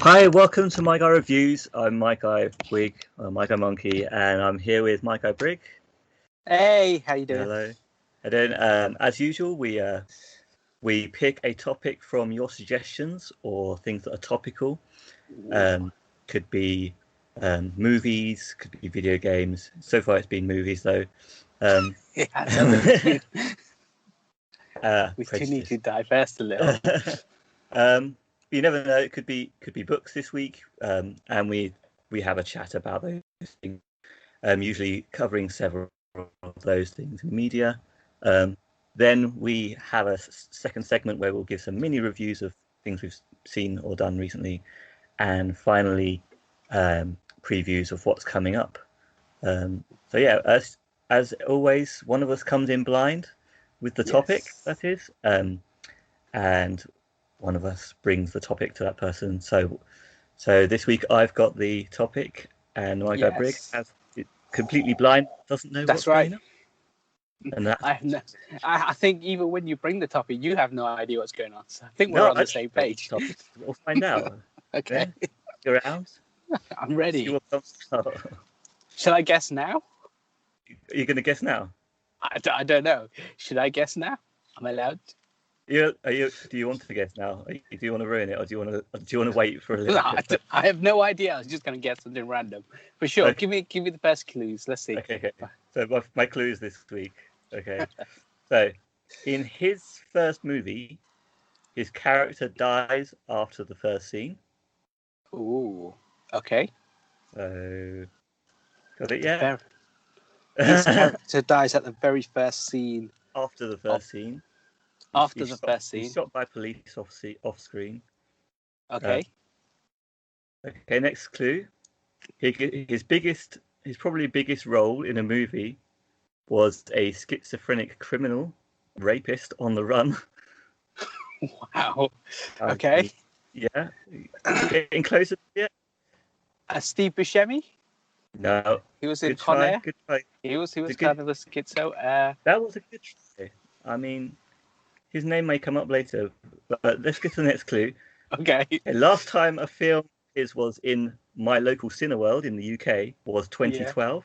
Hi, welcome to My Guy Reviews. I'm My Guy Wig, or My Guy Monkey, and I'm here with My Guy Brig. Hey, how you doing? Hello. And then, as usual, we pick a topic from your suggestions or things that are topical. Could be movies, could be video games. So far, it's been movies, though. Yeah, we do need to divest a little. You never know. It could be books this week, and we have a chat about those things. Usually covering several of those things in media. Then we have a second segment where we'll give some mini reviews of things we've seen or done recently, and finally previews of what's coming up. So yeah, as always, one of us comes in blind with the topic, that is, and one of us brings the topic to that person. So this week I've got the topic, and my guy Brig has it completely blind, doesn't know what's going on. And I think even when you bring the topic, you have no idea what's going on. So I think we're on the same page. We'll find out. Okay. Yeah? You're around? I'm ready. Oh. Shall I guess now? You're going to guess now? I don't know. Should I guess now? I'm allowed. Do you want to guess now? Do you want to ruin it, or do you want to wait for a little bit? I have no idea. I was just going to guess something random. For sure. Okay. Give me the best clues. Let's see. Okay. So my clues this week. Okay. So, in his first movie, his character dies after the first scene. Ooh. Okay. So, got it yet? His character dies at the very first scene. After the first scene. After the first scene. He's shot by police off screen. Okay. Okay, next clue. His probably biggest role in a getting was a schizophrenic criminal rapist on the run. Wow. Okay. Yeah. Getting closer yet? Steve Buscemi? No. He was in Con Air. Good try. He was kind of a schizo. That was a good try. I mean, his name may come up later, but let's get to the next clue. Okay. Last time a film was in my local Cineworld in the UK was 2012.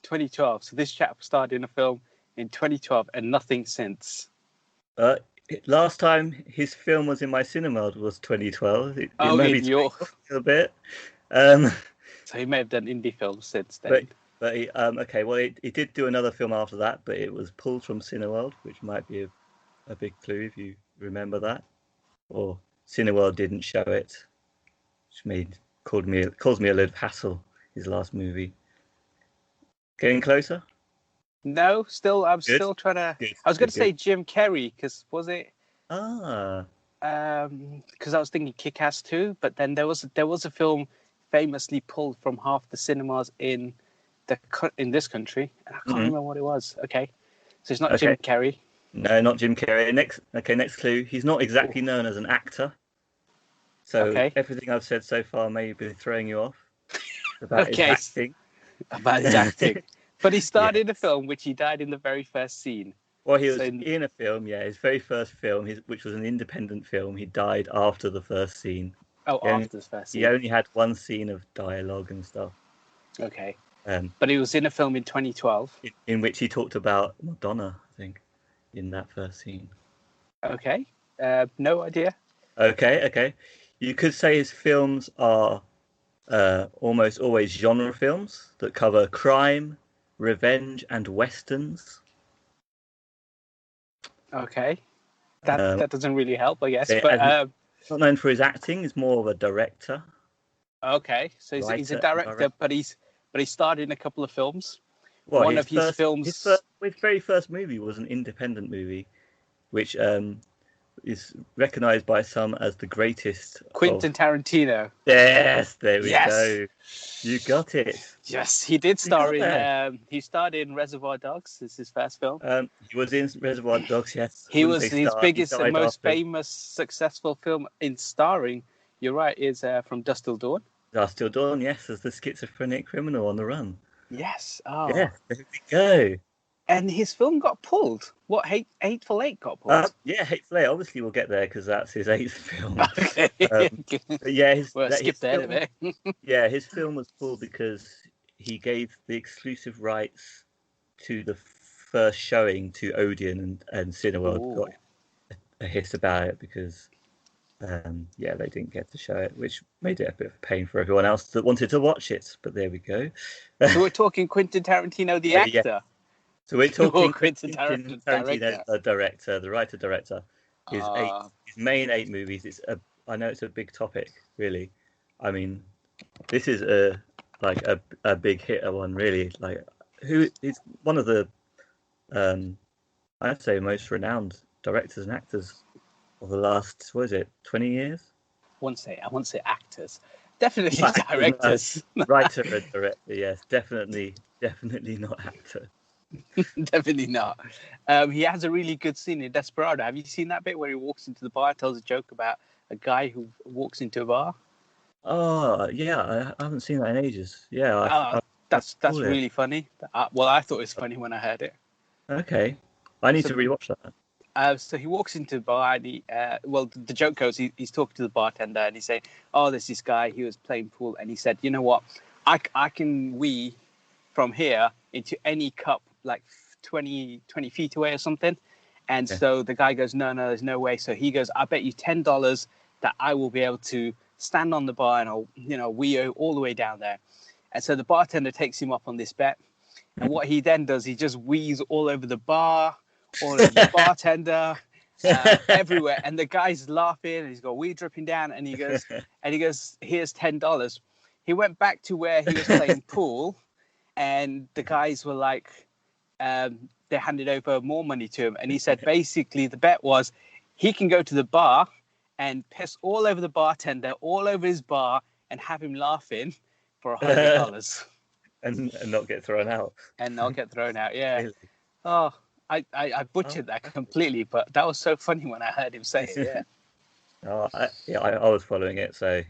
2012. So this chap starred in a film in 2012 and nothing since. Last time his film was in my Cineworld was 2012. A bit. So he may have done indie films since then. But he did do another film after that, but it was pulled from Cineworld, which might be a big clue if you remember that. Or Cineworld didn't show it, which caused me a load of hassle. His last movie. Getting closer? No, I'm still trying to. I was going to say Jim Carrey, because was it? Because I was thinking Kick-Ass 2, but then there was a film famously pulled from half the cinemas in this country, and I can't remember what it was. Okay, so it's not Jim Carrey. No, not Jim Carrey. Next clue. He's not exactly known as an actor. So everything I've said so far may be throwing you off about his acting. About his acting. But he starred in a film which he died in the very first scene. Well, he was in a film, his very first film, which was an independent film. He died after the first scene. Oh, after the first scene. He only had one scene of dialogue and stuff. Okay. But he was in a film in 2012. In which he talked about Madonna, I think, in that first scene. Okay. No idea. Okay. You could say his films are almost always genre films that cover crime, revenge, and westerns. Okay. That doesn't really help, I guess. He's not known for his acting. He's more of a director. Okay. So he's a director, but he starred in a couple of films. Well, One of his films... His very first movie was an independent movie, which is recognised by some as the greatest. Quentin Tarantino. Yes, there we go. You got it. Yes, he did star in. He starred in Reservoir Dogs. This is his first film. He was in Reservoir Dogs. Yes. He was his biggest and most famous, successful film in starring. You're right. Is from Dusk Till Dawn. Dusk Till Dawn. Yes, as the schizophrenic criminal on the run. Yes. Oh. Yeah. There we go. And his film got pulled. What, Hateful Eight got pulled? Yeah, Hateful Eight. Obviously, we'll get there because that's his 8th film. Okay. But yeah, skip that a bit. Yeah, his film was pulled because he gave the exclusive rights to the first showing to Odeon, and Cineworld got a hit about it because they didn't get to show it, which made it a bit of a pain for everyone else that wanted to watch it. But there we go. So we're talking Quentin Tarantino, the actor. Yeah. So we're talking Quentin Tarantino, the director, the writer-director. His main 8 movies. I know it's a big topic, really. I mean, this is a big hitter one, really. Like, who is one of the I'd say most renowned directors and actors of the last 20 years? I won't say actors. Definitely directors. Writer and director, yes. Definitely not actor. Definitely not. He has a really good scene in Desperado. Have you seen that bit where he walks into the bar, tells a joke about a guy who walks into a bar? Oh, yeah, I haven't seen that in ages. Yeah, that's really funny. Well, I thought it was funny when I heard it. Okay, I need to rewatch that. So he walks into the bar, and the joke goes, he's talking to the bartender, and he's saying, "Oh, there's this guy. He was playing pool, and he said, you know what? I can wee from here into any cup like 20 feet away or something." And so the guy goes, no, there's no way. So he goes, I bet you $10 that I will be able to stand on the bar and I'll, wee all the way down there. And so the bartender takes him up on this bet. And what he then does, he just wees all over the bar, all over the bartender, everywhere. And the guy's laughing and he's got wee dripping down. And he goes, here's $10. He went back to where he was playing pool, and the guys were like, they handed over more money to him. And he said, basically, the bet was he can go to the bar and piss all over the bartender, all over his bar, and have him laughing for $100. and not get thrown out. And not get thrown out, yeah. Really? Oh, I butchered that completely, but that was so funny when I heard him say it, yeah. I was following it, so,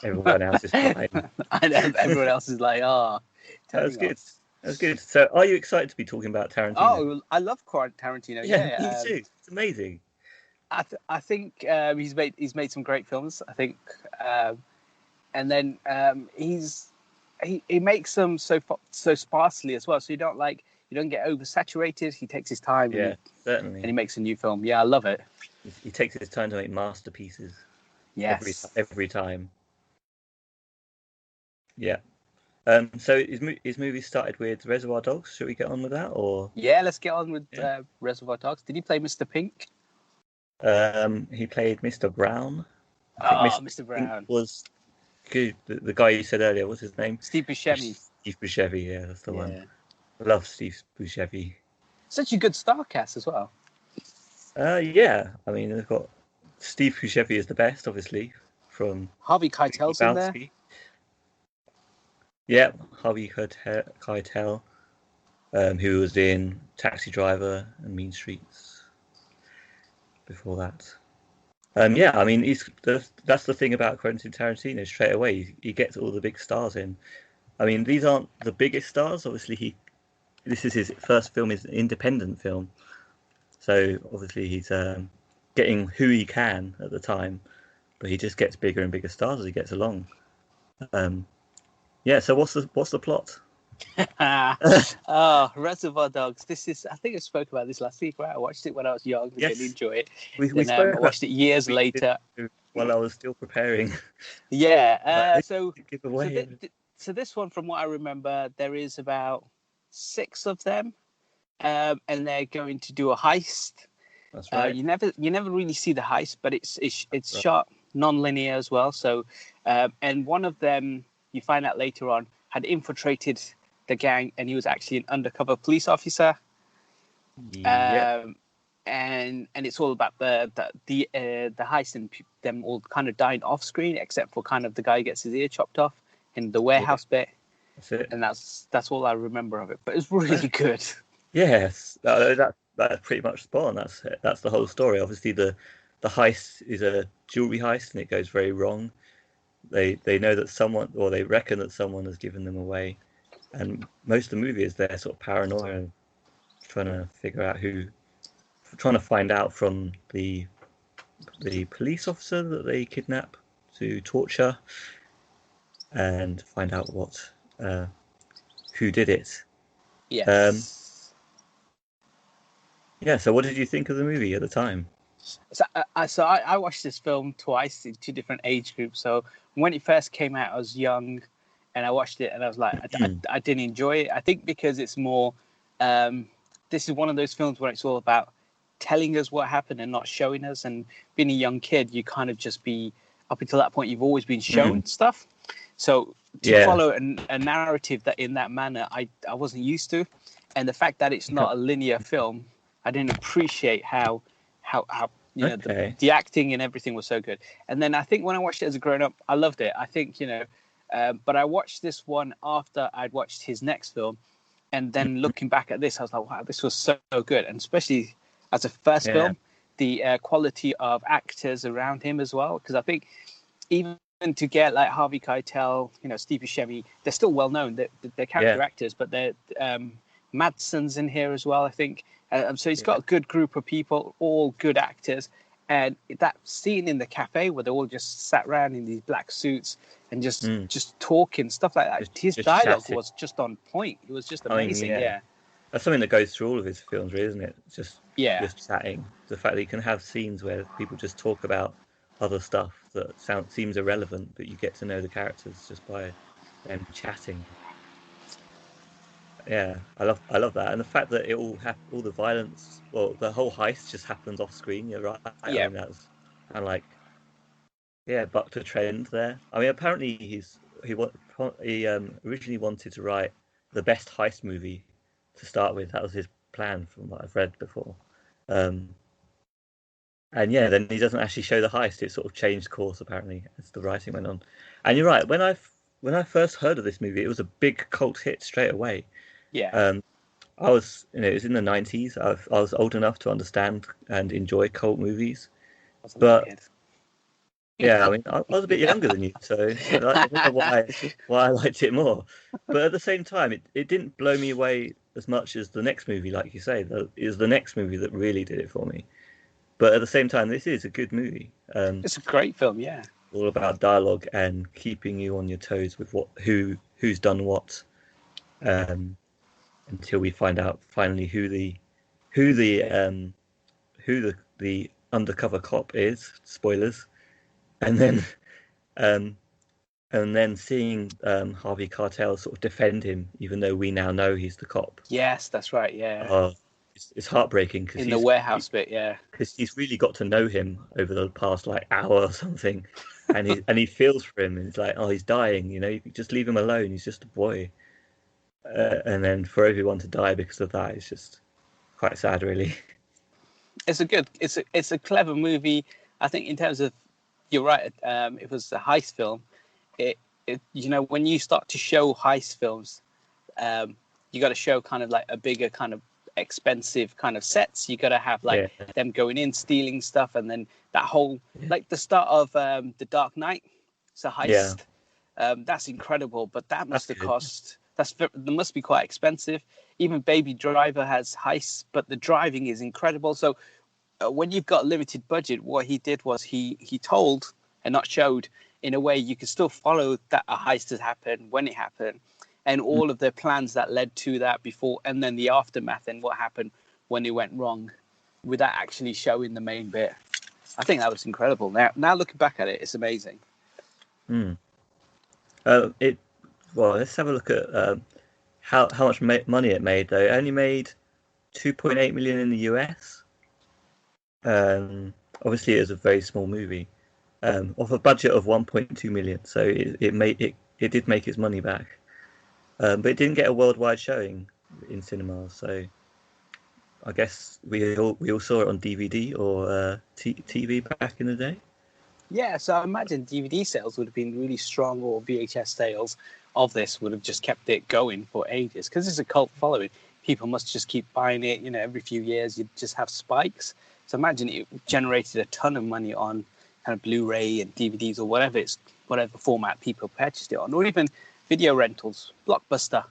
everyone else is fine. I know, everyone else is like, that was good. That's good. So, are you excited to be talking about Tarantino? Oh, I love Tarantino. Yeah, me too. It's amazing. I think he's made some great films. I think, and then he makes them so sparsely as well. So you don't get oversaturated. He takes his time. Yeah, certainly. And he makes a new film. Yeah, I love it. He takes his time to make masterpieces. Yes. Every time. Yeah. So his movie started with Reservoir Dogs. Should we get on with that, or? Yeah, let's get on with Reservoir Dogs. Did he play Mr. Pink? He played Mr. Brown. Mr. Brown Pink was good. The guy you said earlier. What's his name? Steve Buscemi. Steve Buscemi. Yeah, that's the one. I love Steve Buscemi. Such a good star cast as well. Yeah. I mean, they've got Steve Buscemi is the best, obviously, from Harvey Keitel's in there. Yeah, Harvey Keitel, who was in Taxi Driver and Mean Streets before that. Yeah, I mean, that's the thing about Quentin Tarantino. Straight away, he gets all the big stars in. I mean, these aren't the biggest stars. Obviously, this is his first film, is an independent film. So obviously, he's getting who he can at the time, but he just gets bigger and bigger stars as he gets along. Yeah, so what's the plot? Reservoir Dogs. I think I spoke about this last week, right? I watched it when I was young. I didn't enjoy it. I watched it years later. While I was still preparing. Yeah. So this one, from what I remember, there is about 6 of them, and they're going to do a heist. That's right. You never really see the heist, but it's shot non-linear as well. So, and one of them, you find out later on, had infiltrated the gang, and he was actually an undercover police officer. Yeah. And it's all about the heist and them all kind of dying off screen, except for kind of the guy who gets his ear chopped off in the warehouse bit. That's it. And that's all I remember of it. But it's really good. Yes, that's pretty much spot on. That's the whole story. Obviously, the heist is a jewelry heist, and it goes very wrong. They know that someone, or they reckon that someone has given them away, and most of the movie is their sort of paranoia, trying to find out from the police officer that they kidnap to torture, and find out who did it. Yes. Yeah. So, what did you think of the movie at the time? So I watched this film twice in two different age groups. So when it first came out, I was young, and I watched it, and I was like, I didn't enjoy it. I think because it's more, this is one of those films where it's all about telling us what happened and not showing us. And being a young kid, you kind of just be, up until that point, you've always been shown stuff. So to follow a narrative that in that manner, I wasn't used to. And the fact that it's not a linear film, I didn't appreciate how you know the acting and everything was so good. And then I think when I watched it as a grown up, I loved it. I think but I watched this one after I'd watched his next film, and then looking back at this, I was like, wow, this was so good. And especially as a first film, the quality of actors around him as well, because I think even to get like Harvey Keitel, Steve Buscemi, they're still well known. They're character actors, but they're Madsen's in here as well, I think. So he's got a good group of people, all good actors. And that scene in the cafe where they all just sat around in these black suits and just talking, stuff like that. His dialogue was just on point. It was just amazing. That's something that goes through all of his films, really, isn't it? It's just chatting. The fact that you can have scenes where people just talk about other stuff that seems irrelevant, but you get to know the characters just by them chatting. Yeah, I love that, and the fact that all the violence, well, the whole heist just happens off screen. You're right. I mean, that's kind of like, bucked a trend there. I mean, apparently he originally wanted to write the best heist movie to start with. That was his plan, from what I've read before. And then he doesn't actually show the heist. It sort of changed course apparently as the writing went on. And you're right. When I first heard of this movie, it was a big cult hit straight away. Yeah. I was, it was in the 90s. I was old enough to understand and enjoy cult movies, but I mean, I was a bit younger than you, so I don't know why I liked it more. But at the same time, it didn't blow me away as much as the next movie, like you say. It was the next movie that really did it for me. But at the same time, this is a good movie. It's a great film, yeah. All about dialogue and keeping you on your toes with who's done what. Until we find out finally who the undercover cop is. Spoilers, and then seeing Harvey Keitel sort of defend him, even though we now know he's the cop. Yes, that's right. Yeah. It's heartbreaking because in the warehouse bit, because he's really got to know him over the past hour or something, and he feels for him, and it's like, oh, he's dying. You just leave him alone. He's just a boy. And then for everyone to die because of that, it's just quite sad, really. It's a clever movie. I think in terms of, you're right. It was a heist film. When you start to show heist films, you got to show kind of like a bigger kind of expensive kind of sets. You got to have them going in, stealing stuff, and then that whole like the start of The Dark Knight. It's a heist. That's incredible, but that must have cost. That must be quite expensive. Even Baby Driver has heists, but the driving is incredible. So when you've got a limited budget, what he did was he told and not showed in a way you could still follow that a heist has happened, when it happened, and all of the plans that led to that before, and then the aftermath and what happened when it went wrong, without actually showing the main bit. I think that was incredible. Now looking back at it, it's amazing. Well, let's have a look at how much money it made. Though it only made 2.8 million in the US. Obviously, it was a very small movie, off a budget of 1.2 million. So it did make its money back, but it didn't get a worldwide showing in cinemas. So I guess we all saw it on DVD or TV back in the day. Yeah, so I imagine DVD sales would have been really strong, or VHS sales of this would have just kept it going for ages, because it's a cult following. People must just keep buying it. Every few years you'd just have spikes. So imagine it generated a ton of money on kind of Blu-ray and DVDs or whatever format people purchased it on, or even video rentals. Blockbuster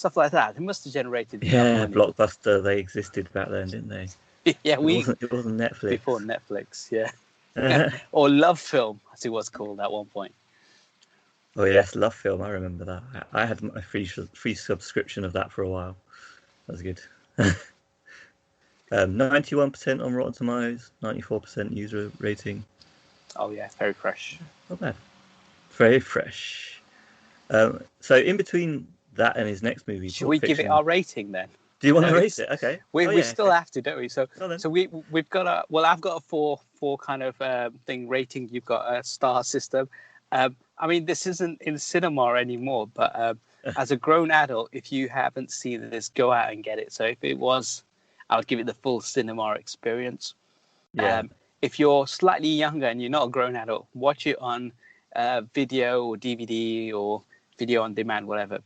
stuff like that. They must have generated enough money. Blockbuster. They existed back then, didn't they? Yeah, it wasn't Netflix before Netflix. Yeah, or Love Film, as it was called at one point. Oh yes, Love Film. I remember that. I had a free subscription of that for a while. That was good. 91% on Rotten Tomatoes, 94% user rating. Oh yeah, very fresh. Not bad. Very fresh. So in between that and his next movie, should we give it our rating then? Do you want to rate it? Okay. We still have to, don't we? So we've got a I've got a four kind of thing rating. You've got a star system. I mean, this isn't in cinema anymore, but as a grown adult, if you haven't seen this, go out and get it. So if it was, I would give it the full cinema experience. Yeah. If you're slightly younger and you're not a grown adult, watch it on video or DVD or video on demand, whatever.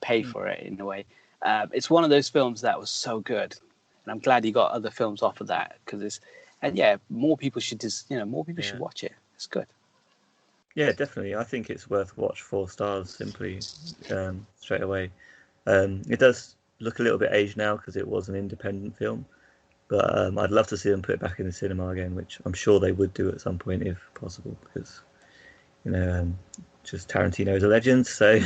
Pay for it in a way. It's one of those films that was so good, and I'm glad you got other films off of that more people should should watch it. It's good. Yeah, definitely. I think it's worth watch. 4 stars simply straight away. It does look a little bit aged now because it was an independent film, but I'd love to see them put it back in the cinema again, which I'm sure they would do at some point if possible, because just Tarantino is a legend. So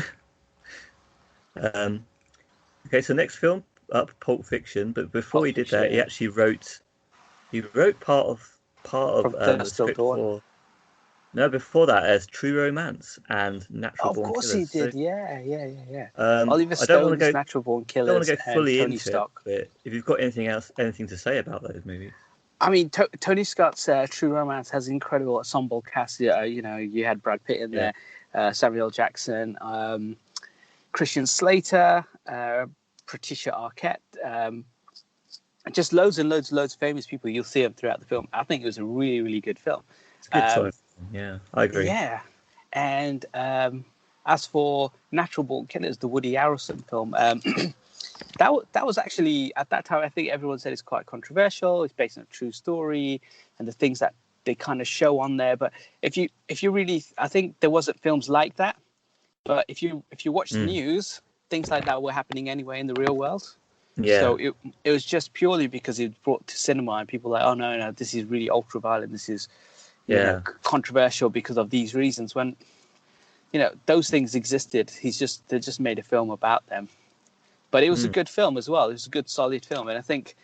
okay, so next film up, Pulp Fiction. But before he did that, he actually wrote part of the script for. No, before that, as True Romance and Natural Born Killers. Of course he did, yeah. Oliver Stone's Natural Born Killers. I don't want to go fully Tony into Scott. it, but if you've got anything to say about those movies. I mean, Tony Scott's True Romance has an incredible ensemble cast. You had Brad Pitt in there, Samuel Jackson, Christian Slater, Patricia Arquette, just loads and loads of famous people. You'll see them throughout the film. I think it was a really, really good film. It's a good choice. Yeah, I agree. Yeah, and as for Natural Born Killers, the Woody Harrelson film, that was actually at that time. I think everyone said it's quite controversial. It's based on a true story, and the things that they kind of show on there. But if you really, I think there wasn't films like that. But if you watch the news, things like that were happening anyway in the real world. Yeah. So it was just purely because it was brought to cinema, and people were like, oh no, this is really ultra violent. This is controversial because of these reasons. When those things existed, they just made a film about them. But it was a good film as well. It was a good, solid film, and I think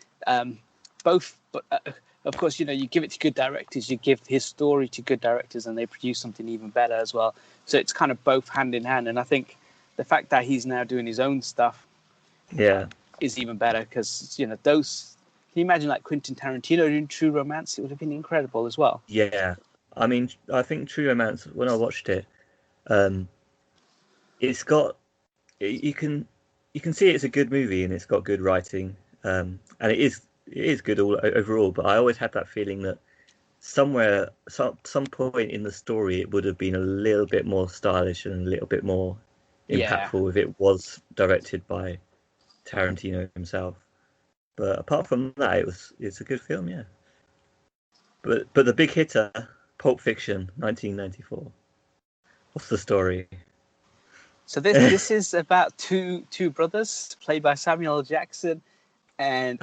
both. But of course, you give it to good directors. You give his story to good directors, and they produce something even better as well. So it's kind of both hand in hand. And I think the fact that he's now doing his own stuff, is even better because those. Can you imagine like Quentin Tarantino doing True Romance? It would have been incredible as well. Yeah, I mean, I think True Romance, when I watched it, it's got you can see it's a good movie and it's got good writing, and it is good overall. But I always had that feeling that somewhere, some point in the story, it would have been a little bit more stylish and a little bit more impactful if it was directed by Tarantino himself. But apart from that, it's a good film, yeah. But the big hitter, Pulp Fiction, 1994. What's the story? So this is about two brothers played by Samuel Jackson and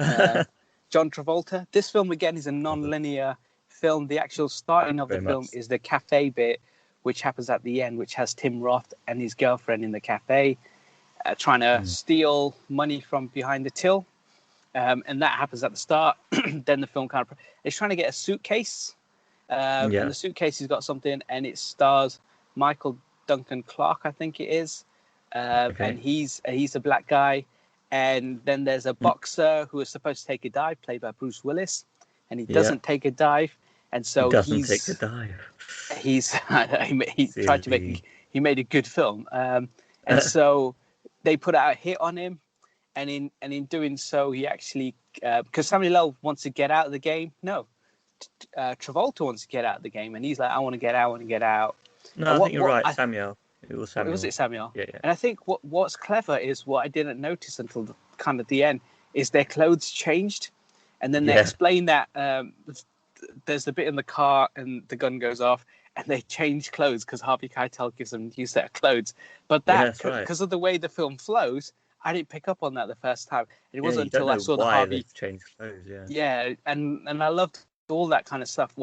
John Travolta. This film again is a non-linear film. The actual starting of the film is the cafe bit, which happens at the end, which has Tim Roth and his girlfriend in the cafe trying to steal money from behind the till. And that happens at the start. Then the film kind of is trying to get a suitcase, and the suitcase has got something, and it stars Michael Duncan Clark, I think it is, and he's a black guy. And then there's a boxer who is supposed to take a dive, played by Bruce Willis, and he doesn't take a dive, and so he tried to make he made a good film, and so they put out a hit on him. And in doing so, he actually because Samuel L. wants to get out of the game. No, Travolta wants to get out of the game, and he's like, I want to get out. No, I think you're right, Samuel. It was Samuel. Was it Samuel? Yeah. And I think what's clever is what I didn't notice until kind of the end is their clothes changed, and then they explain that there's the bit in the car and the gun goes off, and they change clothes because Harvey Keitel gives them a new set of clothes. But that because of the way the film flows. I didn't pick up on that the first time. It wasn't you don't until I know saw the why Harvey. they've changed clothes. Yeah, and I loved all that kind of stuff.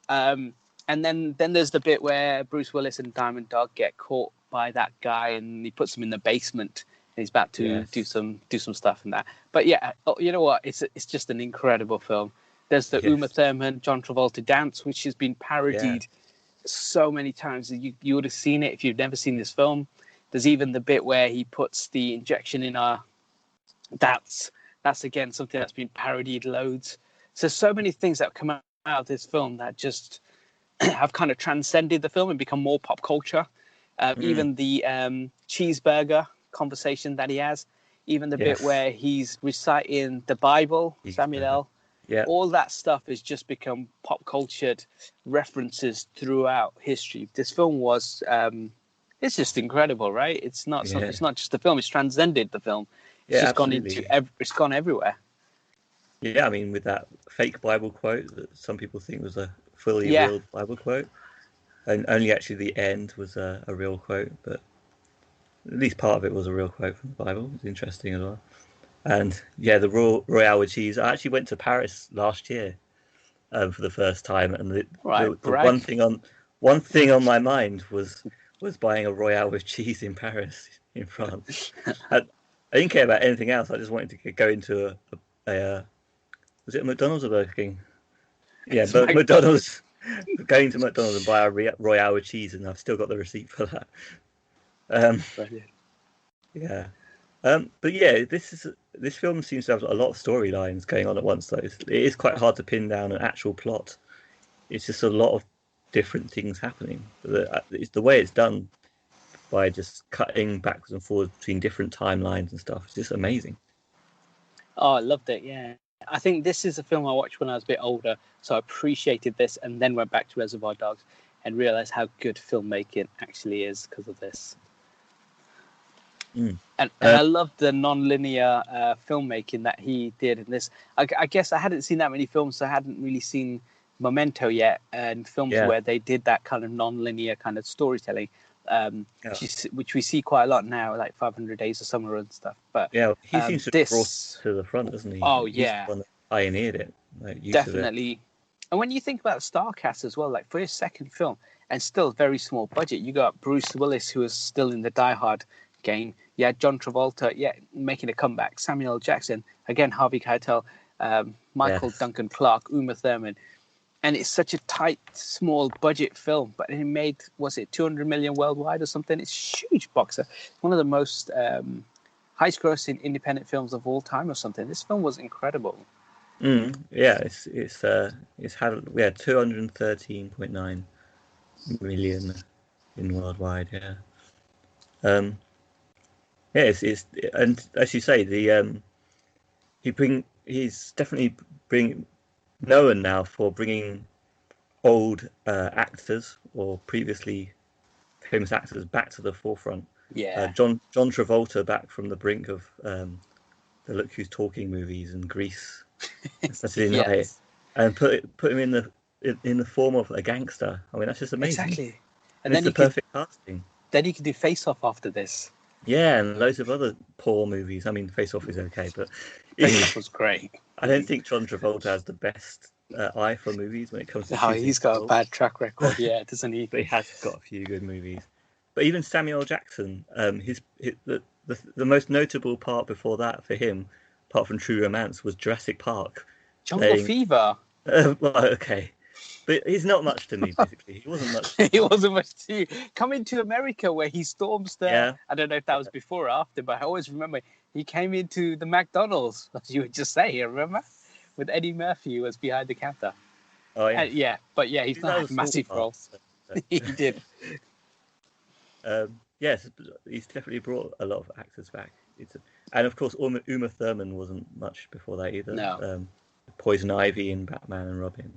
And then there's the bit where Bruce Willis and Diamond Dog get caught by that guy, and he puts them in the basement. And he's about to do some stuff and that. But yeah, you know what? It's just an incredible film. There's the Uma Thurman, John Travolta dance, which has been parodied so many times. You would have seen it if you've never seen this film. There's even the bit where he puts the injection in our. That's again something that's been parodied loads. So many things that come out of this film that just have kind of transcended the film and become more pop culture. Even the cheeseburger conversation that he has, even the bit where he's reciting the Bible, Samuel L. All that stuff has just become pop cultured references throughout history. This film was, it's just incredible, right? It's not it's not just the film; it's transcended the film. It's just absolutely. it's gone everywhere. Yeah, I mean, with that fake Bible quote that some people think was a fully real Bible quote, and only actually the end was a real quote, but at least part of it was a real quote from the Bible. It's interesting as well. And the Royale with cheese. I actually went to Paris last year for the first time, and the one thing on my mind was buying a Royale with cheese in Paris, in France. I didn't care about anything else. I just wanted to go into a was it a McDonald's or Burger King? Yeah, but McDonald's. Going to McDonald's and buy a Royale with cheese, and I've still got the receipt for that. But yeah, this film seems to have a lot of storylines going on at once. Though it is quite hard to pin down an actual plot. It's just a lot of different things happening. It's the way it's done by just cutting backwards and forwards between different timelines and stuff. It's just amazing. Oh, I loved it. Yeah. I think this is a film I watched when I was a bit older, so I appreciated this and then went back to Reservoir Dogs and realised how good filmmaking actually is because of this. And I loved the non-linear filmmaking that he did in this. I guess I hadn't seen that many films, so I hadn't really seen Memento yet, and films where they did that kind of non-linear kind of storytelling, which we see quite a lot now, like 500 Days of Summer and stuff. But he seems to have brought it to the front, doesn't he? Oh, He's the one that pioneered it. Definitely. And when you think about star cast as well, like for his second film, and still very small budget, you got Bruce Willis, who was still in the Die Hard game. You had John Travolta, making a comeback. Samuel L. Jackson, again, Harvey Keitel, Michael Duncan Clark, Uma Thurman. And it's such a tight, small budget film, but it made, was it 200 million worldwide or something? It's a huge boxer. One of the most highest grossing independent films of all time or something. This film was incredible. It's had 213.9 million in worldwide. And as you say, he's definitely known now for bringing old actors or previously famous actors back to the forefront. John Travolta back from the brink of the Look Who's Talking movies and Grease, and put him in the form of a gangster. I mean, that's just amazing. Exactly, and then it's the perfect casting. Then he could do Face Off after this. Yeah, and loads of other poor movies. I mean, Face Off is okay, but Face Off was great. I don't think John Travolta has the best eye for movies when it comes to. He's got a bad track record, doesn't he? But he has got a few good movies. But even Samuel Jackson, the most notable part before that for him, apart from True Romance, was Jurassic Park. Jungle Fever. Okay. But he's not much to me, basically. He wasn't much. He wasn't much to you. Coming to America, where he storms the... I don't know if that was before or after, but I always remember he came into the McDonald's, as you would just say, remember? With Eddie Murphy, who was behind the counter. Oh, yeah. He's not a massive role. He did. Yes, he's definitely brought a lot of actors back. And, of course, Uma Thurman wasn't much before that either. No. Poison Ivy in Batman and Robin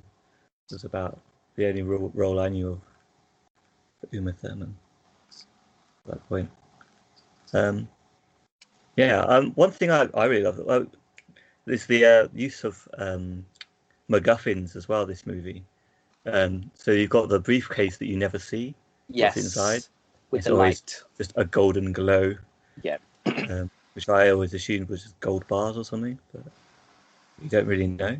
was about the only role I knew of Uma Thurman at that point. One thing I really love is the use of MacGuffins as well, this movie. So you've got the briefcase that you never see what's inside. With the light. Just a golden glow. Yeah. which I always assumed was just gold bars or something, but you don't really know.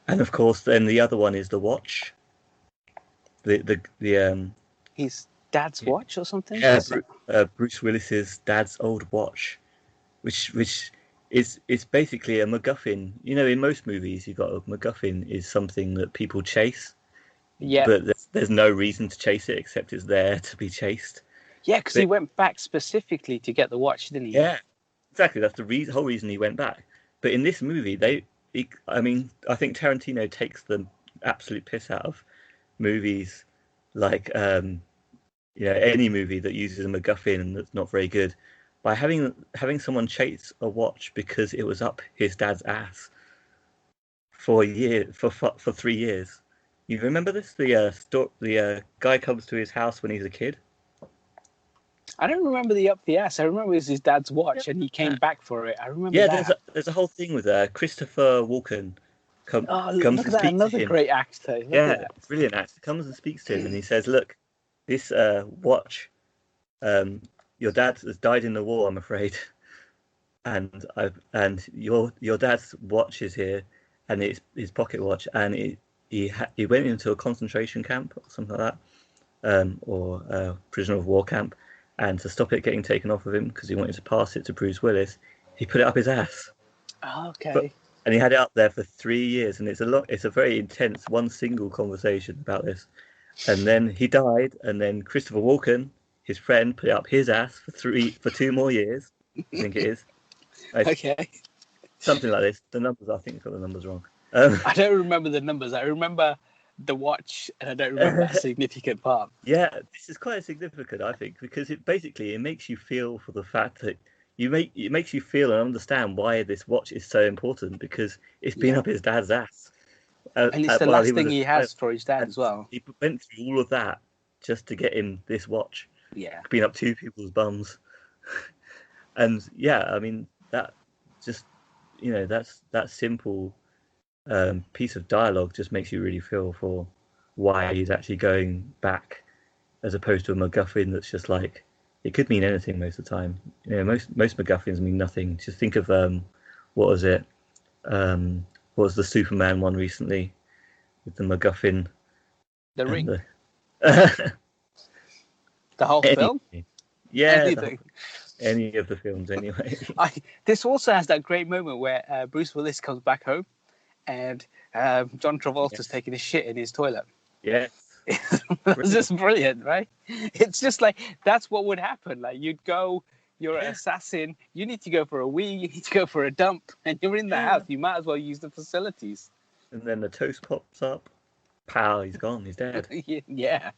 And of course, then the other one is the watch. His dad's watch or something. Yeah, Bruce Willis's dad's old watch, which is basically a MacGuffin. You know, in most movies, you've got a MacGuffin is something that people chase. Yeah. But there's no reason to chase it except it's there to be chased. Yeah, because he went back specifically to get the watch, didn't he? Yeah, exactly. That's the whole reason he went back. But in this movie, I think Tarantino takes the absolute piss out of movies like, any movie that uses a MacGuffin and that's not very good by having someone chase a watch because it was up his dad's ass for 3 years. You remember this? The guy comes to his house when he's a kid. I don't remember the up the ass. I remember it was his dad's watch, and he came back for it. I remember that. Yeah, there's a whole thing with Christopher Walken comes and speaks to him. Another great actor. Brilliant actor. Comes and speaks to him, and he says, "Look, this watch, your dad has died in the war, I'm afraid, and your dad's watch is here, and it's his pocket watch, and he went into a concentration camp or something like that, or a prisoner of war camp, and to stop it getting taken off of him because he wanted to pass it to Bruce Willis, he put it up his ass." Oh, okay. And he had it up there for 3 years, and it's a very intense one single conversation about this. And then he died, and then Christopher Walken, his friend, put it up his ass for 2 more years. I think it is. Okay. Something like this. The numbers, I think, got the numbers wrong. I don't remember the numbers. I remember the watch, and I don't remember that significant part. Yeah, this is quite significant, I think, because it makes you feel for the fact that it makes you feel and understand why this watch is so important, because it's been up his dad's ass. And it's the last thing he has for his dad as well. He went through all of that just to get him this watch. Yeah. Been up 2 people's bums. And yeah, I mean, that just, that simple piece of dialogue just makes you really feel for why he's actually going back, as opposed to a MacGuffin that's just like, it could mean anything most of the time. Most MacGuffins mean nothing. Just think of what was it? What was the Superman one recently with the MacGuffin? The Ring. The whole film. Yeah. Anything. Any of the films, anyway. This also has that great moment where Bruce Willis comes back home, and John Travolta's taking a shit in his toilet. Yeah. It's just brilliant, right? It's just like, that's what would happen. Like, you'd go, you're an assassin, you need to go for a wee, you need to go for a dump, and you're in the house. You might as well use the facilities. And then the toast pops up. Pow, he's gone, he's dead. Yeah.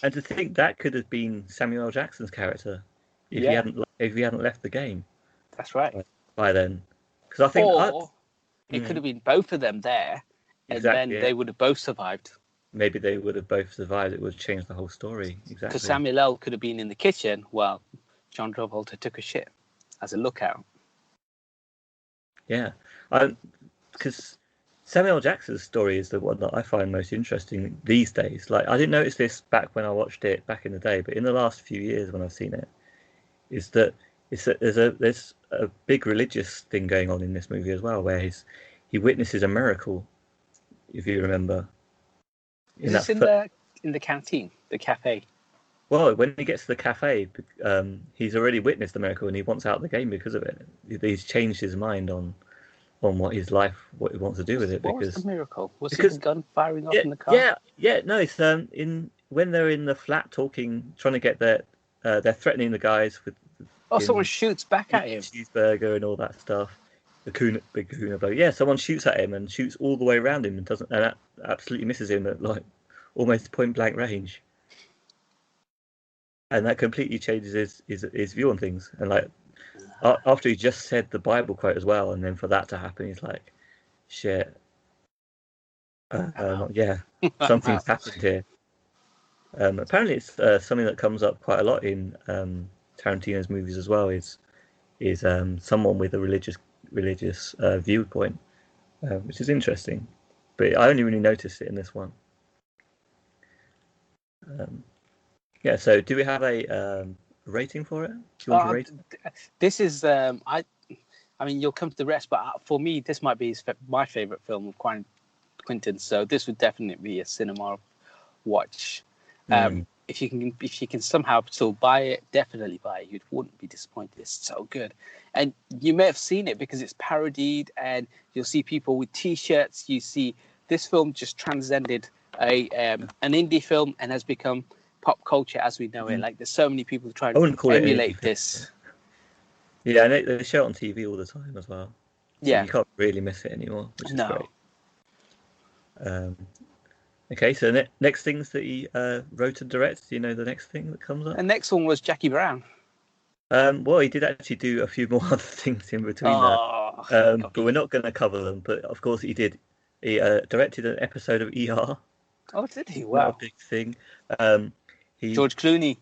And to think that could have been Samuel L. Jackson's character if he hadn't left the game. That's right. By then. Because I think it could have been both of them there, and then they would have both survived. Maybe they would have both survived. It would have changed the whole story. Exactly. Because Samuel L. could have been in the kitchen while John Travolta took a shit as a lookout. Yeah. Because Samuel L. Jackson's story is the one that I find most interesting these days. Like, I didn't notice this back when I watched it back in the day, but in the last few years when I've seen it, is that there's a big religious thing going on in this movie as well, where he witnesses a miracle, if you remember. Is this in the canteen, the cafe? Well, when he gets to the cafe, he's already witnessed the miracle, and he wants out of the game because of it. He's changed his mind on what he wants to do with it. What was the miracle? Was it the gun firing off in the car? No, it's when they're in the flat talking, trying to get they're threatening the guys with. Someone shoots back at him. Cheeseburger and all that stuff. The big kahuna blow. Yeah, someone shoots at him and shoots all the way around him and that absolutely misses him at like almost point blank range. And that completely changes his view on things. And like after he just said the Bible quote as well, and then for that to happen, he's like, shit. Something's happened here. Apparently, it's something that comes up quite a lot in Tarantino's movies as well. Is someone with a religious viewpoint, which is interesting, but I only really noticed it in this one. So do we have a rating for it? Do you want to rate it? This is I mean, you'll come to the rest, but for me, this might be my favorite film of Quentin. So this would definitely be a cinema watch. If you can somehow still buy it, definitely buy it. You wouldn't be disappointed. It's so good, and you may have seen it because it's parodied, and you'll see people with T-shirts. You see this film just transcended an indie film and has become pop culture as we know it. Like there's so many people trying to emulate this. Yeah, and they show it on TV all the time as well. So you can't really miss it anymore, which is great. Okay, so next things that he wrote and directed. Do you know the next thing that comes up? The next one was Jackie Brown. Well, he did actually do a few more other things in between that. But we're not going to cover them. But of course, he did. He directed an episode of ER. Oh, did he? Wow. Not a big thing. George Clooney.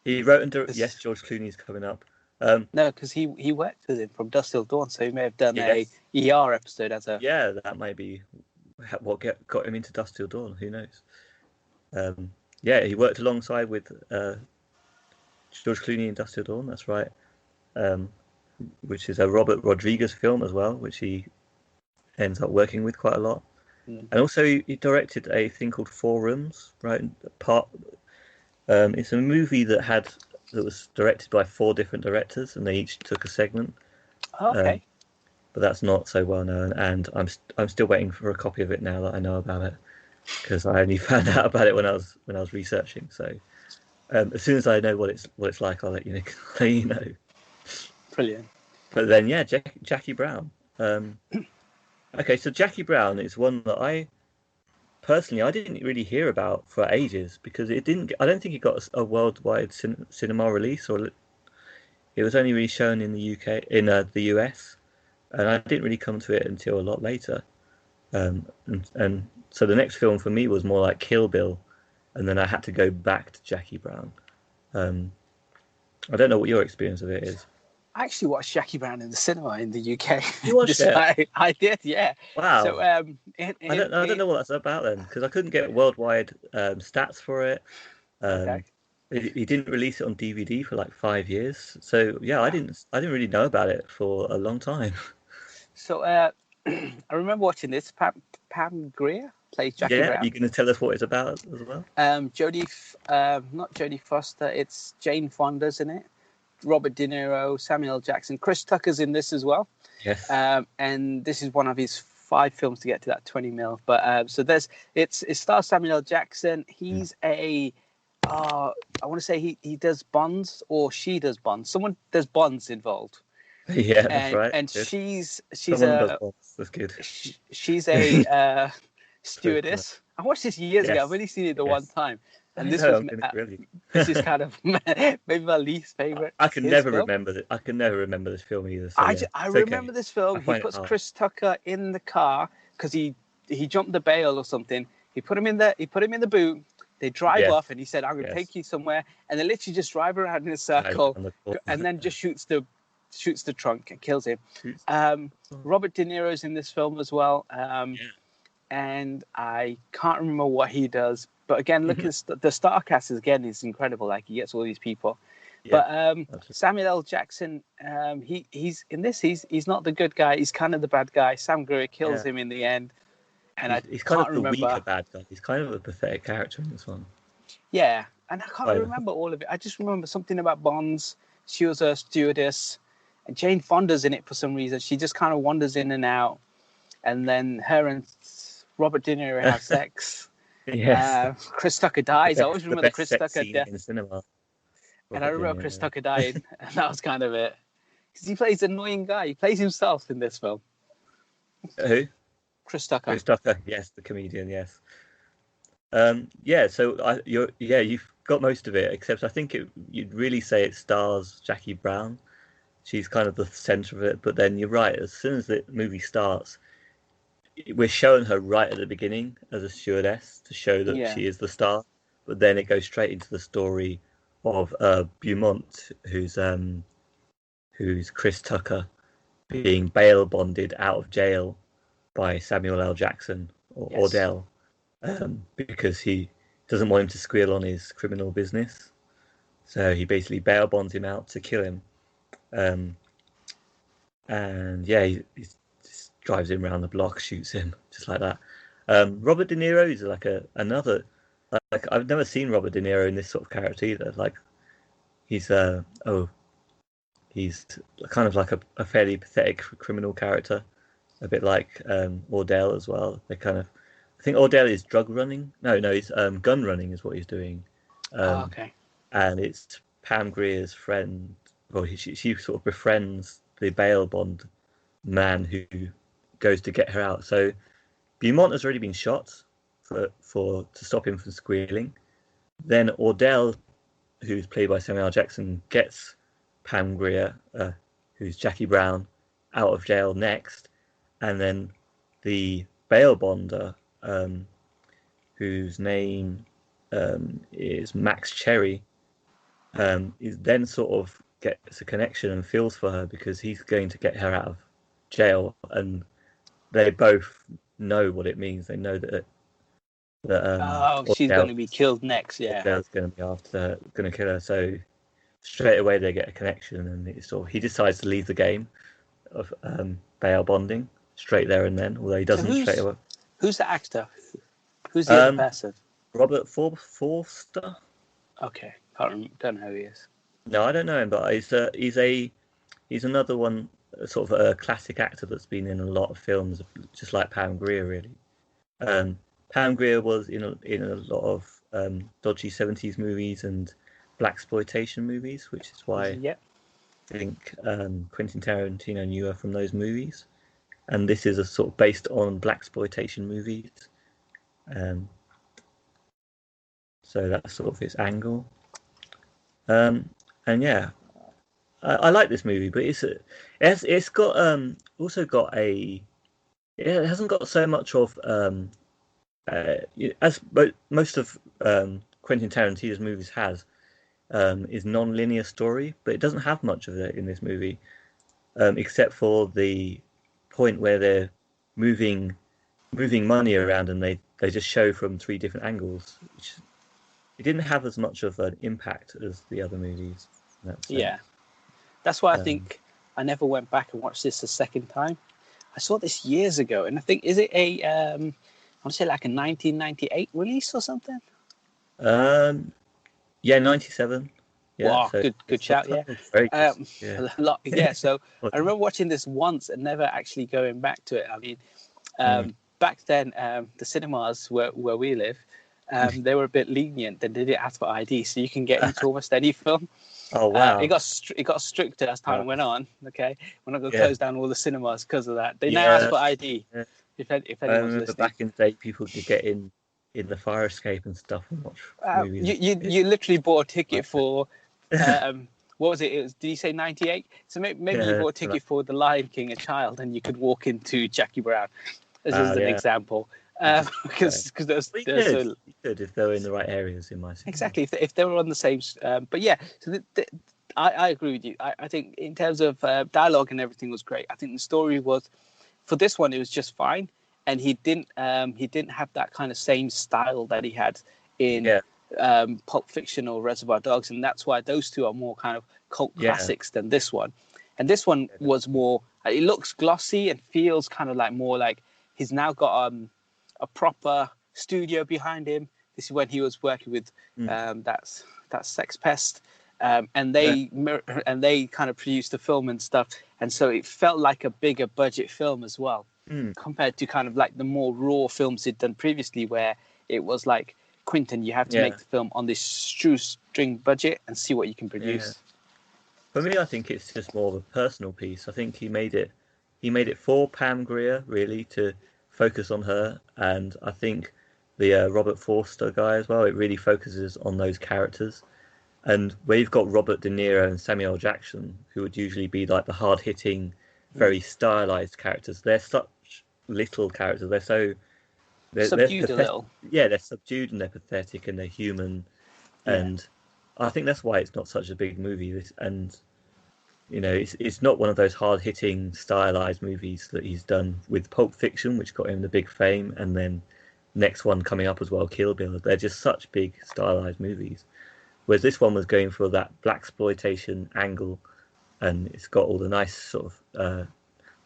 He wrote and directed. Yes, George Clooney's coming up. No, because he worked with him from Dusk Till Dawn, so he may have done a ER episode as a. Yeah, that might be what got him into Dusk Till Dawn. Who knows? He worked alongside with George Clooney in Dusk Till Dawn. That's right. Which is a Robert Rodriguez film as well, which he ends up working with quite a lot. And also he directed a thing called Four Rooms. Right, it's a movie that was directed by 4 different directors, and they each took a segment. Okay. But that's not so well known, and I'm still waiting for a copy of it now that I know about it, because I only found out about it when I was researching. So as soon as I know what it's like, I'll let you know. Brilliant. But then Jackie Brown. Okay, so Jackie Brown is one that personally, I didn't really hear about for ages because I don't think it got a worldwide cinema release, or it was only really shown in the UK, in the US, and I didn't really come to it until a lot later. And so the next film for me was more like Kill Bill, and then I had to go back to Jackie Brown. I don't know what your experience of it is. I actually watched Jackie Brown in the cinema in the UK. You watched it? I did, yeah. Wow. So, I don't know what that's about then, because I couldn't get worldwide stats for it. Okay. He didn't release it on DVD for like 5 years. So yeah, I didn't really know about it for a long time. So I remember watching this. Pam Grier plays Jackie Brown. Yeah, you're going to tell us what it's about as well? Not Jodie Foster. It's Jane Fonda's in it. Robert De Niro, Samuel Jackson, Chris Tucker's in this as well. Yes. And this is one of his 5 films to get to that 20 mil. But so it stars Samuel Jackson. He's I want to say he does bonds, or she does bonds. There's bonds involved. Yeah, that's right. And good. she's that's good. She's a stewardess. I watched this years ago. I've only seen it the one time. And this this is kind of maybe my least favorite. I can never remember this film either. So I remember this film. He puts Chris Tucker in the car because he jumped the bail or something. He put him in the boot. They drive off, and he said, "I'm going to take you somewhere," and they literally just drive around in a circle, and then just shoots the trunk and kills him. Robert De Niro's in this film as well, and I can't remember what he does. But again, look at the star cast is incredible. Like, he gets all these people. Yeah, but Samuel L. Jackson, he's in this. He's not the good guy. He's kind of the bad guy. Sam Greer kills him in the end. And he's kind of the weaker bad guy. He's kind of a pathetic character in this one. Yeah, and I can't remember all of it. I just remember something about bonds. She was a stewardess, and Jane Fonda's in it for some reason. She just kind of wanders in and out, and then her and Robert De Niro have sex. Yes. Chris Tucker dies. I always remember Chris Tucker death in the cinema. And I remember Chris Tucker died, and that was kind of it. Because he plays an annoying guy. He plays himself in this film. Who? Chris Tucker. Chris Tucker, yes, the comedian, yes. So you've got most of it, except I think you'd really say it stars Jackie Brown. She's kind of the centre of it, but then you're right. As soon as the movie starts, we're showing her right at the beginning as a stewardess to show that she is the star, but then it goes straight into the story of Beaumont, who's Chris Tucker, being bail bonded out of jail by Samuel L. Jackson or Ordell, because he doesn't want him to squeal on his criminal business. So he basically bail bonds him out to kill him. And yeah, he just drives him around the block, shoots him, just like that. Robert De Niro is like another. Like I've never seen Robert De Niro in this sort of character either. Like he's he's kind of like a fairly pathetic criminal character, a bit like Ordell as well. They kind of, I think Ordell is drug running. No, he's gun running is what he's doing. Okay. And it's Pam Grier's friend. Well, she sort of befriends the bail bond man who goes to get her out. So Beaumont has already been shot to stop him from squealing. Then Ordell, who's played by Samuel L. Jackson, gets Pam Grier, who's Jackie Brown, out of jail next, and then the bail bonder, whose name is Max Cherry, is then sort of gets a connection and feels for her because he's going to get her out of jail, and they both know what it means. They know that she's going to be killed next. Yeah, Ordell's going to be going to kill her. So straight away they get a connection, and he decides to leave the game of bail bonding straight there and then. Although he doesn't straight away. Who's the actor? Who's the other person? Robert Forster. Okay, don't know who he is. No, I don't know him, but he's another one, sort of a classic actor that's been in a lot of films, just like Pam Grier, really. Pam Grier was in a lot of dodgy 70s movies and blaxploitation movies, which is why I think Quentin Tarantino knew her from those movies. And this is a sort of based on blaxploitation movies. So that's sort of its angle. And yeah, I like this movie, but it hasn't got so much of as most of Quentin Tarantino's movies has, is non-linear story, but it doesn't have much of it in this movie, except for the point where they're moving money around and they just show from 3 different angles, which it didn't have as much of an impact as the other movies. Yeah, that's why I think I never went back and watched this a second time. I saw this years ago, and I think, is it I want to say like a 1998 release or something? Yeah, 97. Yeah, wow, so good shout. Yeah, very good. Yeah. A lot. Yeah, so I remember watching this once and never actually going back to it. I mean, back then, the cinemas where we live, they were a bit lenient. They didn't ask for ID, so you can get into almost any film. Oh wow! It got stricter as time went on. Okay, we're not going to close down all the cinemas because of that. They now ask for ID. Yeah. If anyone's listening. Back in the day, people could get in the fire escape and stuff and watch movies. You literally bought a ticket for what was it? Did you say 98? So maybe you bought a ticket for The Lion King, a child, and you could walk into Jackie Brown. This is an example. Because there's you could if they were in the right areas in my city. Exactly, if they were on the same. But yeah, so I agree with you. I think in terms of dialogue and everything was great. I think the story was, for this one, it was just fine, and he didn't have that kind of same style that he had in Pulp Fiction or Reservoir Dogs, and that's why those two are more kind of cult classics than this one. And this one was more. It looks glossy and feels kind of like more like he's now got a proper studio behind him. This is when he was working with that's Sex Pest, and they kind of produced the film and stuff, and so it felt like a bigger budget film as well, compared to kind of like the more raw films he'd done previously, where it was like, Quentin, you have to make the film on this shoestring budget and see what you can produce. For me, I think it's just more of a personal piece. I think he made it for Pam Grier, really, to focus on her, and I think the Robert Forster guy as well, it really focuses on those characters. And where you've got Robert De Niro and Samuel L. Jackson, who would usually be like the hard-hitting, very stylized characters, they're such little characters. They're subdued a little. Yeah, they're subdued and they're pathetic and they're human, and I think that's why it's not such a big movie. And you know, it's not one of those hard-hitting, stylized movies that he's done with Pulp Fiction, which got him the big fame, and then next one coming up as well, Kill Bill. They're just such big, stylized movies. Whereas this one was going for that blaxploitation angle, and it's got all the nice sort of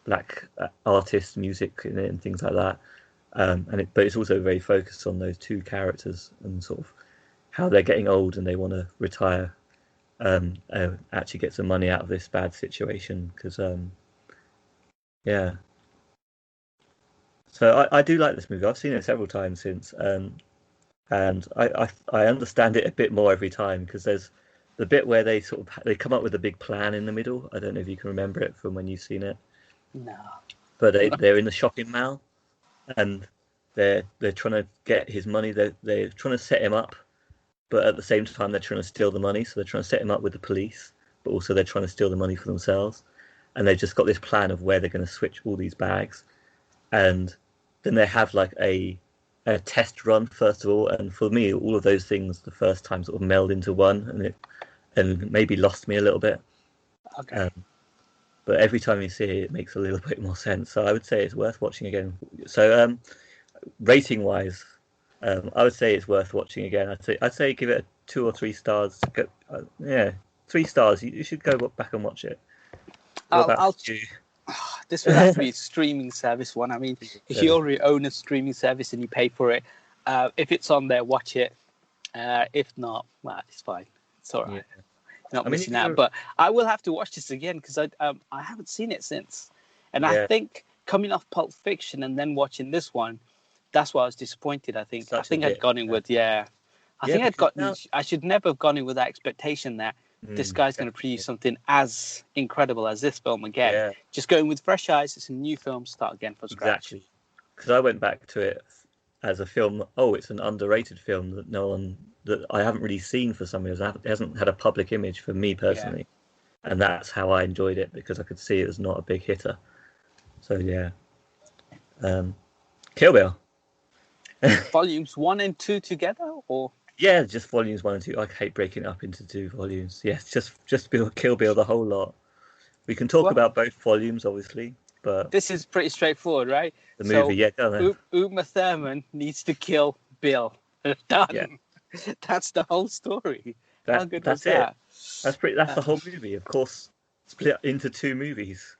black artist music in it and things like that. But it's also very focused on those two characters and sort of how they're getting old and they want to retire, actually get some money out of this bad situation. Because yeah, so I do like this movie. I've seen it several times since, and I understand it a bit more every time, because there's the bit where they come up with a big plan in the middle. I don't know if you can remember it from when you've seen it. No. But they're in the shopping mall, and they're trying to get his money. They're trying to set him up, but at the same time they're trying to steal the money. So they're trying to set him up with the police, but also they're trying to steal the money for themselves. And they've just got this plan of where they're going to switch all these bags, and then they have like a test run first of all. And for me, all of those things the first time sort of meld into one, and maybe lost me a little bit. Okay. But every time you see it, it makes a little bit more sense. So I would say it's worth watching again. So rating wise, I would say it's worth watching again. I'd say give it 2 or 3 stars. 3 stars. You should go back and watch it. This would have to be a streaming service one. I mean, if you already own a streaming service and you pay for it, if it's on there, watch it. If not, well, it's fine. It's all right. Yeah. Not missing out. But I will have to watch this again, because I haven't seen it since. And I think coming off Pulp Fiction and then watching this one, that's why I was disappointed. I think I'd gone in with I should never have gone in with that expectation that this guy's going to produce something as incredible as this film again. Yeah. Just going with fresh eyes. It's a new film. Start again from scratch. Exactly. Because I went back to it as a film. Oh, it's an underrated film that I haven't really seen for some reason. It hasn't had a public image for me personally, and that's how I enjoyed it, because I could see it was not a big hitter. So yeah, Kill Bill. Volumes 1 and 2 together, or? Yeah, just volumes 1 and 2. I hate breaking it up into 2 volumes. Yes, just Kill Bill the whole lot. We can talk about both volumes, obviously, but this is pretty straightforward, right? The movie, Uma Thurman needs to kill Bill. Done. Yeah. That's the whole story. How good was that? That's the whole movie. Of course, split into 2 movies.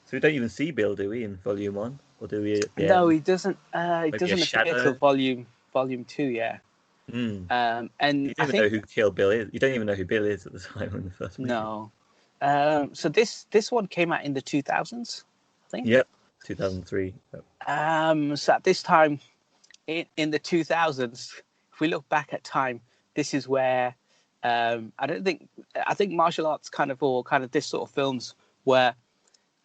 So we don't even see Bill, do we, in volume 1, or do we? Yeah. No, he doesn't. He doesn't appear till volume 2. Yeah. And you don't even know who killed Bill is. You don't even know who Bill is at the time in the first movie. No. So this one came out in the 2000s, I think. Yep, 2003. Yep. So at this time, in the 2000s, if we look back at time, this is where I think martial arts kind of this sort of films were.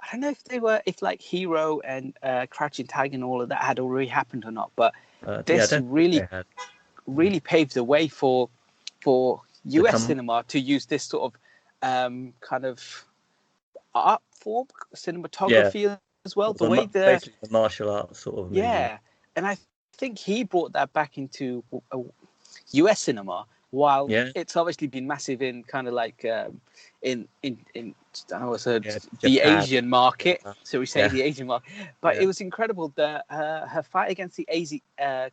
I don't know if like Hero and Crouching Tiger and all of that had already happened or not, but this really paved the way for US cinema to use this sort of kind of art form, cinematography as well. The martial arts sort of movie. Yeah, and I think he brought that back into US cinema, while it's obviously been massive in kind of like in the Asian market. So we say the Asian market, but it was incredible. Her fight against the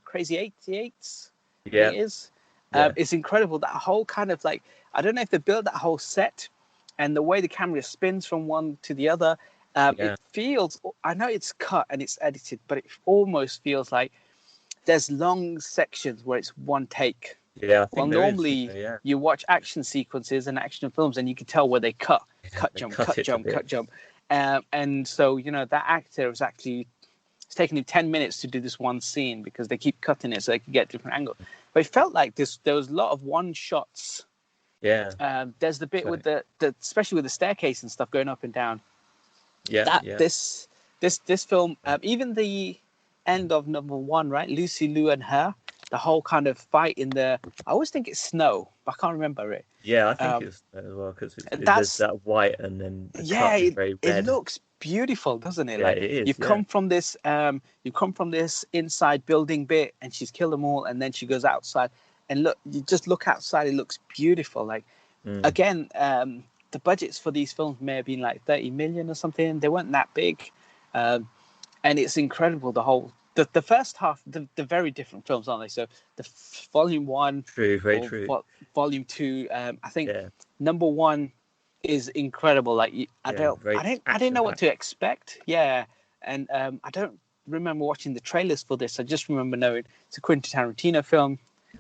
Crazy 88s. Yeah, it is. It's incredible, that whole kind of like, I don't know if they built that whole set and the way the camera spins from one to the other. It feels, I know it's cut and it's edited, but it almost feels like there's long sections where it's one take. Yeah, I think normally you watch action sequences and action films and you can tell where they cut jump. And so, that actor was actually, it's taken him 10 minutes to do this one scene because they keep cutting it so they can get different angles. But it felt like there was a lot of one shots. Yeah. There's the bit with the especially with the staircase and stuff going up and down. This film, even the end of number 1, right? Lucy Liu and her, the whole kind of fight in the, I always think it's snow, but I can't remember it. Yeah, I think it's as well, because there's that white and then the cut is very red. It looks beautiful, doesn't it? Yeah, like it is, you've come from this inside building bit and she's killed them all, and then she goes outside and look outside, it looks beautiful. Like again, the budgets for these films may have been like 30 million or something. They weren't that big, and it's incredible, the whole the first half, the very different films, aren't they? So volume 1, true, very true. Volume 2, I think number 1 is incredible. Like I didn't know what to expect. Yeah, and I don't remember watching the trailers for this. I just remember knowing it's a Quentin Tarantino film.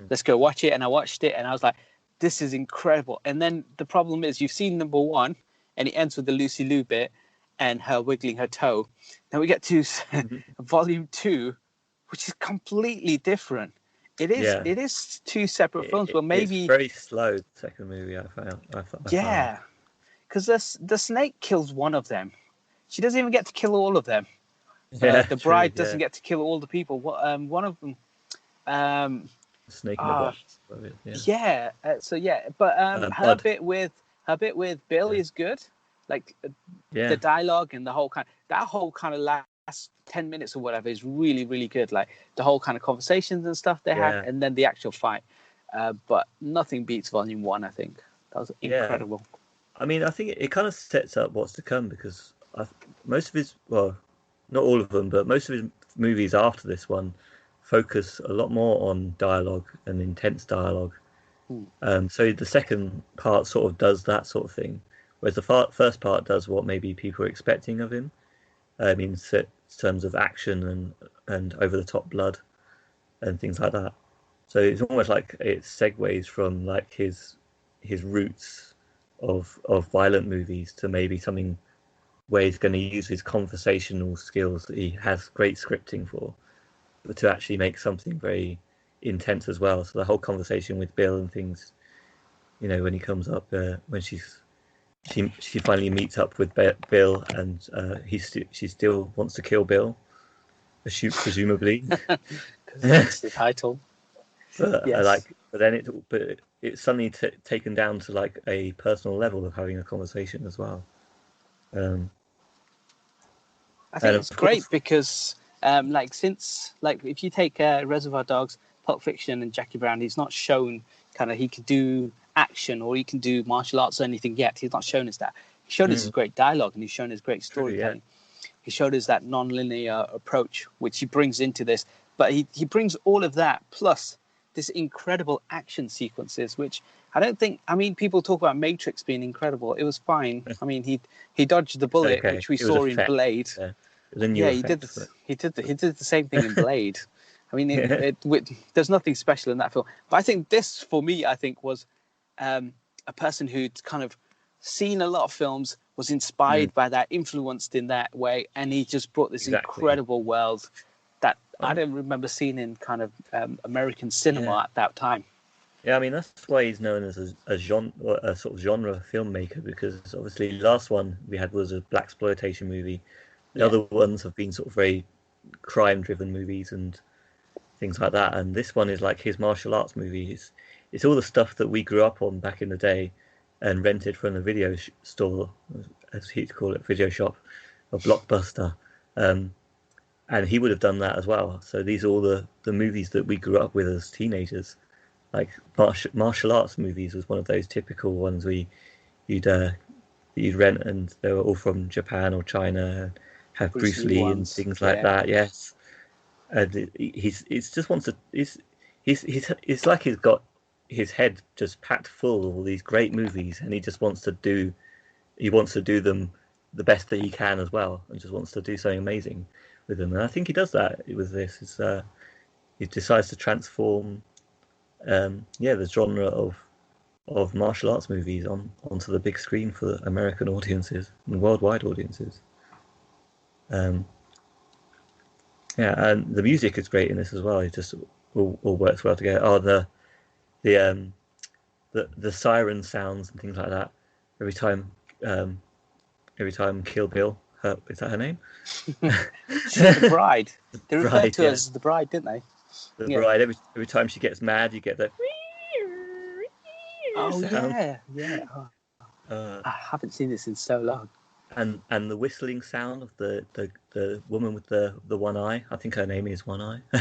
Let's go watch it. And I watched it, and I was like, this is incredible. And then the problem is, you've seen number 1, and it ends with the Lucy Liu bit and her wiggling her toe. Then we get to volume 2, which is completely different. It is 2 separate films, but maybe it's very slow. The second movie I found. because the snake kills one of them. She doesn't even get to kill all of them. The bride doesn't get to kill all the people. One of them. Snake in the box. But her bit with Bill is good. Like the dialogue and the whole kind of last 10 minutes or whatever is really, really good. Like the whole kind of conversations and stuff they have, and then the actual fight. But nothing beats Volume 1. I think that was incredible. I mean, I think it kind of sets up what's to come, because most of his, well, not all of them, but most of his movies after this one focus a lot more on dialogue and intense dialogue. So the second part sort of does that sort of thing, whereas the first part does what maybe people are expecting of him. In terms of action and over the top blood and things like that. So it's almost like it segues from like his roots of violent movies to maybe something where he's going to use his conversational skills that he has great scripting for, but to actually make something very intense as well. So the whole conversation with Bill and things, when he comes up, when she finally meets up with Bill, and she still wants to kill Bill, presumably. That's the title. But it's suddenly taken down to like a personal level of having a conversation as well. I think it's great because, if you take Reservoir Dogs, Pulp Fiction, and Jackie Brown, he's not shown kind of he can do action or he can do martial arts or anything yet. He's not shown us that. He showed us his great dialogue, and he's shown us great storytelling. He showed us that non-linear approach, which he brings into this. But he brings all of that plus this incredible action sequences, which I don't think. I mean, people talk about Matrix being incredible. It was fine. I mean, he dodged the bullet, which we saw in Blade. He did the same thing in Blade. I mean, there's nothing special in that film. But I think this, for me, was a person who'd kind of seen a lot of films, was inspired by that, influenced in that way, and he just brought this incredible world that I don't remember seeing in kind of American cinema at that time. Yeah, I mean, that's why he's known as a sort of genre filmmaker, because obviously the last one we had was a blaxploitation movie. The other ones have been sort of very crime-driven movies and things like that, and this one is like his martial arts movie. It's all the stuff that we grew up on back in the day and rented from the video store, as he'd call it, video shop, or Blockbuster. And he would have done that as well. So these are all the movies that we grew up with as teenagers. Like martial arts movies was one of those typical ones you'd rent, and they were all from Japan or China, have Bruce Lee and things like that. Yes, and he's like he's got his head just packed full of all these great movies, and he just wants to do them the best that he can as well, and just wants to do something amazing with them. And I think he does that with this. He decides to transform the genre of martial arts movies onto the big screen for American audiences and worldwide audiences. And the music is great in this as well. It just all works well together. Oh, the siren sounds and things like that every time Kill Bill. Is that her name? She's the bride. They referred to her as the bride, didn't they? The bride. Every time she gets mad, you get that. Sound. Yeah. I haven't seen this in so long. And the whistling sound of the woman with the one eye. I think her name is One Eye. You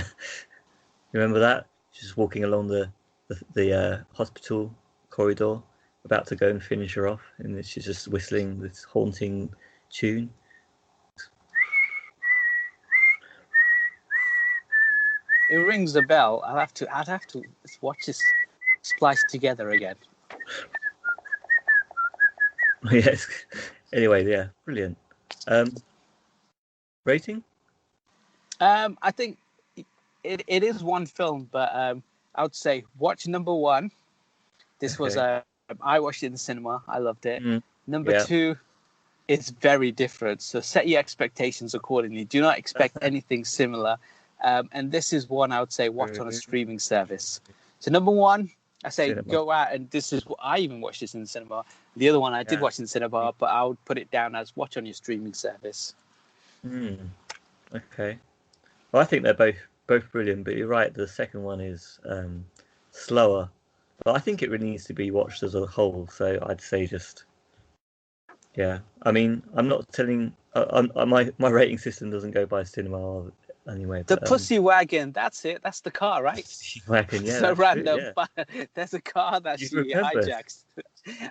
remember that? She's walking along the hospital corridor, about to go and finish her off, and she's just whistling this haunting tune. It rings a bell. I'd have to watch this spliced together again. Yes. Anyway, yeah, brilliant. Rating? I think it is one film, but I would say watch number one. This was I watched it in the cinema. I loved it. Number two, it's very different. So set your expectations accordingly. Do not expect anything similar. And this is one I would say watch on a streaming service. So number one, I say go out, and this is what I even watched this in the cinema. The other one I did watch in the cinema, but I would put it down as watch on your streaming service. Okay. Well, I think they're both brilliant, but you're right. The second one is slower, but I think it really needs to be watched as a whole. So I'd say just I mean, I'm not telling. My rating system doesn't go by cinema anyway. The Pussy Wagon, that's it. That's the car, right? Pussy Wagon, yeah. So random, but there's a car that she hijacks.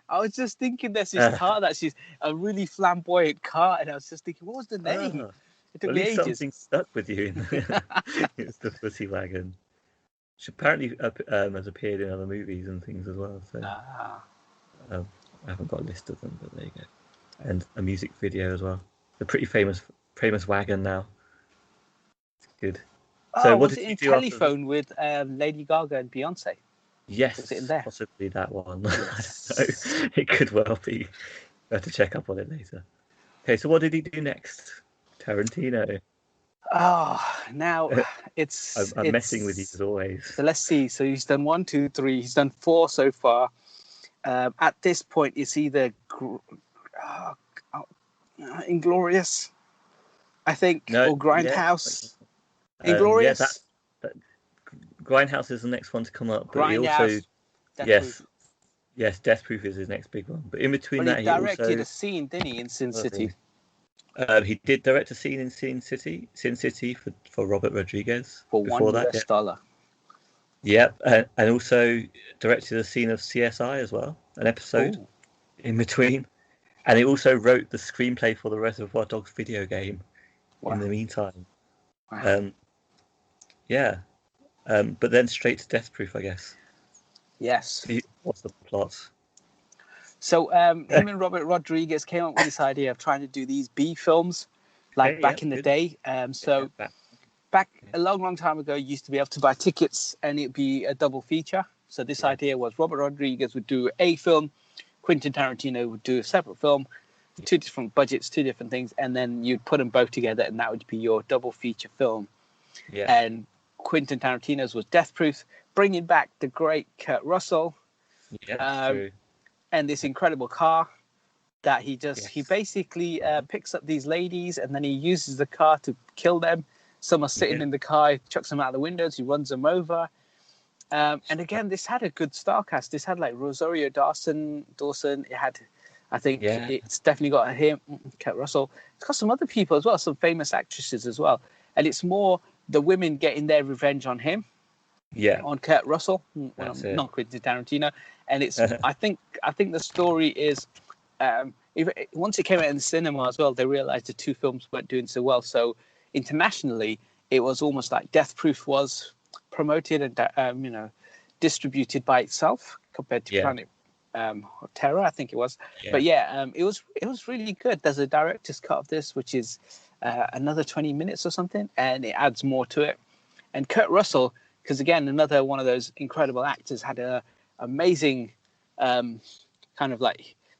I was just thinking there's this car that she's a really flamboyant car, and I was just thinking, what was the name? It took me ages. Something stuck with you. It's the Pussy Wagon. She apparently has appeared in other movies and things as well. So I haven't got a list of them, but there you go. And a music video as well. The pretty famous wagon now. It's good. So what was it in Telephone with Lady Gaga and Beyonce? Yes, was it in there? Possibly that one. Yes. I don't know. It could well be. I have to check up on it later. Okay, so what did he do next? Tarantino. Now it's I'm messing with you as always. So let's see. So he's done 1, 2, 3. He's done 4 so far. At this point, it's either Inglorious, I think, or Grindhouse. Inglorious. Grindhouse is the next one to come up. But he also, Death Proof is his next big one. But in between that, he directed a scene, didn't he, in Sin City? He did direct a scene in Sin City for Robert Rodriguez. For $1. Yep, and also directed a scene of CSI as well, an episode in between. And he also wrote the screenplay for the Reservoir Dogs video game in the meantime. Wow. But then straight to Death Proof, I guess. Yes. What's the plot? So him and Robert Rodriguez came up with this idea of trying to do these B films, back in the day. Back a long time ago, you used to be able to buy tickets and it'd be a double feature. So this idea was Robert Rodriguez would do a film, Quentin Tarantino would do a separate film, 2 different budgets, 2 different things, and then you'd put them both together, and that would be your double feature film. Yeah. And Quentin Tarantino's was Death Proof, bringing back the great Kurt Russell, and this incredible car that he basically picks up these ladies, and then he uses the car to kill them. Some are sitting in the car, he chucks them out the windows, he runs them over. And again, this had a good star cast. This had Rosario Dawson. It had, I think, it's definitely got him, Kurt Russell. It's got some other people as well, some famous actresses as well. And it's more the women getting their revenge on him, on Kurt Russell, not Quentin Tarantino. And it's, I think the story is, once it came out in the cinema as well, they realized the 2 films weren't doing so well. So internationally, it was almost like Death Proof was promoted and distributed by itself compared to Planet Terror, I think it was. But it was really good. There's a director's cut of this, which is another 20 minutes or something, and it adds more to it. And Kurt Russell, because again, another one of those incredible actors, had a amazing kind of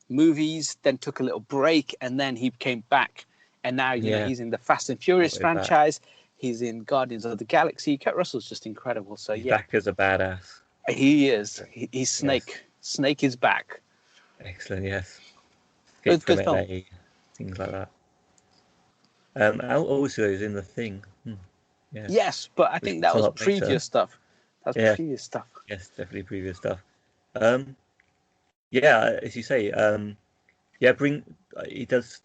movies, then took a little break, and then he came back, and now he's in the Fast and Furious franchise. He's in Guardians of the Galaxy. Kurt Russell's just incredible. So he's back as a badass. He is. He's Snake. Yes. Snake is back. Excellent. Yes. Good film. Things like that. Also, is in The Thing. Yeah. Yes, but I think that was previous stuff. Previous stuff. Yes, definitely previous stuff. As you say. He does.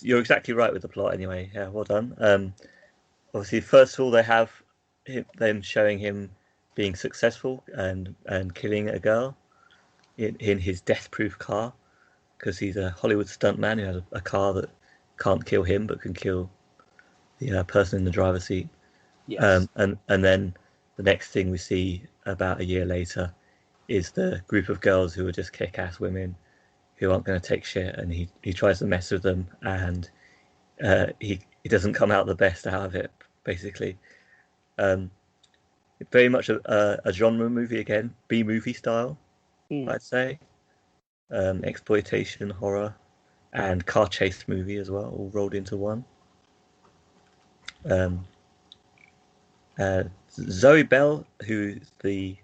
You're exactly right with the plot. Anyway, yeah, well done. Obviously, first of all, they have them showing him being successful and killing a girl in his death-proof car, because he's a Hollywood stuntman who has a car that can't kill him but can kill the person in the driver's seat. Yes. And then the next thing we see about a year later is the group of girls who are just kick-ass women who aren't going to take shit, and he tries to mess with them, and he doesn't come out the best out of it, basically. Very much a genre movie again, B-movie style, I'd say. Exploitation, horror, and car chase movie as well, all rolled into one. Zoe Bell, who's the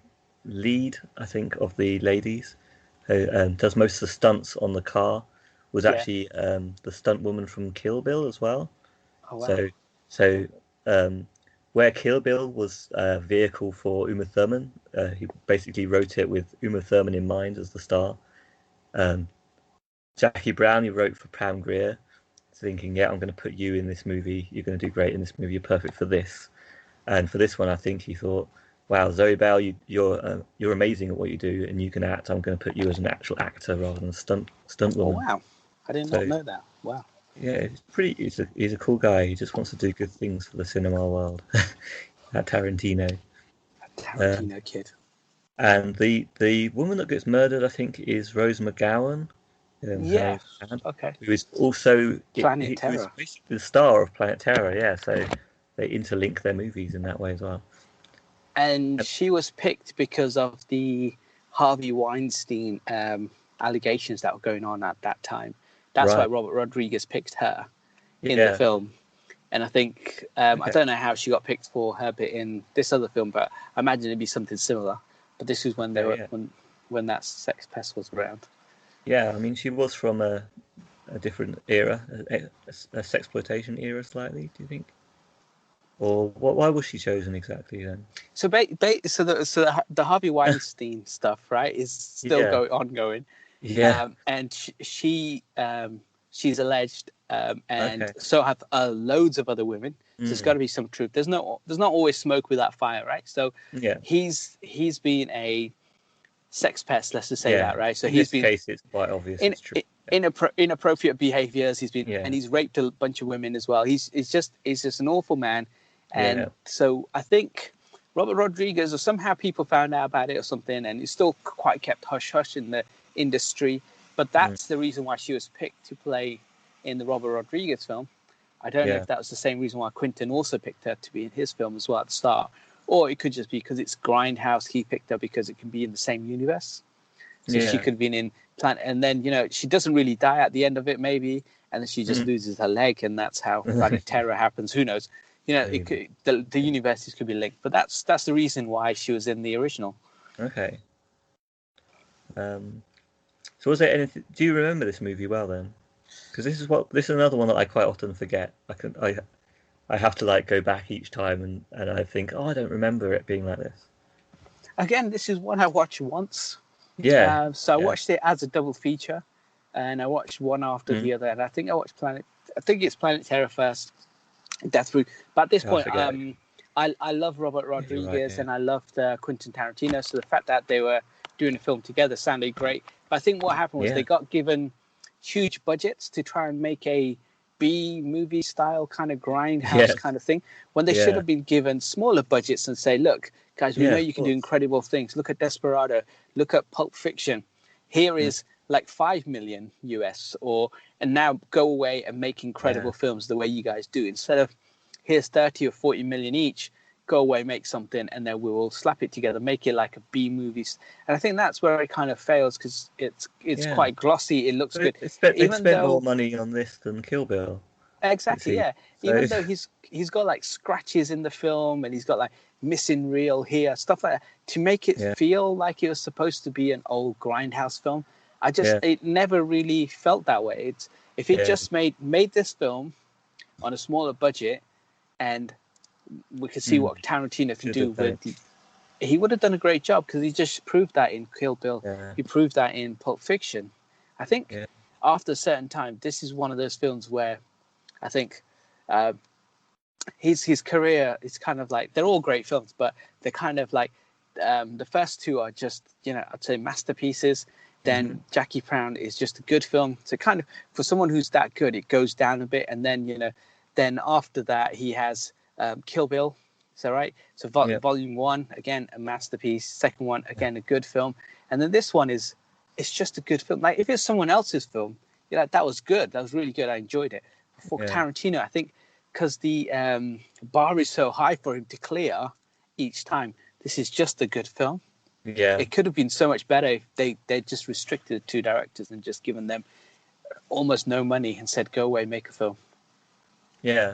lead, I think, of the ladies, who does most of the stunts on the car, was actually the stunt woman from Kill Bill as well. Oh, wow. So where Kill Bill was a vehicle for Uma Thurman, he basically wrote it with Uma Thurman in mind as the star. Jackie Brown, he wrote for Pam Grier, thinking, yeah, I'm going to put you in this movie. You're going to do great in this movie. You're perfect for this. And for this one, I think he thought, wow, Zoe Bell, you're amazing at what you do, and you can act. I'm going to put you as an actual actor rather than a stunt woman. Oh, wow. I did not know that. Wow. Yeah, he's a cool guy. He just wants to do good things for the cinema world. That Tarantino. Kid. And the woman that gets murdered, I think, is Rose McGowan. Yeah. Okay. Who is also Planet Terror. Who is basically the star of Planet Terror. Yeah, so they interlink their movies in that way as well. And she was picked because of the Harvey Weinstein allegations that were going on at that time. That's why Robert Rodriguez picked her in the film. And I think, I don't know how she got picked for her bit in this other film, but I imagine it'd be something similar. But this was when they were when that sex pest was around. Yeah, I mean, she was from a different era, a sexploitation era, slightly. Do you think? Or why was she chosen exactly then? So, the Harvey Weinstein stuff, right, is still ongoing. Yeah. And she's alleged, and so have loads of other women. So there's got to be some truth. There's not always smoke without fire, right? So he's been a sex pest, let's just say that, right? So in case it's quite obvious it's true. Inappropriate behaviors. He's been and he's raped a bunch of women as well. He's just an awful man. And so I think Robert Rodriguez, or somehow people found out about it or something, and it's still quite kept hush-hush in the industry. But that's the reason why she was picked to play in the Robert Rodriguez film. I don't know if that was the same reason why Quentin also picked her to be in his film as well at the start. Or it could just be because it's Grindhouse, he picked her because it can be in the same universe. So she could have been in Planet, and then, she doesn't really die at the end of it, maybe, and then she just loses her leg, and that's how Planet Terror happens. Who knows? It could, the universes could be linked, but that's the reason why she was in the original. Okay. So was there anything? Do you remember this movie well then? Because this is another one that I quite often forget. I have to go back each time and I think, I don't remember it being like this. Again, this is one I watched once. Yeah. So I watched it as a double feature, and I watched one after the other. And I think I watched it's Planet Terror first, Death Route. But at this point, I love Robert Rodriguez and I loved Quentin Tarantino. So the fact that they were doing a film together sounded great. But I think what happened was they got given huge budgets to try and make a B movie style kind of grindhouse kind of thing, when they should have been given smaller budgets and say, look, guys, we know you can do incredible things. Look at Desperado. Look at Pulp Fiction. Here is like $5 million US, and now go away and make incredible films the way you guys do. Instead of here's 30 or 40 million each, go away, make something, and then we will slap it together, make it like a B movie. And I think that's where it kind of fails because it's quite glossy. It looks good. They spent more money on this than Kill Bill. Exactly, yeah. So, even though he's got like scratches in the film and he's got like missing reel here, stuff like that, to make it feel like it was supposed to be an old grindhouse film. It never really felt that way. If it just made this film on a smaller budget, and we could see what Tarantino can do he would have done a great job, because he just proved that in Kill Bill. He proved that in Pulp Fiction. I think after a certain time, this is one of those films where I think his career is kind of like, they're all great films, but they're kind of like the first two are just, I'd say masterpieces. Then Jackie Brown is just a good film. So kind of for someone who's that good, it goes down a bit. And then, then after that, he has Kill Bill, Is that right? So Volume 1, again, a masterpiece. Second one, again, a good film. And then this one it's just a good film. Like, if it's someone else's film, you're like, that was good. That was really good. I enjoyed it. For Tarantino, I think, because the bar is so high for him to clear each time, this is just a good film. Yeah. It could have been so much better if they just restricted it to directors and just given them almost no money and said, go away, make a film. Yeah.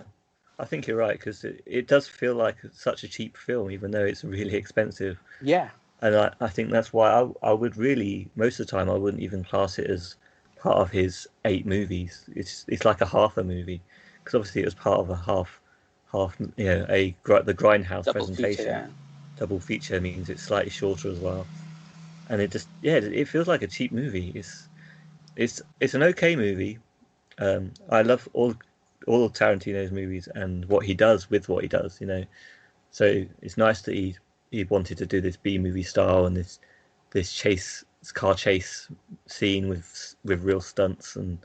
I think you're right, because it does feel like such a cheap film, even though it's really expensive. Yeah. And I think that's why I would really, most of the time, I wouldn't even class it as part of his 8 movies. It's like a half a movie, because obviously it was part of a half, the Grindhouse Double presentation. Feature, Double feature means it's slightly shorter as well, and it feels like a cheap movie. It's an okay movie. I love all of Tarantino's movies and what he does with what he does, So it's nice that he wanted to do this B movie style and this car chase scene with real stunts and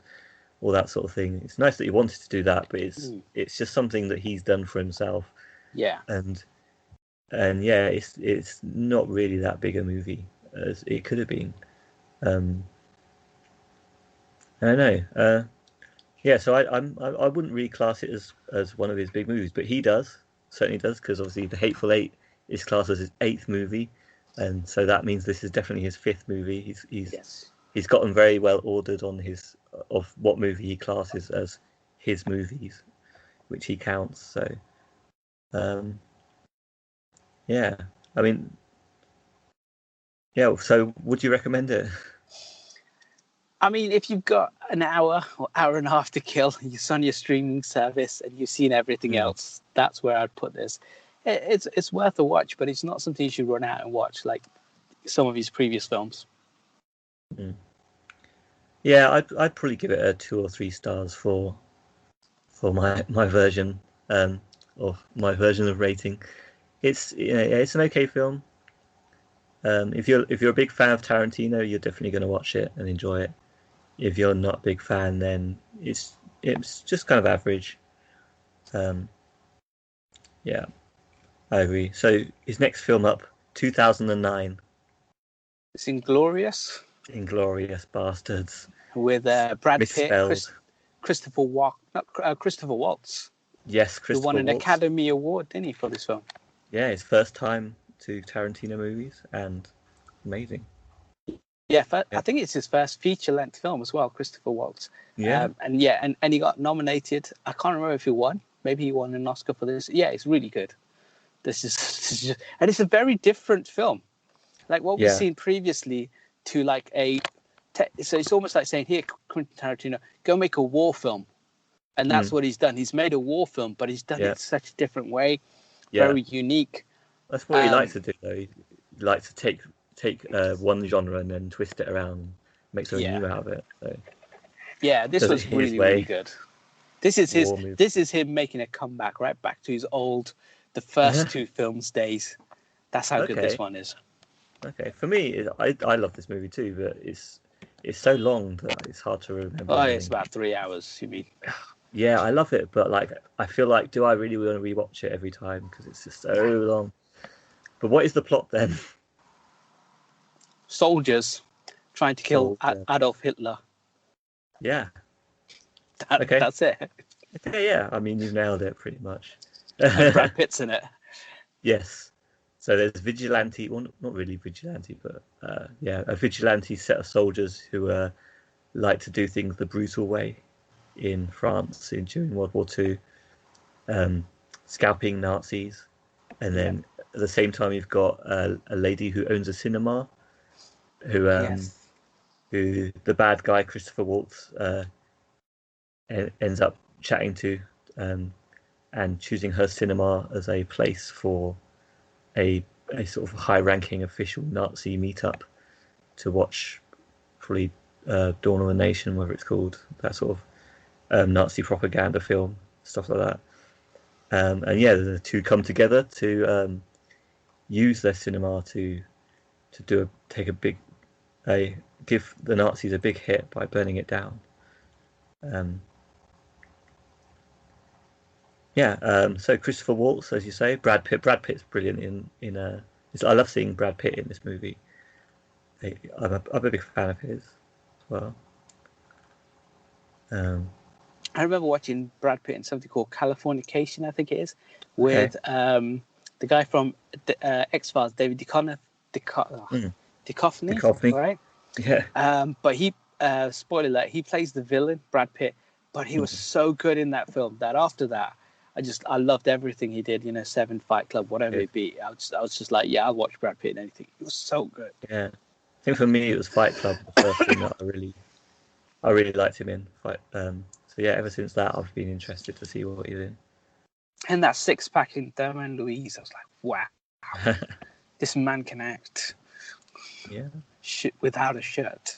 all that sort of thing. It's nice that he wanted to do that, but it's just something that he's done for himself. Yeah. And yeah, it's not really that big a movie as it could have been. I don't know. Yeah, so I wouldn't really class it as one of his big movies, but he certainly does, because obviously The Hateful Eight is classed as his 8th movie, and so that means this is definitely his 5th movie. He's gotten very well ordered on of what movie he classes as his movies, which he counts. So, yeah, I mean, yeah. So, would you recommend it? I mean, if you've got an hour or hour and a half to kill, you're on your streaming service and you've seen everything else, that's where I'd put this. It's worth a watch, but it's not something you should run out and watch like some of his previous films. Yeah, I'd probably give it a 2 or 3 stars for my version of my version of rating. It's an okay film. If you're a big fan of Tarantino, you're definitely going to watch it and enjoy it. If you're not a big fan, then it's just kind of average. Yeah, I agree. So his next film up, 2009. It's Inglorious. Inglorious Basterds. With Brad Misspelled. Pitt, Christopher Waltz. Yes, Christopher Waltz. Who won an Academy Award, didn't he, for this film? Yeah, his first time to Tarantino movies, and amazing. Yeah, I think it's his first feature-length film as well, Christopher Waltz. Yeah. And he got nominated. I can't remember if he won. Maybe he won an Oscar for this. Yeah, it's really good. This is just, and it's a very different film. Like what we've seen previously to like so it's almost like saying, here, Quentin Tarantino, go make a war film. And that's what he's done. He's made a war film, but he's done it in such a different way. Very unique. That's what he likes to do, though. He likes to take one genre and then twist it around and make something new out of it. So. Yeah, this was really good. This is him making a comeback right back to his the first 2 films days. That's how good this one is. Okay, for me, I love this movie too, but it's so long that it's hard to remember. Oh, it's about 3 hours, you mean? Yeah, I love it, but like I feel like, do I really want to rewatch it every time, because it's just so long? But what is the plot then? Soldiers trying to kill Adolf Hitler. Yeah. That's it. Okay, yeah. I mean, you've nailed it pretty much. And Brad Pitt's in it. Yes. So there's vigilante, well, not really vigilante, but a vigilante set of soldiers who like to do things the brutal way in France during World War II, scalping Nazis. And then at the same time, you've got a lady who owns a cinema, who the bad guy, Christopher Waltz, ends up chatting to, and choosing her cinema as a place for a sort of high-ranking official Nazi meetup to watch, probably Dawn of the Nation, whatever it's called, that sort of Nazi propaganda film, stuff like that. And the two come together to use their cinema to give the Nazis a big hit by burning it down. Yeah. So Christopher Waltz, as you say, Brad Pitt. Brad Pitt's brilliant in. I love seeing Brad Pitt in this movie. I'm a big fan of his as well. I remember watching Brad Pitt in something called Californication, I think it is, with the guy from X-Files, David Duchovny, right? Yeah. But he, spoiler alert, he plays the villain, Brad Pitt, but he was so good in that film that after that, I loved everything he did. Seven, Fight Club, whatever it be. I was just like, yeah, I'll watch Brad Pitt in anything. He was so good. Yeah, I think for me it was Fight Club, the first thing that I really liked him in. So yeah, ever since that I've been interested to see what he's in. And that six-pack in Thelma and Louise, I was like, wow, this man can act. Yeah. Without a shirt.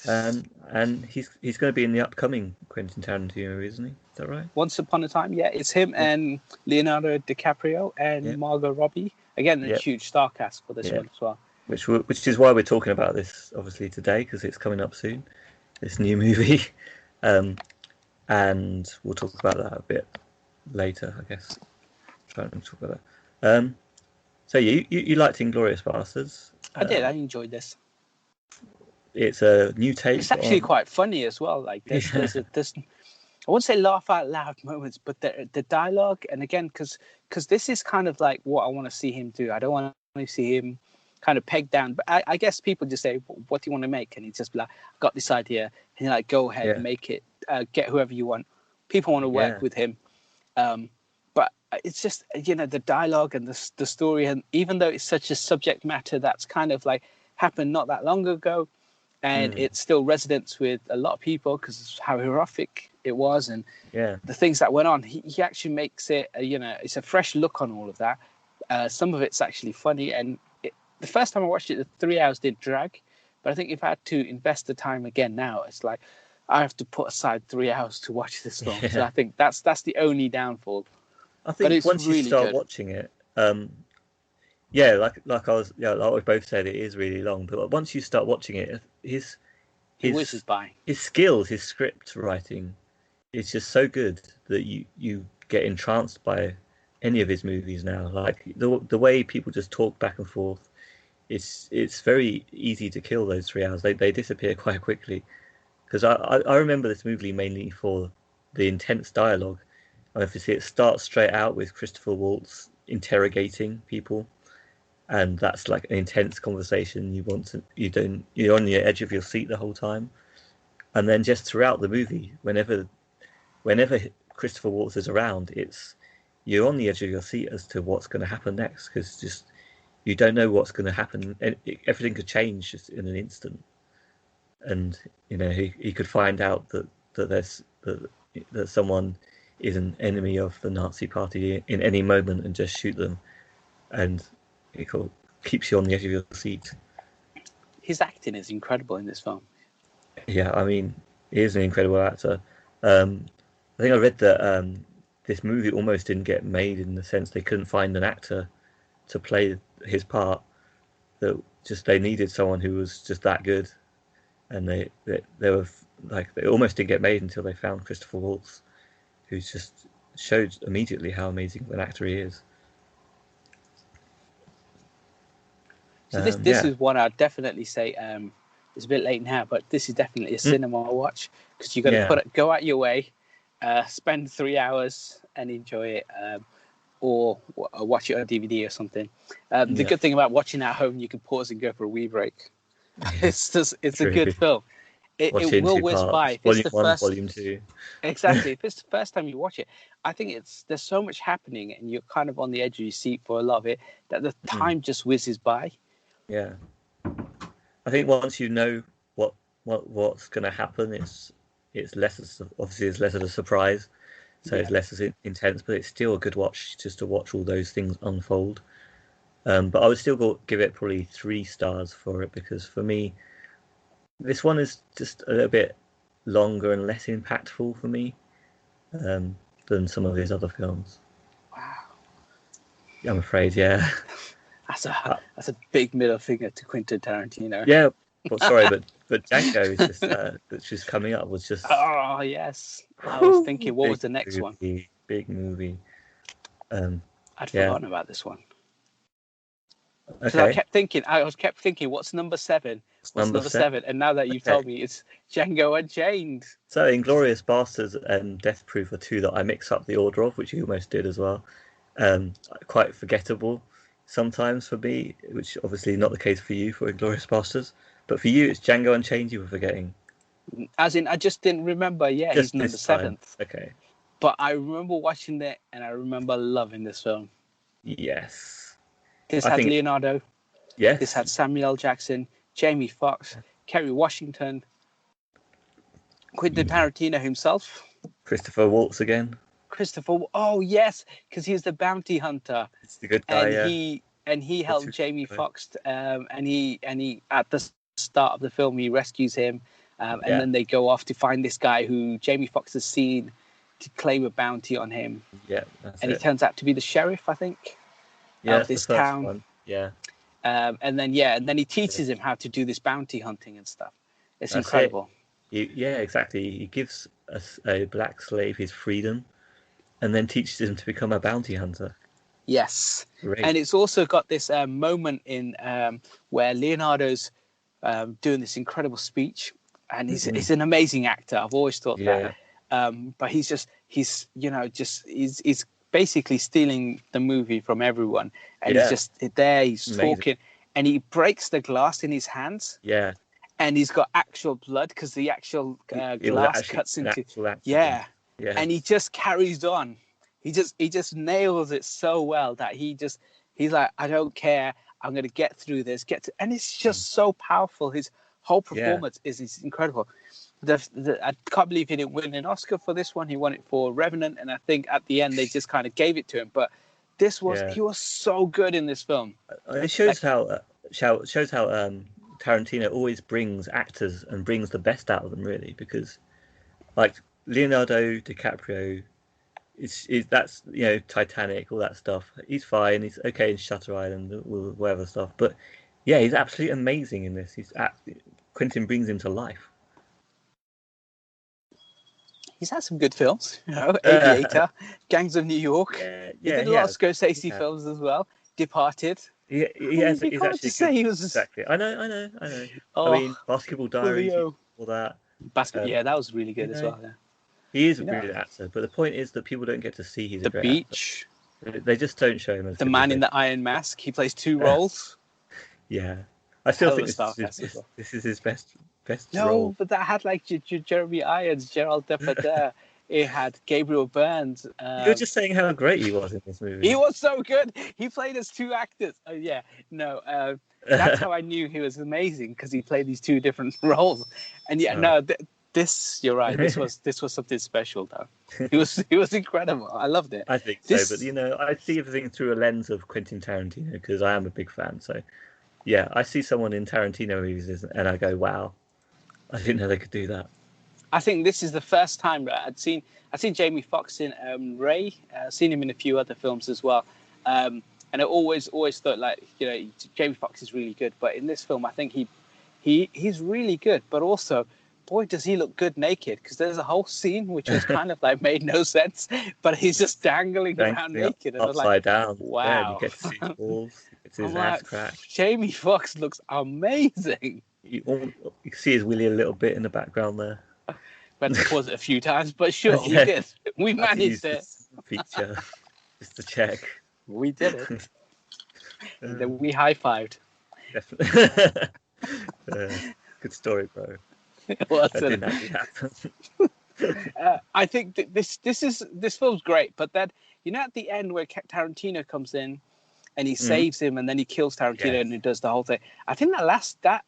And he's going to be in the upcoming Quentin Tarantino, isn't he? Is that right? Once Upon a Time, yeah. It's him and Leonardo DiCaprio and Margot Robbie. Again, a huge star cast for this one as well. Which is why we're talking about this, obviously, today, because it's coming up soon, this new movie. And we'll talk about that a bit later, I guess. Trying to talk about that. So you liked Inglorious Basterds? I did. I enjoyed this. It's a new take. It's actually quite funny as well. Like there's I won't say laugh out loud moments, but the dialogue, and again, because this is kind of like what I want to see him do. I don't want to see him kind of pegged down, but I guess people just say, "What do you want to make?" And he's just like, "I've got this idea," and you're like, "Go ahead, and make it. Get whoever you want." People want to work with him, but it's just the dialogue and the story, and even though it's such a subject matter that's kind of like happened not that long ago. And it still resonates with a lot of people because of how horrific it was and the things that went on. He actually makes it, it's a fresh look on all of that. Some of it's actually funny. And the first time I watched it, the 3 hours did drag. But I think if I had to invest the time again now, it's like I have to put aside 3 hours to watch this film. Yeah. So I think that's the only downfall. I think once you start watching it, like we both said, it is really long. But once you start watching it, his skills, his script writing, is just so good that you get entranced by any of his movies now. Like the way people just talk back and forth, it's very easy to kill those 3 hours. They disappear quite quickly. Because I remember this movie mainly for the intense dialogue. And if you see, it starts straight out with Christopher Waltz interrogating people. And that's like an intense conversation. You're on the edge of your seat the whole time. And then just throughout the movie, whenever Christopher Waltz is around, you're on the edge of your seat as to what's going to happen next, because just you don't know what's going to happen. Everything could change just in an instant. And he could find out that someone is an enemy of the Nazi Party in any moment and just shoot them. And it keeps you on the edge of your seat. His acting is incredible in this film. Yeah, I mean, he is an incredible actor. I think I read that this movie almost didn't get made in the sense they couldn't find an actor to play his part. That just they needed someone who was just that good, and they were like they almost didn't get made until they found Christopher Waltz, who just showed immediately how amazing of an actor he is. So this is one I'd definitely say it's a bit late now, but this is definitely a cinema watch because you've got to go out your way, spend 3 hours and enjoy it, or watch it on DVD or something. The good thing about watching at home, you can pause and go for a wee break. It's a good film. It will whiz by. If Volume it's the 1, first, Volume 2. Exactly. If it's the first time you watch it, I think there's so much happening and you're kind of on the edge of your seat for a lot of it that the time just whizzes by. Yeah, I think once you know what's going to happen, it's less of a surprise, so it's less as intense, but it's still a good watch just to watch all those things unfold. But I would still give it probably 3 stars for it because for me, this one is just a little bit longer and less impactful for me than some of his other films. Wow, I'm afraid, yeah. That's a big middle finger to Quentin Tarantino. Yeah, well, sorry, but Django is just coming up was just. Oh yes, I was thinking, what was the next one? Big movie. I'd forgotten about this one. Because Okay. I kept thinking, what's number 7? What's number 7? And now that you've told me, it's Django Unchained. So Inglorious Basterds and Death Proof are two that I mix up the order of, which you almost did as well. Quite forgettable sometimes for me, which obviously not the case for you for Inglorious Basterds. But for you, it's Django Unchained you were forgetting. As in, I just didn't remember. Yeah, he's number 7th. Okay. But I remember watching it, and I remember loving this film. Yes. This had Leonardo. Yes. This had Samuel L. Jackson, Jamie Foxx, Kerry Washington, Quentin Tarantino himself. Christopher Waltz again. Oh yes, because he's the bounty hunter. It's the good guy. And he helped Jamie Foxx. And he at the start of the film he rescues him, and then they go off to find this guy who Jamie Foxx has seen to claim a bounty on him. Yeah, he turns out to be the sheriff, I think. Of this town. One. Yeah. And then he teaches him how to do this bounty hunting and stuff. It's incredible. Yeah, exactly. He gives a black slave his freedom, and then teaches him to become a bounty hunter. Yes. Great. And it's also got this moment in where Leonardo's doing this incredible speech, and he's an amazing actor. I've always thought that. But he's basically stealing the movie from everyone, and he's just there. He's amazing. Talking, and he breaks the glass in his hands. Yeah, and he's got actual blood because the actual glass cuts into. Yeah, and he just carries on. He just nails it so well that he's like, I don't care. I'm going to get through this. And it's just so powerful. His whole performance is incredible. I can't believe he didn't win an Oscar for this one. He won it for Revenant, and I think at the end they just kind of gave it to him. But he was so good in this film. It shows how Tarantino always brings actors and brings the best out of them, really, because like Leonardo DiCaprio, that's Titanic, all that stuff. He's fine. He's okay in Shutter Island, whatever stuff. But yeah, he's absolutely amazing in this. Quentin brings him to life. He's had some good films, Aviator, Gangs of New York. He did a lot of Scorsese films as well. Departed. He's actually say he was exactly. I know. I mean, Basketball Diaries, all that. That was really good as well. Yeah. He is a brilliant actor, but the point is that people don't get to see he's a great actor. They just don't show him as the man in the Iron Mask. He plays 2 roles. Yeah, I still think this is his best role. No, but that had like Jeremy Irons, Gerald Depardieu. It had Gabriel Byrne. You're just saying how great he was in this movie. He was so good. He played as 2 actors. Oh yeah, no, that's how I knew he was amazing, because he played these 2 different roles. And you're right. This was something special, though. He was incredible. I loved it. I think so, but I see everything through a lens of Quentin Tarantino, because I am a big fan. So yeah, I see someone in Tarantino movies and I go, wow, I didn't know they could do that. I think this is the first time I'd seen Jamie Foxx in Ray. Seen him in a few other films as well, and I always thought, like, Jamie Foxx is really good, but in this film I think he's really good. But also, boy, does he look good naked, because there's a whole scene which was kind of like made no sense, but he's just dangling around naked, and I was like, down. Wow! Yeah, you get to see his balls. It's his ass crack. Jamie Foxx looks amazing. You see his willy a little bit in the background there. We had to pause it a few times, but sure, we did. We managed it. Feature just to check. We did it. Then we high-fived. Definitely. Good story, bro. Well, that didn't actually happen. I think this film's great, but that at the end where Tarantino comes in and he saves him, and then he kills Tarantino and he does the whole thing. I think that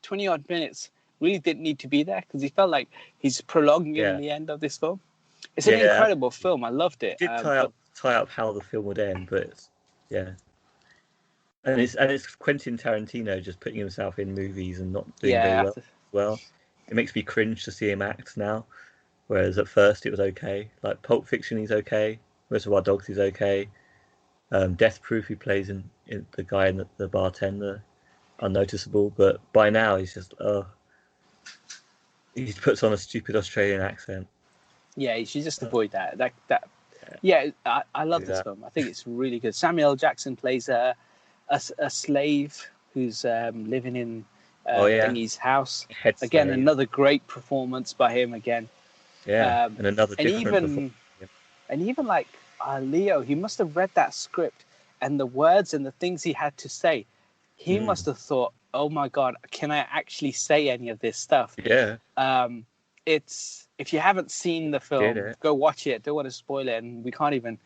20 odd minutes really didn't need to be there, because he felt like he's prolonging in the end of this film. It's an incredible film. I loved it. It did tie up how the film would end, but and it's Quentin Tarantino just putting himself in movies and not doing very well. It makes me cringe to see him act now, whereas at first it was okay. Like Pulp Fiction, he's okay. Reservoir Dogs, he's okay. Death Proof, he plays in the guy in the bartender, unnoticeable. But by now he's just he puts on a stupid Australian accent. Yeah, you should just avoid that. Yeah, I love this film. I think it's really good. Samuel L. Jackson plays a slave who's living in Thingy's house. Again, another great performance by him again. Yeah, and another different and even like Leo, he must have read that script and the words and the things he had to say. He must have thought, "Oh my God, can I actually say any of this stuff?" Yeah. It's, if you haven't seen the film, go watch it. Don't want to spoil it, and we can't even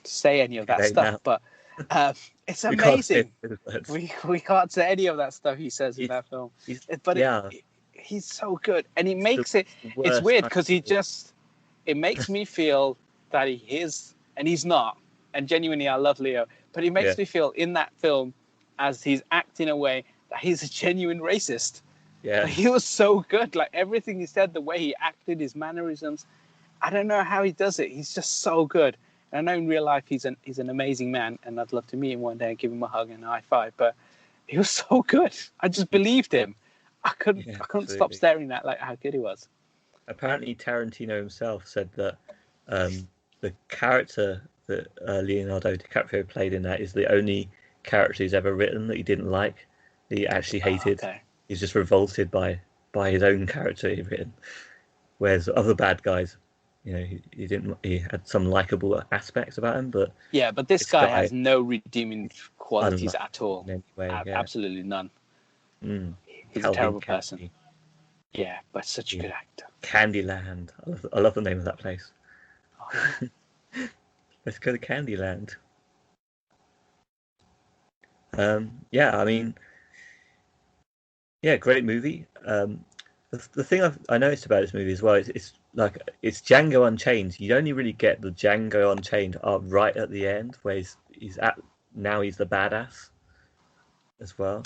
say any of that stuff. But it's amazing. We can't say any of that stuff he says in that film. He's so good, and he makes it. It's weird because it makes me feel that he is, and he's not. And genuinely, I love Leo, but he makes me feel in that film, as he's acting away, that he's a genuine racist. Yeah, he was so good. Like everything he said, the way he acted, his mannerisms. I don't know how he does it. He's just so good. And I know in real life he's an amazing man, and I'd love to meet him one day and give him a hug and a high five. But he was so good. I just believed him. I couldn't stop staring at like how good he was. Apparently, Tarantino himself said that the character that Leonardo DiCaprio played in that is the only character he's ever written that he didn't like. That he actually hated. Oh, okay. He's just revolted by his own character he'd written. Whereas other bad guys, you know, he didn't. He had some likable aspects about him, but but this guy has no redeeming qualities at all. Absolutely none. He's a terrible person. Yeah, but such a good actor. Candyland. I love the name of that place. Oh. Let's go to Candyland. Great movie. The thing I noticed about this movie as well is it's Django Unchained. You only really get the Django Unchained arc right at the end, where he's the badass as well.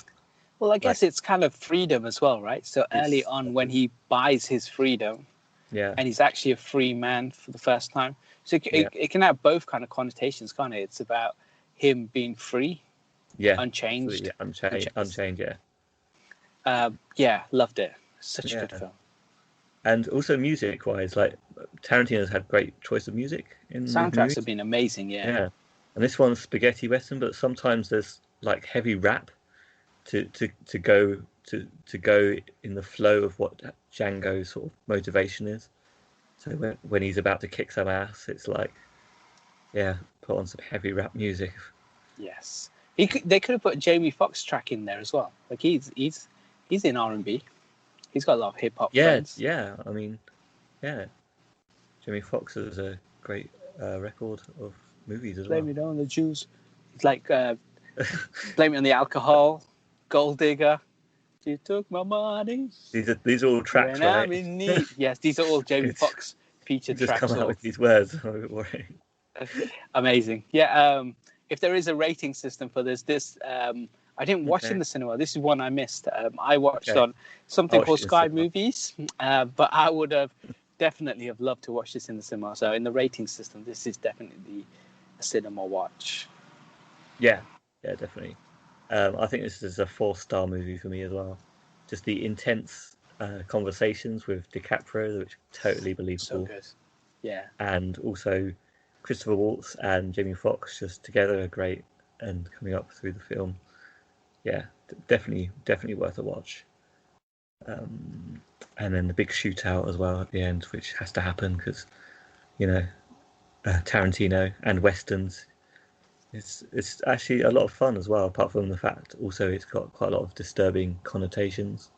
Well, I guess it's kind of freedom as well, right? So early on, when he buys his freedom, and he's actually a free man for the first time. So it can have both kind of connotations, can't it? It's about him being free, unchanged. Unchained, loved it. Such a good film. And also music-wise, like Tarantino's had great choice of music in soundtracks have been amazing. Yeah, and this one's spaghetti western, but sometimes there's like heavy rap to go in the flow of what Django's sort of motivation is. So when he's about to kick some ass, it's like, put on some heavy rap music. Yes, they could have put a Jamie Foxx track in there as well. Like he's in R&B. He's got a lot of hip hop friends. Yeah. I mean, Jamie Foxx has a great record of movies as well. Blame it on the Jews. It's like blame it on the alcohol. Gold digger. You took my money. These are all tracks, right? I'm in need. Yes, these are all Jamie Foxx featured tracks. Just come out with these words. Amazing. Yeah. If there is a rating system for this, I didn't watch in the cinema. This is one I missed. I watched on something called Sky Movies, but I would have definitely have loved to watch this in the cinema. So in the rating system, this is definitely a cinema watch. Yeah, definitely. I think this is a 4-star movie for me as well. Just the intense conversations with DiCaprio, which are totally believable. So good. Yeah. And also Christopher Waltz and Jamie Foxx just together are great and coming up through the film. Yeah, definitely worth a watch. And then the big shootout as well at the end, which has to happen because, Tarantino and westerns. It's actually a lot of fun as well. Apart from the fact, also it's got quite a lot of disturbing connotations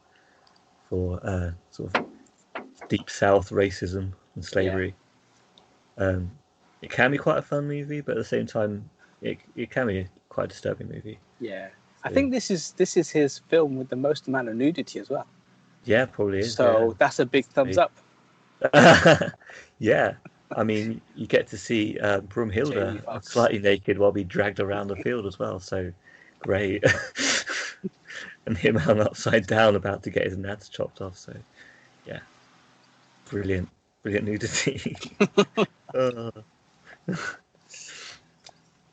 for sort of deep South racism and slavery. Yeah. It can be quite a fun movie, but at the same time, it can be quite a disturbing movie. Yeah. I think this is his film with the most amount of nudity as well. Yeah, probably is. So that's a big thumbs up. Yeah, I mean, you get to see Broomhilda slightly naked while being dragged around the field as well. So great, and him hung upside down about to get his nads chopped off. So yeah, brilliant nudity.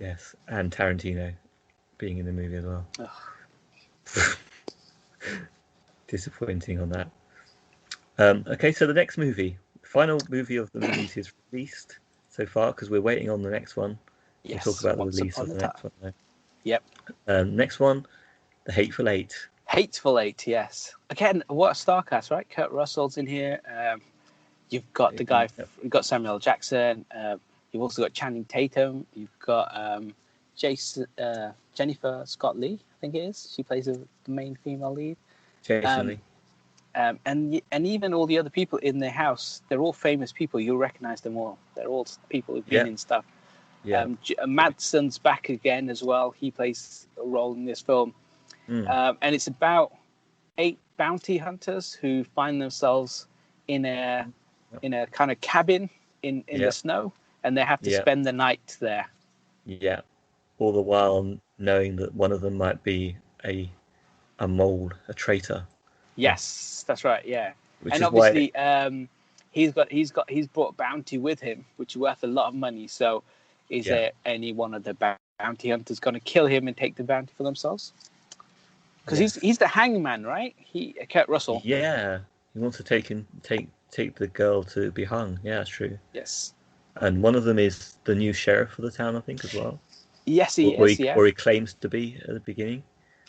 Yes, and Tarantino being in the movie as well. Disappointing on that. Okay, so the next movie, final movie of the movies is released. so far because we're waiting on the next one. Yes. We'll talk about Once the release Upon of a the next one. Though. Yep. Next one, The Hateful Eight. Hateful Eight, yes. Again, what a star cast, right? Kurt Russell's in here. You've got the guy. Yep. You've got Samuel L. Jackson. You've also got Channing Tatum. You've got Jennifer Scott Lee, I think it is. She plays the main female lead. Jason Lee. And even all the other people in their house, they're all famous people. You'll recognize them all. They're all people who've been in stuff. Yeah. Madsen's back again as well. He plays a role in this film. And it's about 8 bounty hunters who find themselves in a kind of cabin in the snow, and they have to spend the night there. Yeah. All the while knowing that one of them might be a mole, a traitor. Yes, that's right. Yeah, Which and is obviously he's brought bounty with him, which is worth a lot of money. So, is there any one of the bounty hunters going to kill him and take the bounty for themselves? Because he's the hangman, right? Kurt Russell. Yeah, he wants to take the girl to be hung. Yeah, that's true. Yes. And one of them is the new sheriff of the town, I think, as well. Yes, he is. Or he claims to be at the beginning.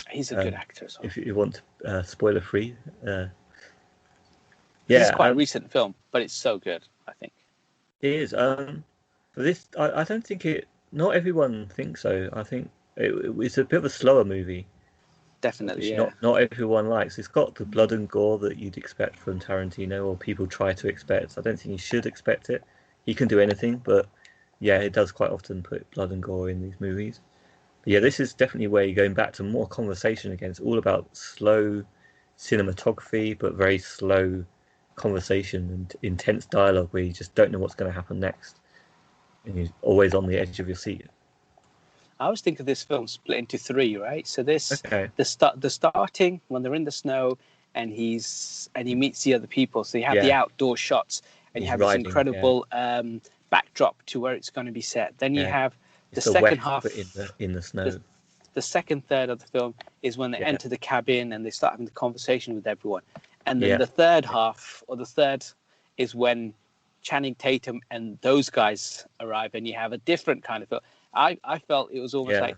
He's a good actor as well. If you want spoiler free. This is quite a recent film, but it's so good, I think. It is. This I don't think it. Not everyone thinks so. I think it's a bit of a slower movie. Definitely, which not everyone likes. It's got the blood and gore that you'd expect from Tarantino, or people try to expect. I don't think you should expect it. He can do anything, but yeah, it does quite often put blood and gore in these movies. But yeah, this is definitely where you're going back to more conversation again. It's all about slow cinematography, but very slow conversation and intense dialogue where you just don't know what's going to happen next. And you're always on the edge of your seat. I always think of this film split into 3, right? So the starting when they're in the snow and he meets the other people. So you have the outdoor shots and you have this incredible backdrop to where it's going to be set. Then you have the second half in the snow. The second third of the film is when they enter the cabin and they start having the conversation with everyone. And then the third half, or the third, is when Channing Tatum and those guys arrive, and you have a different kind of film. I felt it was almost like,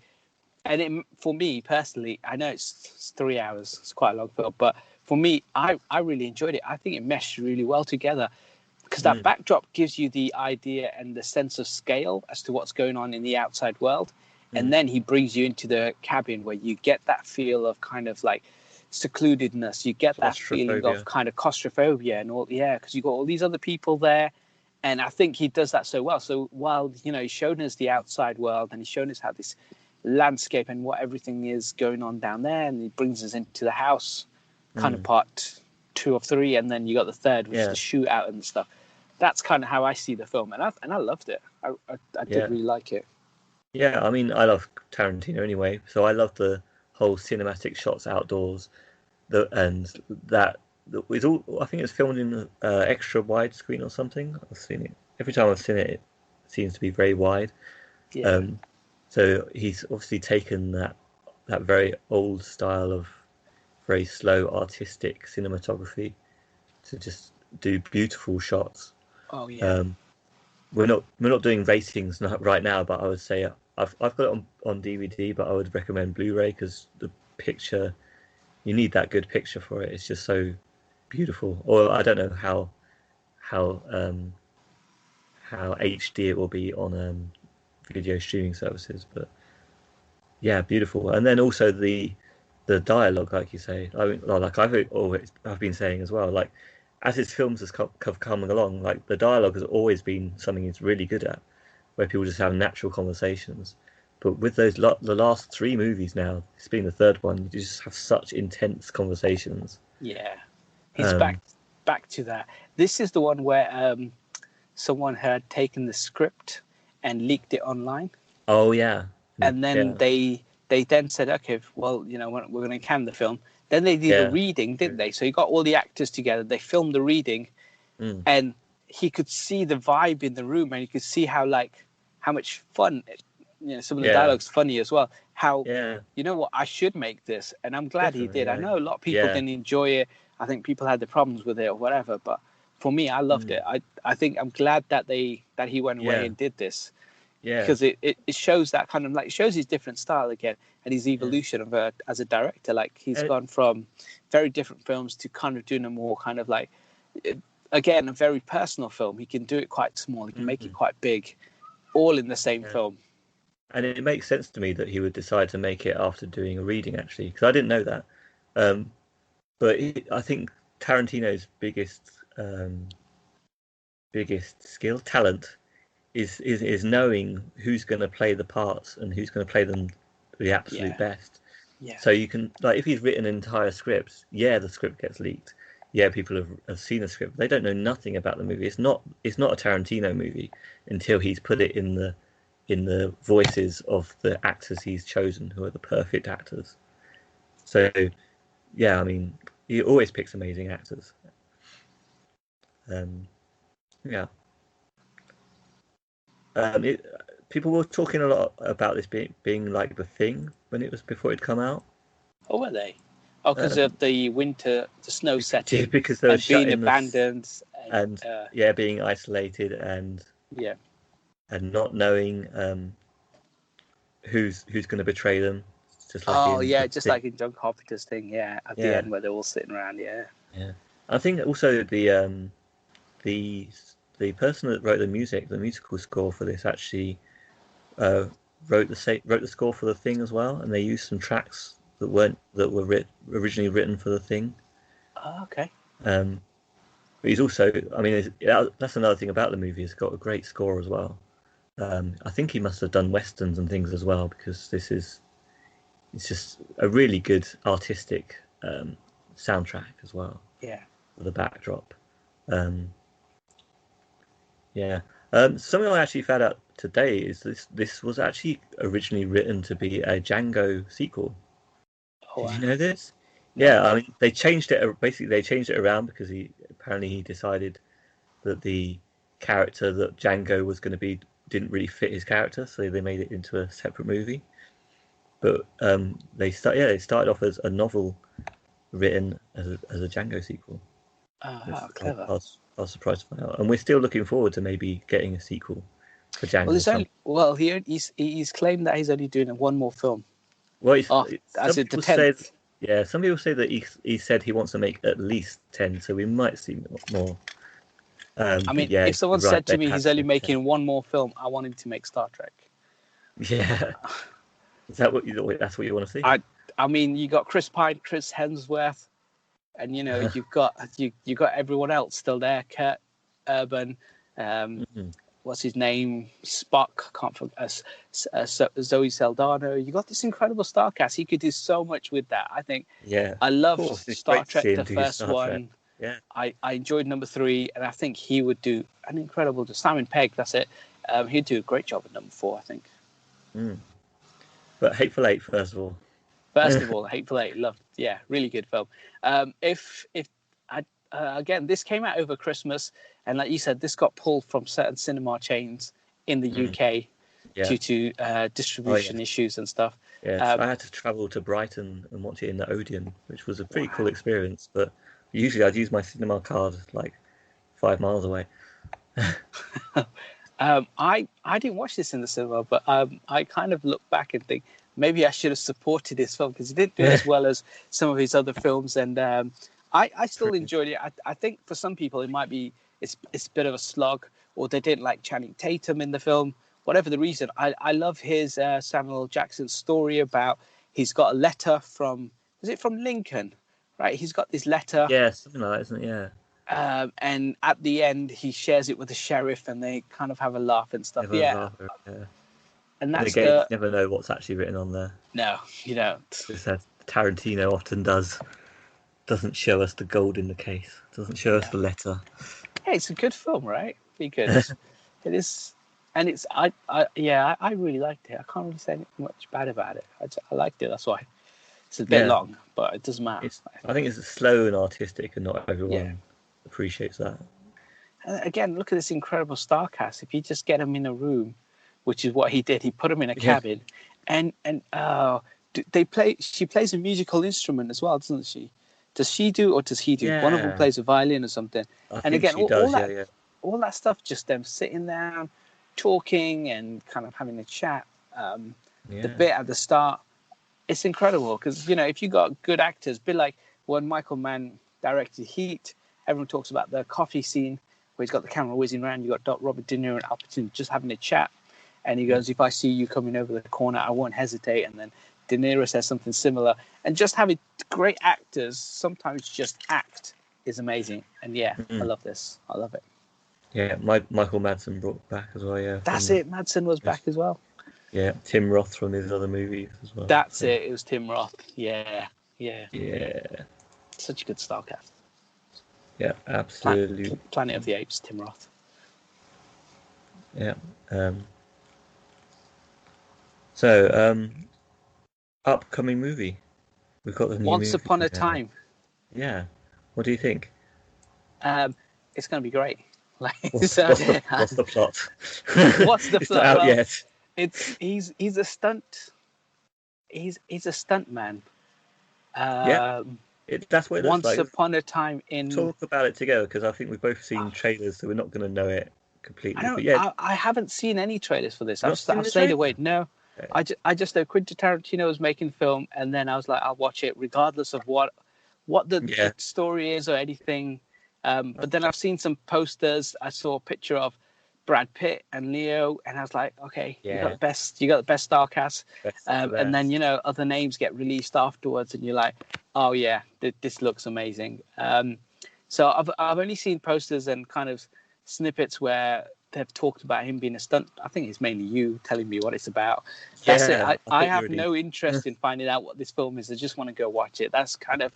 and for me personally, I know it's 3 hours, it's quite a long film, but for me, I really enjoyed it. I think it meshed really well together because that backdrop gives you the idea and the sense of scale as to what's going on in the outside world. And then he brings you into the cabin where you get that feel of kind of like secludedness. You get that feeling of kind of claustrophobia and all, because you got all these other people there. And I think he does that so well. So while, he's shown us the outside world and he's shown us how this landscape and what everything is going on down there, and he brings us into the house, kind of part 2 or 3, and then you got the third, which is the shootout and stuff. That's kind of how I see the film, and I loved it. I did really like it. Yeah, I mean, I love Tarantino anyway, so I love the whole cinematic shots outdoors, it's all. I think it's filmed in extra wide screen or something. I've seen it every time I've seen it. It seems to be very wide. Yeah. So he's obviously taken that very old style of very slow artistic cinematography to just do beautiful shots. Oh yeah. We're not doing ratings right now, but I would say I've got it on DVD, but I would recommend Blu-ray because the picture, you need that good picture for it. It's just so beautiful. Or I don't know how HD it will be on video streaming services, but yeah, beautiful. And then also the dialogue, like you say, I mean, like I've been saying as well, like as his films have come along, like the dialogue has always been something he's really good at, where people just have natural conversations. But with the last 3 movies now, it's been the third one, you just have such intense conversations. Yeah, he's back to that. This is the one where someone had taken the script and leaked it online. Oh yeah, and then they then said, okay, well, we're going to can the film. Then they did a reading, didn't they? So you got all the actors together. They filmed the reading, and he could see the vibe in the room, and you could see how much fun. Some of the dialogue's funny as well. How you know what, I should make this, and I'm glad he did. I know a lot of people didn't enjoy it. I think people had their problems with it or whatever, but for me, I loved it. I think I'm glad that he went away and did this. Yeah, because it shows that kind of like, it shows his different style again and his evolution of as a director. Like he's gone from very different films to kind of doing a more kind of like, again, a very personal film. He can do it quite small. He can make it quite big, all in the same film. And it makes sense to me that he would decide to make it after doing a reading, actually, because I didn't know that. But I think Tarantino's biggest talent is knowing who's going to play the parts and who's going to play them the absolute best. Yeah. So you can, like, if he's written an entire script, the script gets leaked. People have seen the script. They don't know nothing about the movie. It's not a Tarantino movie until he's put it in the voices of the actors he's chosen, who are the perfect actors. So, I mean, he always picks amazing actors. People were talking a lot about this being like The Thing when it was before it'd come out. Oh, were they? Oh, because of the winter, the snow setting, because they were being abandoned, and being isolated and not knowing who's going to betray them. Just like like in John Carpenter's Thing, at the end where they're all sitting around, I think also the person that wrote the musical score for this actually wrote the score for The Thing as well, and they used some tracks that were originally written for The Thing. Oh, okay. But he's also, I mean, that's another thing about the movie. It's got a great score as well. I think he must have done westerns and things as well, because it's just a really good artistic soundtrack as well. Yeah. For the backdrop. Something I actually found out today is this was actually originally written to be a Django sequel. Did you know this? Yeah, I mean, they changed it. Basically, they changed it around because he decided that the character that Django was going to be didn't really fit his character, so they made it into a separate movie. But they started off as a novel written as a Django sequel. Clever. I was surprised to find out, and we're still looking forward to maybe getting a sequel for Django. He's claimed that he's only doing one more film. Well, as it depends. Some people say that he said he wants to make at least 10, so we might see more. I mean, if someone said to me he's only making one more film, I want him to make Star Trek. Yeah, that's what you want to see? I mean, you got Chris Pine, Chris Hemsworth, and you've got everyone else still there. Kurt Urban, what's his name? Spock. Can't forget. Zoe Saldana. You got this incredible star cast. He could do so much with that. I think. Yeah. I love Star Trek, the first one. Yeah. I enjoyed number 3, and I think he would do an incredible. Simon Pegg. That's it. He'd do a great job at number 4, I think. But Hateful Eight, first of all. Hateful Eight, loved. Yeah, really good film. Again, this came out over Christmas, and like you said, this got pulled from certain cinema chains in the UK due to distribution issues and stuff. Yeah, so I had to travel to Brighton and watch it in the Odeon, which was a pretty cool experience. But usually I'd use my cinema card like 5 miles away. I didn't watch this in the cinema, but I kind of look back and think maybe I should have supported this film because he didn't do as well as some of his other films, and I still enjoyed it. I think for some people it might be it's a bit of a slog, or they didn't like Channing Tatum in the film. Whatever the reason, I love his Samuel Jackson story about he's got a letter from Lincoln, right? He's got this letter. Yeah, something like that, isn't it? Yeah. And at the end, he shares it with the sheriff, and they kind of have a laugh and stuff. And that's never know what's actually written on there. No, you don't. Tarantino often doesn't show us the gold in the case. Doesn't show us the letter. Yeah, it's a good film, right? Be good. It is, and it's I really liked it. I can't really say much bad about it. I liked it. That's why it's a bit long, but it doesn't matter. I think it's slow and artistic, and not everyone appreciates that. And again, look at this incredible star cast. If you just get them in a room, which is what he did, he put them in a cabin, and she plays a musical instrument as well, doesn't she? Does she do or does he do? Yeah. One of them plays a violin or something. I and think again, she does, all that stuff, just them sitting down, talking and kind of having a chat. The bit at the start, it's incredible because, if you got good actors, a bit like when Michael Mann directed Heat, everyone talks about the coffee scene where he's got the camera whizzing around. You got Robert De Niro and Al Pacino just having a chat. And he goes, if I see you coming over the corner, I won't hesitate. And then De Niro says something similar. And just having great actors sometimes just act is amazing. And I love this. I love it. Yeah, Michael Madsen brought back as well, yeah. That's it. Madsen was back as well. Yeah, Tim Roth from his other movies as well. That's it. It was Tim Roth. Yeah. Such a good star cast. Yeah, absolutely. Planet of the Apes, Tim Roth. Yeah. So, upcoming movie. We've got the new Once Upon a Time. Yeah. What do you think? It's going to be great. What's the plot? What's the It's plot? not out yet. He's a stunt. He's a stunt man. That's what it looks Once like. Upon a Time in. Talk about it together because I think we've both seen trailers, so we're not going to know it completely. I haven't seen any trailers for this. I've seen the stayed trailer? away. No, okay. I just know Quentin Tarantino was making the film, and then I was like, I'll watch it regardless of what the story is or anything. But then I've seen some posters. I saw a picture of Brad Pitt and Leo, and I was like, okay, you got the best star cast. And then other names get released afterwards, and you're like, oh yeah, this looks amazing. So I've only seen posters and kind of snippets where they've talked about him being a stunt. I think it's mainly you telling me what it's about. That's it. I have no interest in finding out what this film is. I just want to go watch it. That's kind of.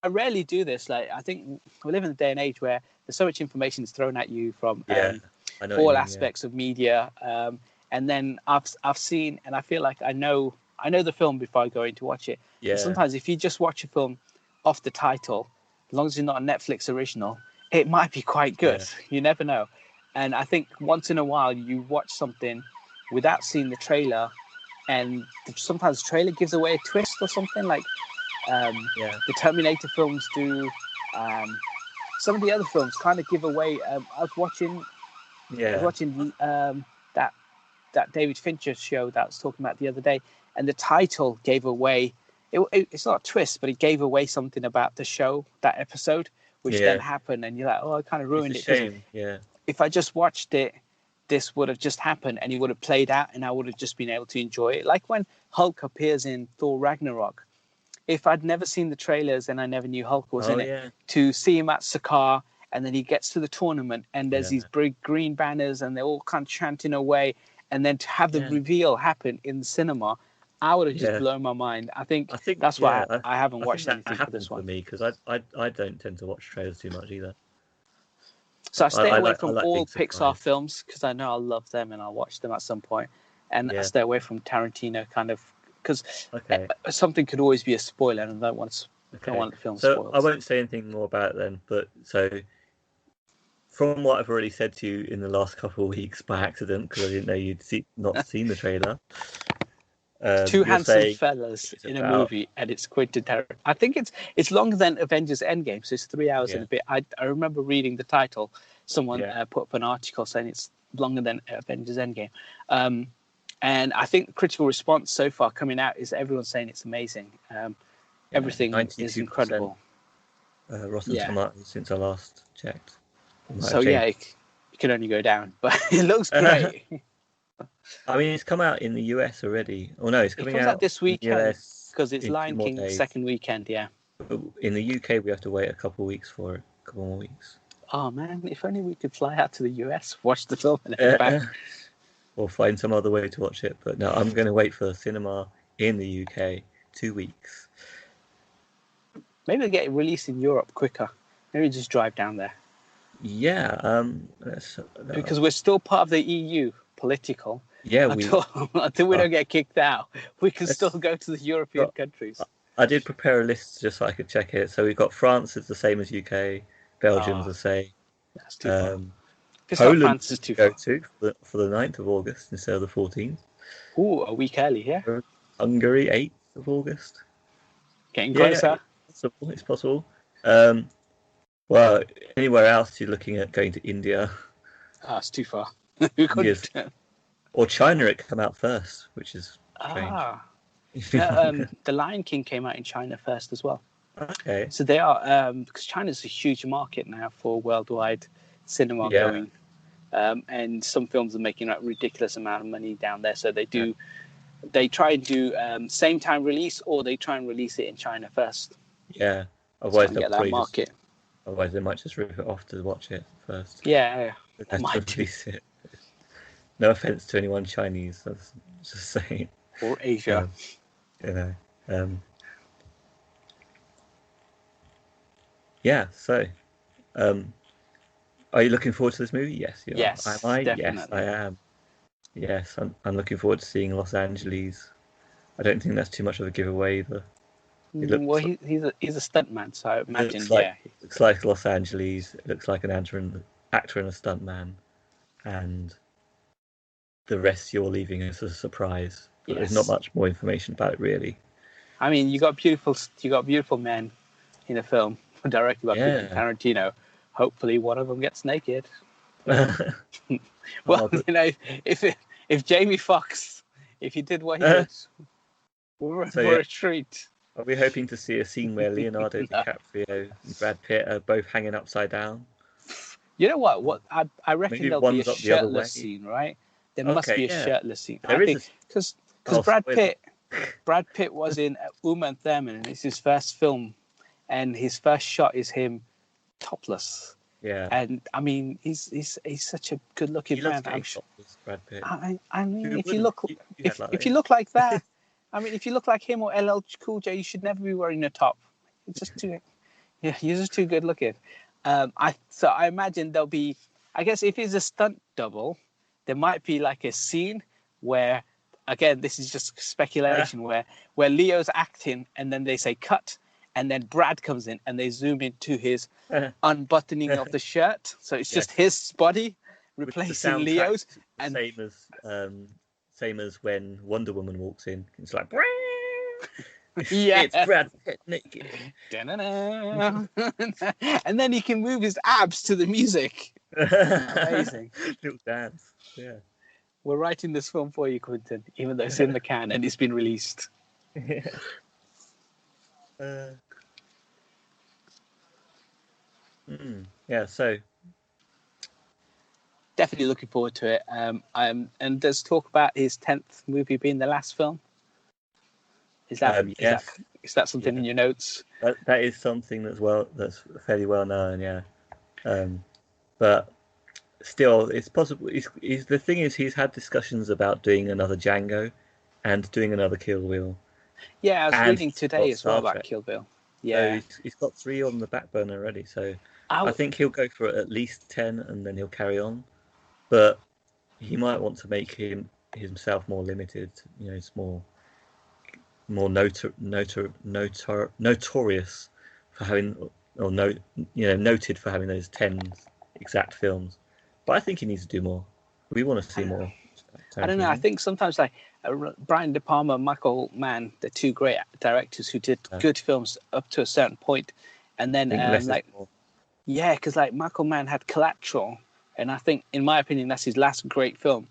I rarely do this. I think we live in a day and age where there's so much information is thrown at you from all aspects of media, and then I've seen and I feel like I know the film before I go in to watch it. Yeah. And sometimes if you just watch a film off the title, as long as you're not a Netflix original, it might be quite good. Yeah. You never know. And I think once in a while you watch something without seeing the trailer, and sometimes the trailer gives away a twist or something like. The Terminator films do. Some of the other films kind of give away. I was watching that David Fincher show that I was talking about the other day, and the title gave away. It's not a twist, but it gave away something about the show, that episode, which then happened, and you're like, oh, I kind of ruined it. Shame. Yeah. If I just watched it, this would have just happened, and it would have played out, and I would have just been able to enjoy it. Like when Hulk appears in Thor Ragnarok. If I'd never seen the trailers and I never knew Hulk was in it, to see him at Sakaar and then he gets to the tournament and there's these big green banners and they're all kind of chanting away, and then to have the reveal happen in the cinema, I would have just blown my mind. I think that's why I haven't watched anything for this one. For me, because I don't tend to watch trailers too much either. So I stay away from all Pixar films because I know I'll love them and I'll watch them at some point. And I stay away from Tarantino kind of. Because something could always be a spoiler, and I don't want the film spoiled. I won't say anything more about it then. But so, from what I've already said to you in the last couple of weeks by accident, because I didn't know you'd not seen the trailer. Two handsome fellas in a movie, and it's Quentin Tarantino. I think it's longer than Avengers Endgame, so it's 3 hours and a bit. I remember reading the title. Someone put up an article saying it's longer than Avengers Endgame. And I think critical response so far coming out is everyone's saying it's amazing. Everything is incredible. Rotten Tomatoes since I last checked. So it can only go down, but it looks great. I mean, it's come out in the US already. Oh no, it's coming out this weekend because it's Lion King second weekend. Yeah. But in the UK, we have to wait a couple of weeks for it. A couple more weeks. Oh man, if only we could fly out to the US, watch the film, and then back. Or find some other way to watch it. But no, I'm going to wait for the cinema in the UK 2 weeks. Maybe they'll get it released in Europe quicker. Maybe just drive down there. Yeah. Because we're still part of the EU, political. Yeah. Until we don't get kicked out, we can still go to the European countries. I did prepare a list just so I could check it. So we've got France is the same as UK. Belgium's the same. That's too far. Poland is too far. To for the 9th of August instead of the 14th. Ooh, a week early, yeah. Hungary, 8th of August. Getting closer. possible. It's possible. Well, anywhere else you're looking at going to India? It's too far. Or China, it come out first, which is strange. The Lion King came out in China first as well. Okay. So they are because China's a huge market now for worldwide cinema going, and some films are making a ridiculous amount of money down there. So they do. Yeah. They try and do same time release, or they try and release it in China first. Yeah. Otherwise, they'll get that market. Otherwise, they might just rip it off to watch it first. Yeah, might release it. No offense to anyone Chinese, I was just saying. Or Asia. Yeah, so are you looking forward to this movie? Yes, you are. Yes, am I? definitely. Yes, I am. Yes, I'm looking forward to seeing Los Angeles. I don't think that's too much of a giveaway either. Well, he's a stuntman, so I imagine, looks like Los Angeles. It looks like an actor and a stuntman, and the rest you're leaving as a surprise. But there's not much more information about it, really. I mean, you got beautiful men in a film directed by Quentin Tarantino. Hopefully, one of them gets naked. Well, if Jamie Foxx, if he did what he did, we're a treat. Are we hoping to see a scene where Leonardo DiCaprio and Brad Pitt are both hanging upside down? You know what? I reckon there'll be a shirtless scene, right? There must be a shirtless scene. Because Brad Pitt was in Uma and Thurman, and it's his first film, and his first shot is him topless. Yeah. And I mean, he's such a good-looking man. I'm sure. Brad Pitt. I mean, if you look like that, I mean, if you look like him or LL Cool J, you should never be wearing a top. It's just too, you're just too good looking. I imagine there'll be, I guess, if he's a stunt double, there might be like a scene where, again, this is just speculation, where Leo's acting and then they say cut, and then Brad comes in and they zoom into his unbuttoning of the shirt, so it's just his body replacing Leo's, and same as when Wonder Woman walks in. It's like, it's Brad Pitt naked. And then he can move his abs to the music. Amazing. Little dance. Yeah. We're writing this film for you, Quentin, even though it's in the can and it's been released. So definitely looking forward to it. And there's talk about his 10th movie being the last film. Is that something in your notes? That is something that's fairly well known. Yeah, but still, it's possible. The thing is, he's had discussions about doing another Django and doing another Kill Bill. Yeah, I was reading today as well about Kill Bill. Yeah, so he's got 3 on the back burner already. So I think he'll go for at least 10, and then he'll carry on. But he might want to make himself more limited. It's more notorious for having, or noted for having those 10 exact films. But I think he needs to do more. We want to see more. I don't know. I think sometimes Brian De Palma, Michael Mann, the 2 great directors who did good films up to a certain point, and then because Michael Mann had Collateral, and I think, in my opinion, that's his last great film.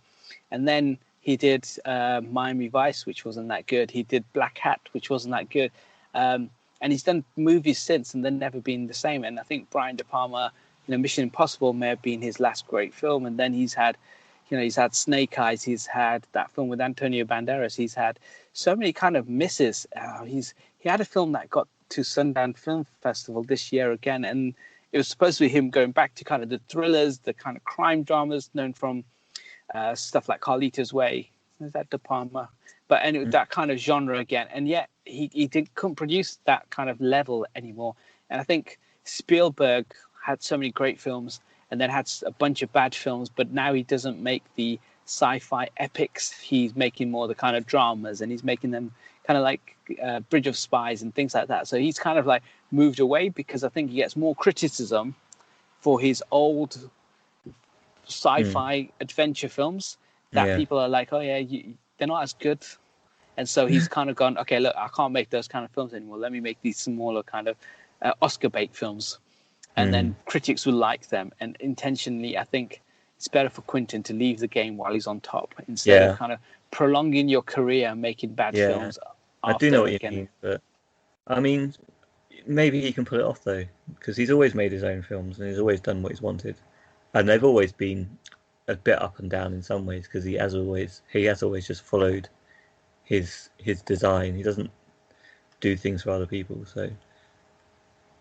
And then he did Miami Vice, which wasn't that good. He did Black Hat, which wasn't that good. And he's done movies since, and they've never been the same. And I think Brian De Palma, Mission Impossible may have been his last great film. And then he's had Snake Eyes. He's had that film with Antonio Banderas. He's had so many kind of misses. He had a film that got to Sundance Film Festival this year again, and it was supposed to be him going back to kind of the thrillers, the kind of crime dramas known from stuff like Carlito's Way. Is that De Palma? But anyway, that kind of genre again. And yet he couldn't produce that kind of level anymore. And I think Spielberg had so many great films and then had a bunch of bad films, but now he doesn't make the sci-fi epics. He's making more the kind of dramas, and he's making them kind of like Bridge of Spies and things like that. So he's kind of like moved away, because I think he gets more criticism for his old sci-fi adventure films that people are like, oh yeah, they're not as good. And so he's kind of gone, okay, look, I can't make those kind of films anymore. Let me make these smaller kind of Oscar bait films. And then critics will like them. And intentionally, I think it's better for Quentin to leave the game while he's on top instead of kind of prolonging your career and making bad films. I do know what you mean, but I mean, maybe he can pull it off though, because he's always made his own films and he's always done what he's wanted, and they've always been a bit up and down in some ways because he has always just followed his design. He doesn't do things for other people. So,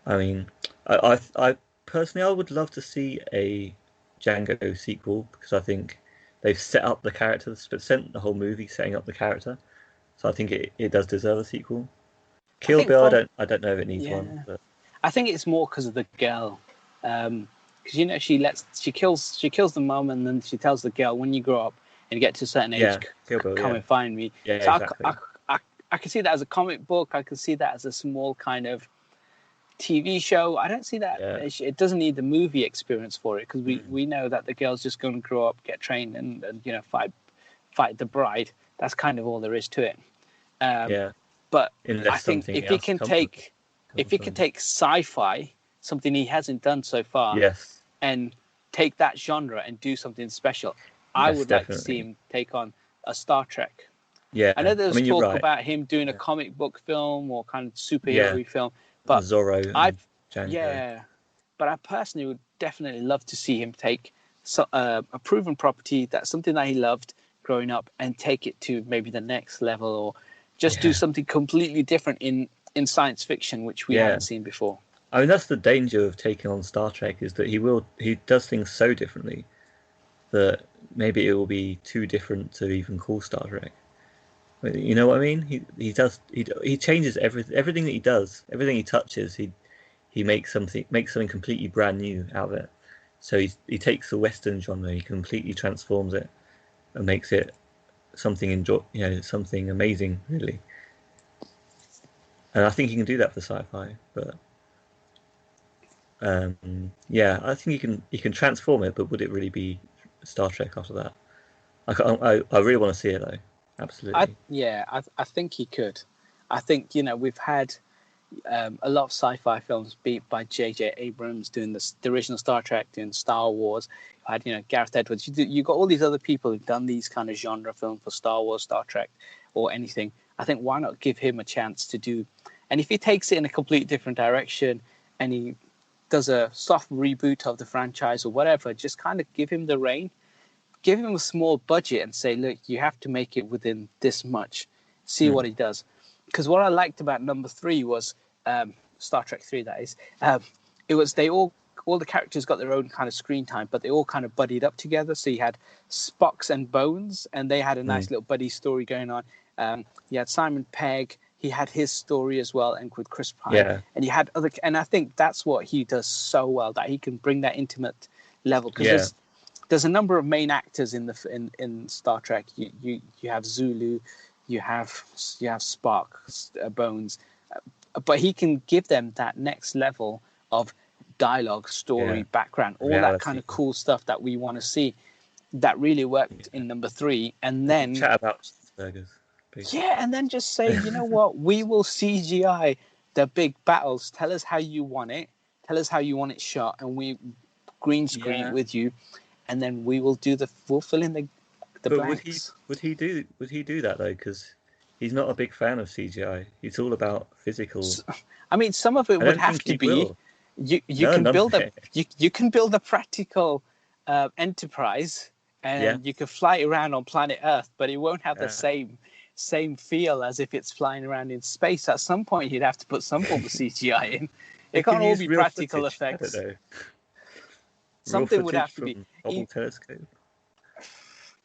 I mean, I personally I would love to see a Django sequel because I think they've set up the character, spent the whole movie setting up the character. So I think it does deserve a sequel. Kill Bill, I don't know if it needs one. But... I think it's more because of the girl, because she kills the mum and then she tells the girl, when you grow up and you get to a certain age, come and find me. Yeah, so exactly. I can see that as a comic book. I can see that as a small kind of TV show. I don't see that. It doesn't need the movie experience for it because we know that the girl's just going to grow up, get trained, and fight the bride. That's kind of all there is to it. But unless I think if he can take sci-fi, something he hasn't done so far, and take that genre and do something special, I would like to see him take on a Star Trek. Yeah, I know there's talk about him doing a comic book film or kind of superhero film, but Zorro. Django. But I personally would definitely love to see him take a proven property, that's something that he loved growing up, and take it to maybe the next level, or just do something completely different in science fiction, which we haven't seen before. I mean, that's the danger of taking on Star Trek, is that he does things so differently that maybe it will be too different to even call Star Trek. You know what I mean? He changes everything that he does, everything he touches. He makes something completely brand new out of it. So he takes the Western genre, he completely transforms it and makes it something something amazing, really. And I think he can do that for sci-fi, but I think he can transform it. But would it really be Star Trek after that? I really want to see it though. Absolutely. I think he could. I think we've had a lot of sci-fi films beat by J.J. Abrams doing the original Star Trek, doing Star Wars. You had Gareth Edwards. You got all these other people who've done these kind of genre films for Star Wars, Star Trek, or anything. I think why not give him a chance to do? And if he takes it in a completely different direction and he does a soft reboot of the franchise or whatever, just kind of give him the reign. Give him a small budget and say, look, you have to make it within this much. See what he does. Because what I liked about number 3 was Star Trek 3, that is. It was all the characters got their own kind of screen time, but they all kind of buddied up together. So you had Spock and Bones, and they had a nice little buddy story going on. You had Simon Pegg. He had his story as well, and with Chris Pine. And you had other, and I think that's what he does so well, that he can bring that intimate level. Because there's a number of main actors in Star Trek. You have Zulu, you have Spock, Bones, but he can give them that next level of dialogue, story, background, all that kind of cool stuff that we want to see. That really worked in number 3, and then chat about burgers. And then just say, you know what, we will CGI the big battles. Tell us how you want it. Tell us how you want it shot, and we green screen it with you. And then we'll fill in the blanks. Would he do that though? Because he's not a big fan of CGI. It's all about physical. I mean, some of it would have to be. You can build a practical Enterprise, and you can fly it around on planet Earth, but it won't have the same feel as if it's flying around in space. At some point, you'd have to put some form of CGI in. It can't all be practical effects. Something would have to be. Hubble telescope.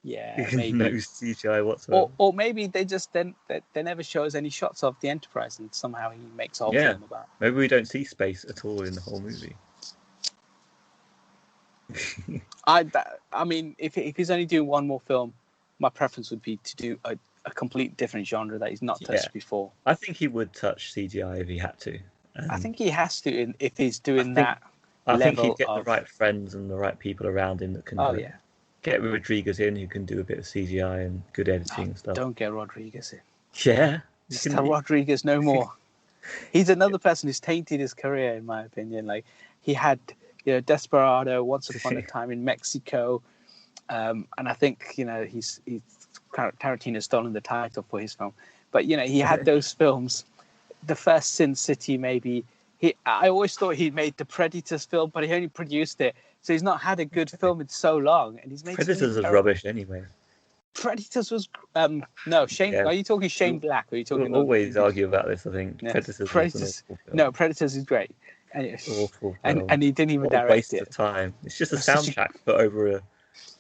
Yeah, maybe. No CGI whatsoever. Or maybe they just they never show us any shots of the Enterprise, and somehow he makes a whole film about it. Maybe we don't see space at all in the whole movie. I mean, if he's only doing one more film, my preference would be to do a complete different genre that he's not touched before. I think he would touch CGI if he had to. I think he has to if he's doing that. I think he'd get the right friends and the right people around him that can get Rodriguez in, who can do a bit of CGI and good editing and stuff. Don't get Rodriguez in. Yeah. Just tell Rodriguez no more. He's another person who's tainted his career, in my opinion. Like, he had, Desperado, Once Upon a Time in Mexico, and I think, he's Tarantino's stolen the title for his film. But, he had those films. The first Sin City, maybe. I always thought he made the Predators film, but he only produced it. So he's not had a good film in so long. And he's made Predators was rubbish anyway. Predators was no Shane. Yeah. Are you talking Shane Black? Or are you talking? We'll always argue about this. I think Predators. No, Predators is great. Awful film. And he didn't even direct waste it. Of time. It's just a soundtrack put over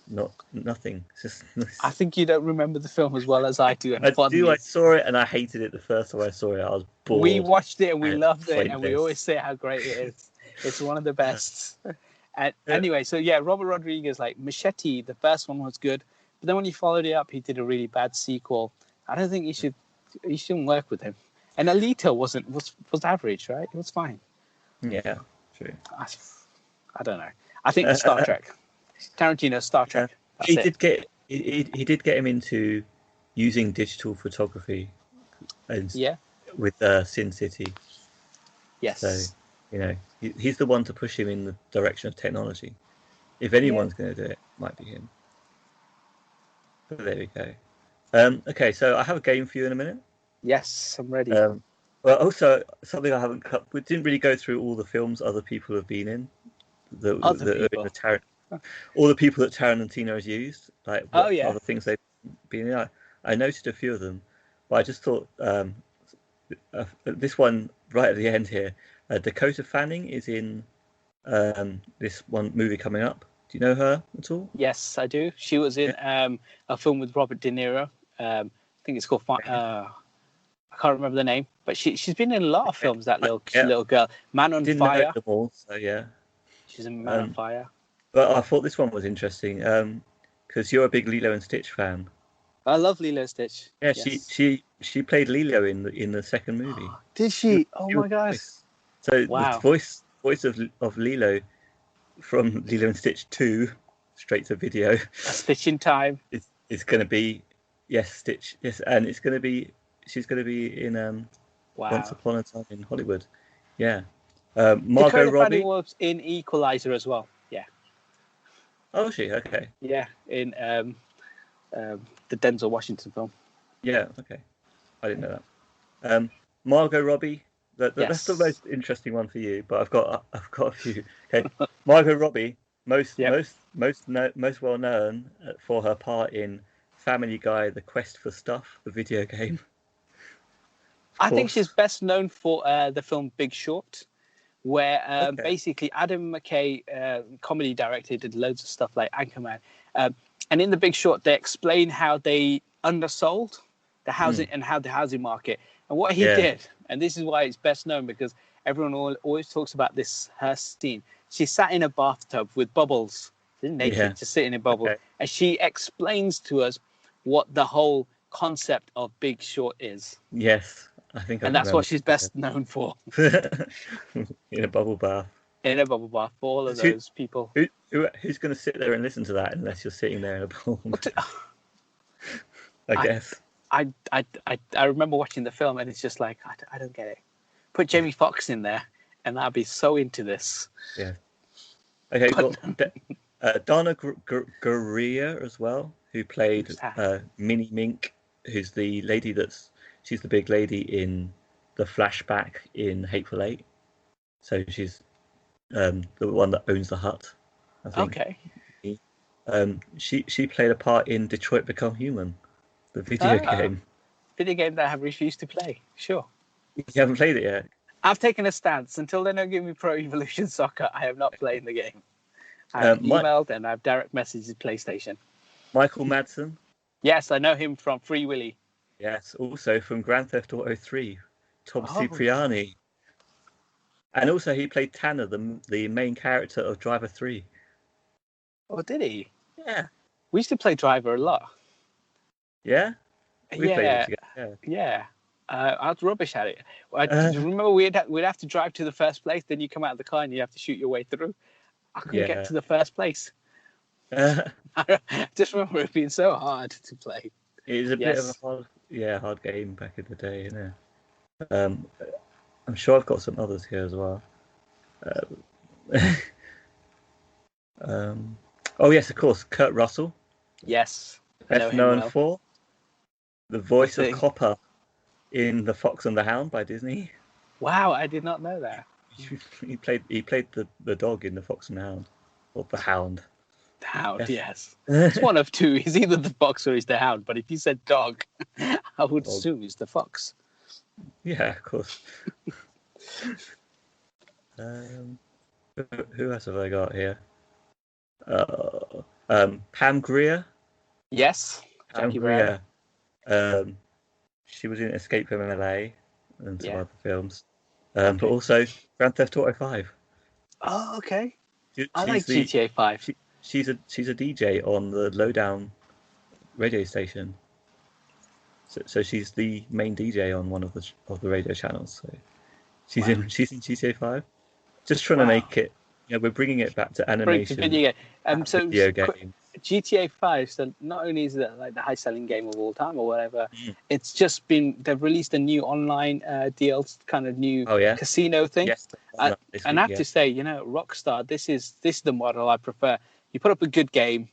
nothing. It's just. I think you don't remember the film as well as I do. I do. I saw it and I hated it the first time I saw it. I was bored. We watched it and we loved it, and we always say how great it is. It's one of the best. And anyway, so yeah, Robert Rodriguez, like Machete, the first one was good. But then when he followed it up, he did a really bad sequel. I don't think you shouldn't work with him. And Alita was average, right? It was fine. Yeah, true. I don't know. I think Star Trek. Tarantino, Star Trek. He did get him into using digital photography, and with Sin City. Yes. So he's the one to push him in the direction of technology. If anyone's going to do it, it might be him. But there we go. Okay, so I have a game for you in a minute. Yes, I'm ready. Well, also something I haven't cut. We didn't really go through all the films other people have been in. All the people that Tarantino has used, like other things they've been in. I noted a few of them, but I just thought this one right at the end here. Dakota Fanning is in this one movie coming up. Do you know her at all? Yes, I do. She was in a film with Robert De Niro. I think it's called. I can't remember the name, but she's been in a lot of films. That little girl, Man on Fire. Know them all, so yeah. She's in Man on Fire. But I thought this one was interesting because you're a big Lilo and Stitch fan. I love Lilo and Stitch. Yeah, yes. she played Lilo in the second movie. Did she? Oh my gosh! So the voice of Lilo from Lilo and Stitch 2 straight to video. A Stitch in Time. It's going to be Stitch. Yes, and she's going to be in Once Upon a Time in Hollywood. Yeah. Margot Robbie was in Equalizer as well. Yeah. Oh, is she? Okay. Yeah, in the Denzel Washington film. Yeah. Okay. I didn't know that. Margot Robbie. That's the most interesting one for you, but I've got a few. Okay, Margot Robbie, most well known for her part in Family Guy: The Quest for Stuff, the video game. I think she's best known for the film Big Short, where basically Adam McKay, comedy director, did loads of stuff like Anchorman, and in the Big Short they explain how they undersold the housing and how the housing market. And what he did, and this is why it's best known, because everyone always talks about her scene. She sat in a bathtub with bubbles, naked, just sitting in bubbles. Okay. And she explains to us what the whole concept of Big Short is. Yes, I think and that's what she's best known for. In a bubble bath. In a bubble bath for all of those people. Who's going to sit there and listen to that unless you're sitting there in a bubble bath? I guess. I remember watching the film and it's just like, I don't get it. Put Jamie Foxx in there and I'd be so into this. Yeah. Okay, Donna Guerrero as well, who played Minnie Mink, who's the lady she's the big lady in the flashback in Hateful Eight. So she's the one that owns the hut, I think. Okay. She played a part in Detroit Become Human. The video game. Video game that I have refused to play. Sure. You haven't played it yet? I've taken a stance. Until they don't give me Pro Evolution Soccer, I have not played the game. I've emailed and I've direct messaged PlayStation. Michael Madsen? Yes, I know him from Free Willy. Yes, also from Grand Theft Auto 3. Tom Cipriani. And also he played Tanner, the main character of Driver 3. Oh, did he? Yeah. We used to play Driver a lot. Yeah? We played it together. Yeah. I was rubbish at it. I remember we'd have to drive to the first place, then you come out of the car and you have to shoot your way through. I couldn't get to the first place. I just remember it being so hard to play. It was a bit of a hard. hard game back in the day. I'm sure I've got some others here as well. Oh yes, of course, Kurt Russell. Yes, best known for the voice of Copper in The Fox and the Hound by Disney. Wow, I did not know that. He played the dog in The Fox and the Hound, or the Hound. The Hound, yes. It's one of two. He's either the fox or he's the hound. But if you said dog, I would assume he's the fox. Yeah, of course. Who else have I got here? Pam Grier. Yes, Pam Grier. She was in Escape from LA and some other films. But also Grand Theft Auto 5. Oh, okay. I like GTA 5. She's a DJ on the Lowdown radio station. So she's the main DJ on one of the radio channels. So she's in GTA 5. Just trying to make it. We're bringing it back to animation. Video games. GTA 5. So not only is it like the high-selling game of all time or whatever, it's just been they've released a new online DLC kind of new casino thing. Yes, and I have to say, Rockstar, this is the model I prefer. You put up a good game,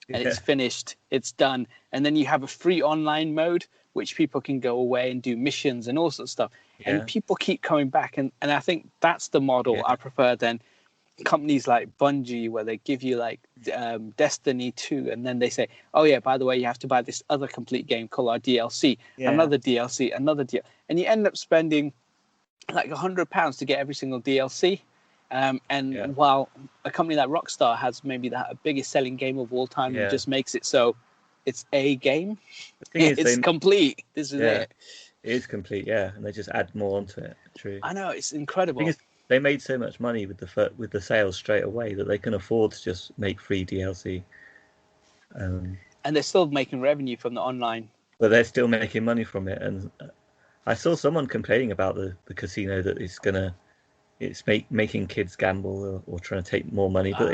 and it's finished, it's done, and then you have a free online mode which people can go away and do missions and all sorts of stuff. Yeah. And people keep coming back, and I think that's the model I prefer than companies like Bungie, where they give you like Destiny 2, and then they say, oh yeah, by the way, you have to buy this other complete game called our DLC, another DLC, another DLC, and you end up spending like £100 to get every single DLC. While a company like Rockstar has maybe the biggest selling game of all time and just makes it so it's a game, it's complete. This is it. It is complete, and they just add more onto it. True. I know, it's incredible. They made so much money with the sales straight away that they can afford to just make free DLC. And they're still making revenue from the online. But they're still making money from it. And I saw someone complaining about the casino that it's making kids gamble or trying to take more money. But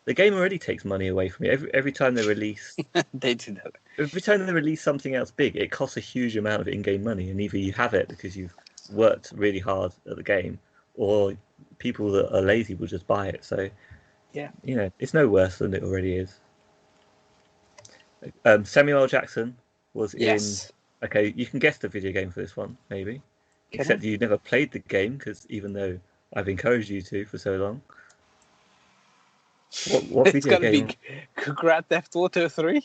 the game already takes money away from you. Every time they release... they do that. Every time they release something else big, it costs a huge amount of in-game money. And either you have it because you've worked really hard at the game, or people that are lazy will just buy it. So, it's no worse than it already is. Samuel L. Jackson was in... Okay, you can guess the video game for this one, maybe. Except you never played the game, because even though I've encouraged you to for so long. What video game? It's going to be Grand Theft Auto 3?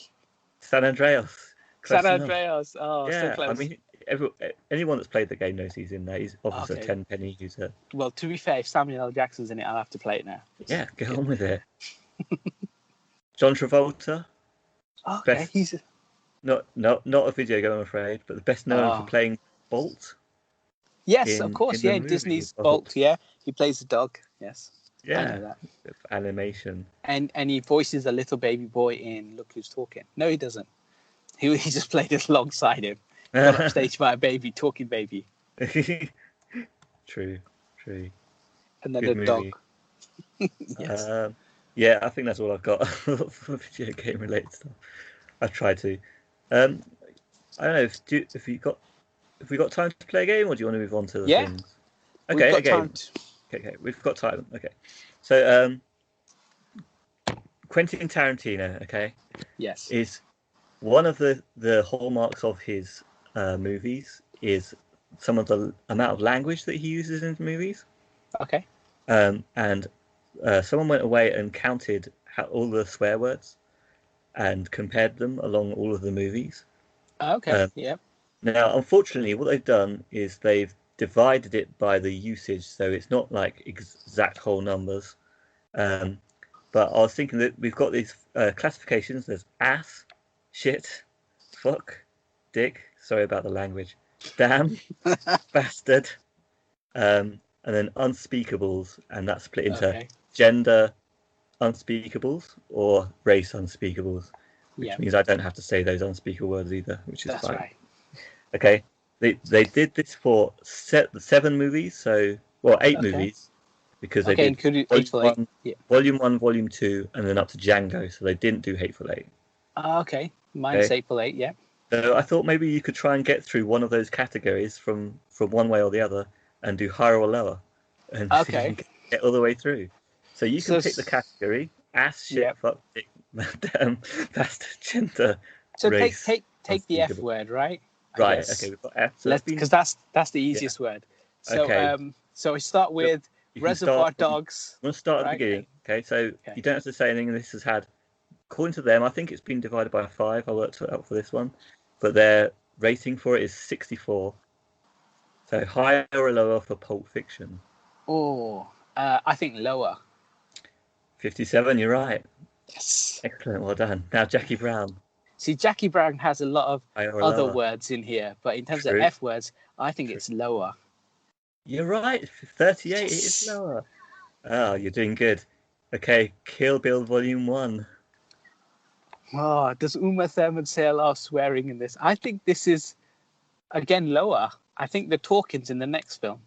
San Andreas. San Andreas. Oh, yeah, so close. I mean, anyone that's played the game knows he's in there. He's obviously a 10-penny user. Well, to be fair, if Samuel L. Jackson's in it, I'll have to play it now. Yeah, get on with it. John Travolta. Okay, he's not a video game, I'm afraid, but the best known for playing Bolt. Yes, of course, in Disney's Bolt. Yeah, he plays the dog. Yes. Yeah, I know that. Animation. And he voices a little baby boy in Look Who's Talking. No, he doesn't. He just played it alongside him. Got upstaged by a baby, talking baby. True. And then the dog. Yes. I think that's all I've got for video game related stuff. I've tried to. I don't know if we got time to play a game, or do you want to move on to the things? Okay, we've got time. Okay, we've got time. Okay, so Quentin Tarantino, yes, is one of the hallmarks of his movies is some of the amount of language that he uses in movies. Okay, and someone went away and counted all the swear words and compared them along all of the movies. Okay, yeah. Now, unfortunately, what they've done is they've divided it by the usage, so it's not like exact whole numbers. But I was thinking that we've got these classifications. There's ass, shit, fuck, dick. Sorry about the language. Damn, bastard, and then unspeakables, and that's split into gender unspeakables or race unspeakables, which means I don't have to say those unspeakable words either, which is fine. Right. Okay. They did this for 7 movies, 8 movies, because they did Volume 1, Volume 2, and then up to Django, so they didn't do Hateful Eight. Okay. Mine's Hateful Eight, yeah. So I thought maybe you could try and get through one of those categories from one way or the other and do higher or lower, and see if you can get all the way through. So you can pick the category: ass, shit, fuck, dick, damn, bastard, gender, so race. Take the F word, right? Right. Okay, we've got F. So because that's the easiest word. So so we start with Reservoir Dogs. I'm going to start at the beginning. Okay, so you don't have to say anything. This has had, according to them, I think it's been divided by 5. I worked it out for this one, but their rating for it is 64. So higher or lower for Pulp Fiction? Oh, I think lower. 57. You're right. Yes. Excellent. Well done. Now Jackie Brown. See, Jackie Brown has a lot of other words in here, but in terms of F words, I think it's lower. You're right. 38. It is lower. Oh, you're doing good. Okay, Kill Bill Volume 1. Oh, does Uma Thurman say a lot of swearing in this? I think this is, again, lower. I think the talking's in the next film.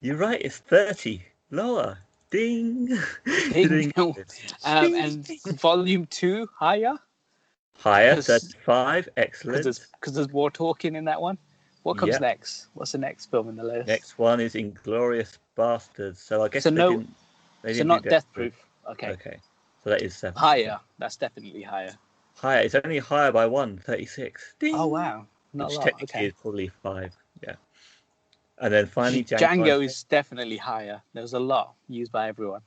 You're right. It's 30. Lower. Ding. Ding. And Volume 2, higher? Higher, 35. Excellent. Because there's more talking in that one. What comes next? What's the next film in the list? Next one is Inglorious Basterds. So I guess they didn't not Death Proof. Okay. So that is 7. Higher. That's definitely higher. Higher. It's only higher by 1. 36. Ding. Oh wow. Not a lot. Technically is probably 5. Yeah. And then finally Django is definitely higher. There's a lot used by everyone.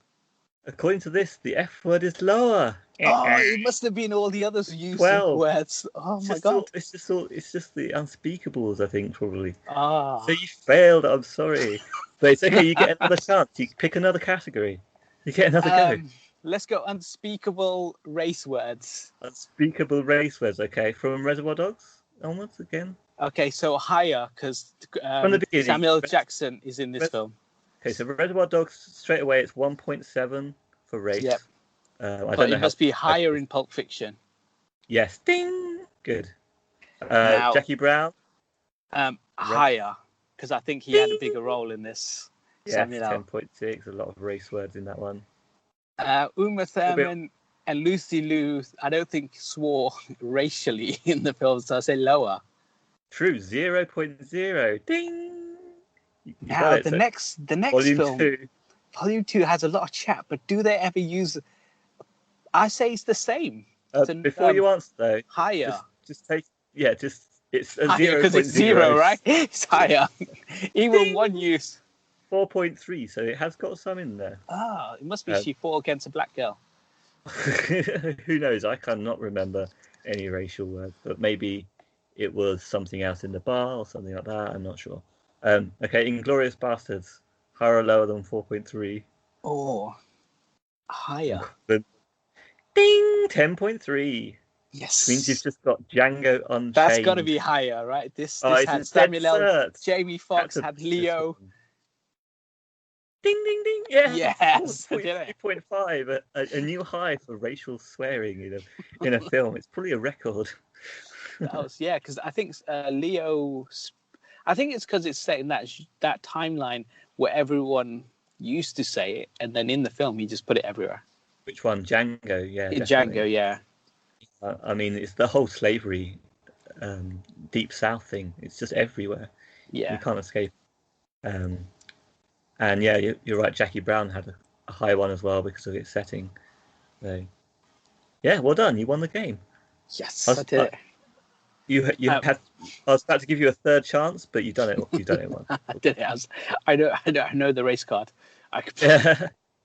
According to this, the F word is lower. Oh, it must have been all the others used words. Oh my god! It's just the unspeakables, I think, probably. Ah. So you failed. I'm sorry, but it's okay. You get another chance. You pick another category. You get another go. Let's go unspeakable race words. Unspeakable race words. Okay, from Reservoir Dogs onwards again. Okay, so higher because Samuel Jackson is in this film. Okay, so Reservoir Dogs, straight away, it's 1.7 for race. Yep. But it must be higher in Pulp Fiction. Yes. Ding! Good. Now, Jackie Brown? Higher, because I think he had a bigger role in this. Yes, 10.6. A lot of race words in that one. Uma Thurman and Lucy Liu, I don't think swore racially in the film, so I say lower. True, 0.0. Ding! Now the next film, Volume 2 has a lot of chat, but do they ever use? I say it's the same. Before you answer though, higher. Just take it's a higher because it's 0, right? It's higher. Even one use. 4.3, so it has got some in there. Ah, it must be she fought against a black girl. Who knows? I cannot remember any racial words, but maybe it was something else in the bar or something like that. I'm not sure. Okay, Inglorious Basterds, higher or lower than 4.3? Oh, higher. Ding, 10.3. Yes. Which means you've just got Django Unchained. That's got to be higher, right? This had Samuel L. Jamie Foxx, had Leo. Ding, ding, ding. Yeah. Yes. 3.5. A new high for racial swearing in a film. It's probably a record. Because I think Leo... I think it's because it's set in that timeline where everyone used to say it, and then in the film he just put it everywhere. Which one? Django, yeah. Django, yeah. I mean, it's the whole slavery, Deep South thing. It's just everywhere. Yeah. You can't escape. And yeah, you're right. Jackie Brown had a high one as well because of its setting. So, yeah, well done. You won the game. Yes, I did it. You had. I was about to give you a third chance, but you've done it. You've done it once. I did it. I know the race card.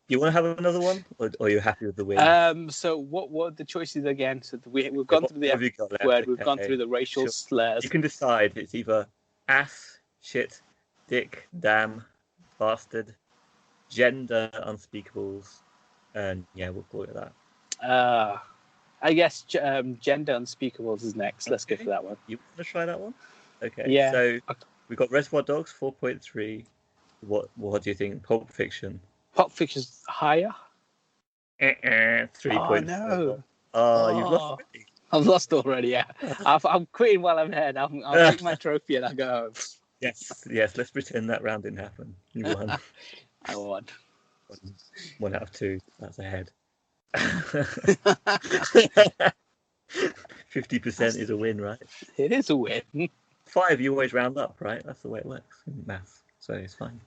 You want to have another one, or are you happy with the win? So what were the choices again? So we've gone through the F word. We've gone through the racial slurs. You can decide. It's either ass, shit, dick, damn, bastard, gender unspeakables, and yeah, we'll call it that. I guess gender unspeakables is next. Let's go for that one. You want to try that one? Okay. Yeah. So we've got Reservoir Dogs 4.3. What do you think? Pulp Fiction. Pulp Fiction's higher. 3.4. Oh no! You've lost already. I've lost already. Yeah. I'm quitting while I'm ahead. I'll take my trophy and I'll go home. Yes. Let's pretend that round didn't happen. You won. I won. 1 out of 2. That's ahead. 50% is a win, right? It is a win. 5, you always round up, right? That's the way it works in maths, so it's fine.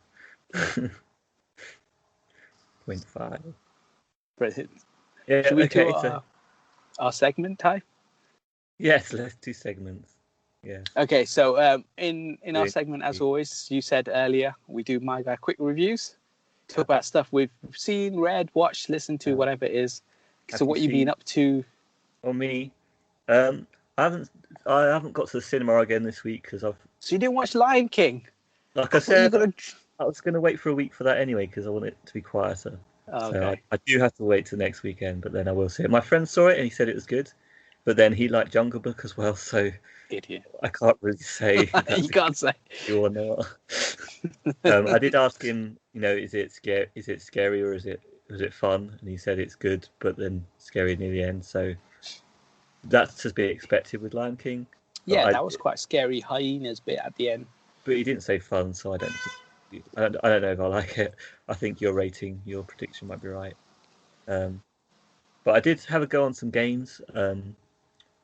0.5. Brilliant. Yeah, Should we okay, do our segment time? Yes, let's do segments. Yeah. Okay, so in our segment, as always, you said earlier, we do My Guy quick reviews. Talk about stuff we've seen, read, watched, listened to, whatever it is. So what you've been up to? Or me? I haven't got to the cinema again this week because I've. So you didn't watch Lion King? Like I said, I was going to wait for a week for that anyway because I want it to be quieter. Oh, so okay. I do have to wait till next weekend, but then I will see it. My friend saw it and he said it was good, but then he liked Jungle Book as well, so idiot. I can't really say. You can't say. Or not. I did ask him, is it scary or was it fun? And he said it's good, but then scary near the end. So that's to be expected with Lion King. Yeah, that was quite scary. Hyenas bit at the end. But he didn't say fun, so I don't know if I like it. I think your prediction might be right. But I did have a go on some games.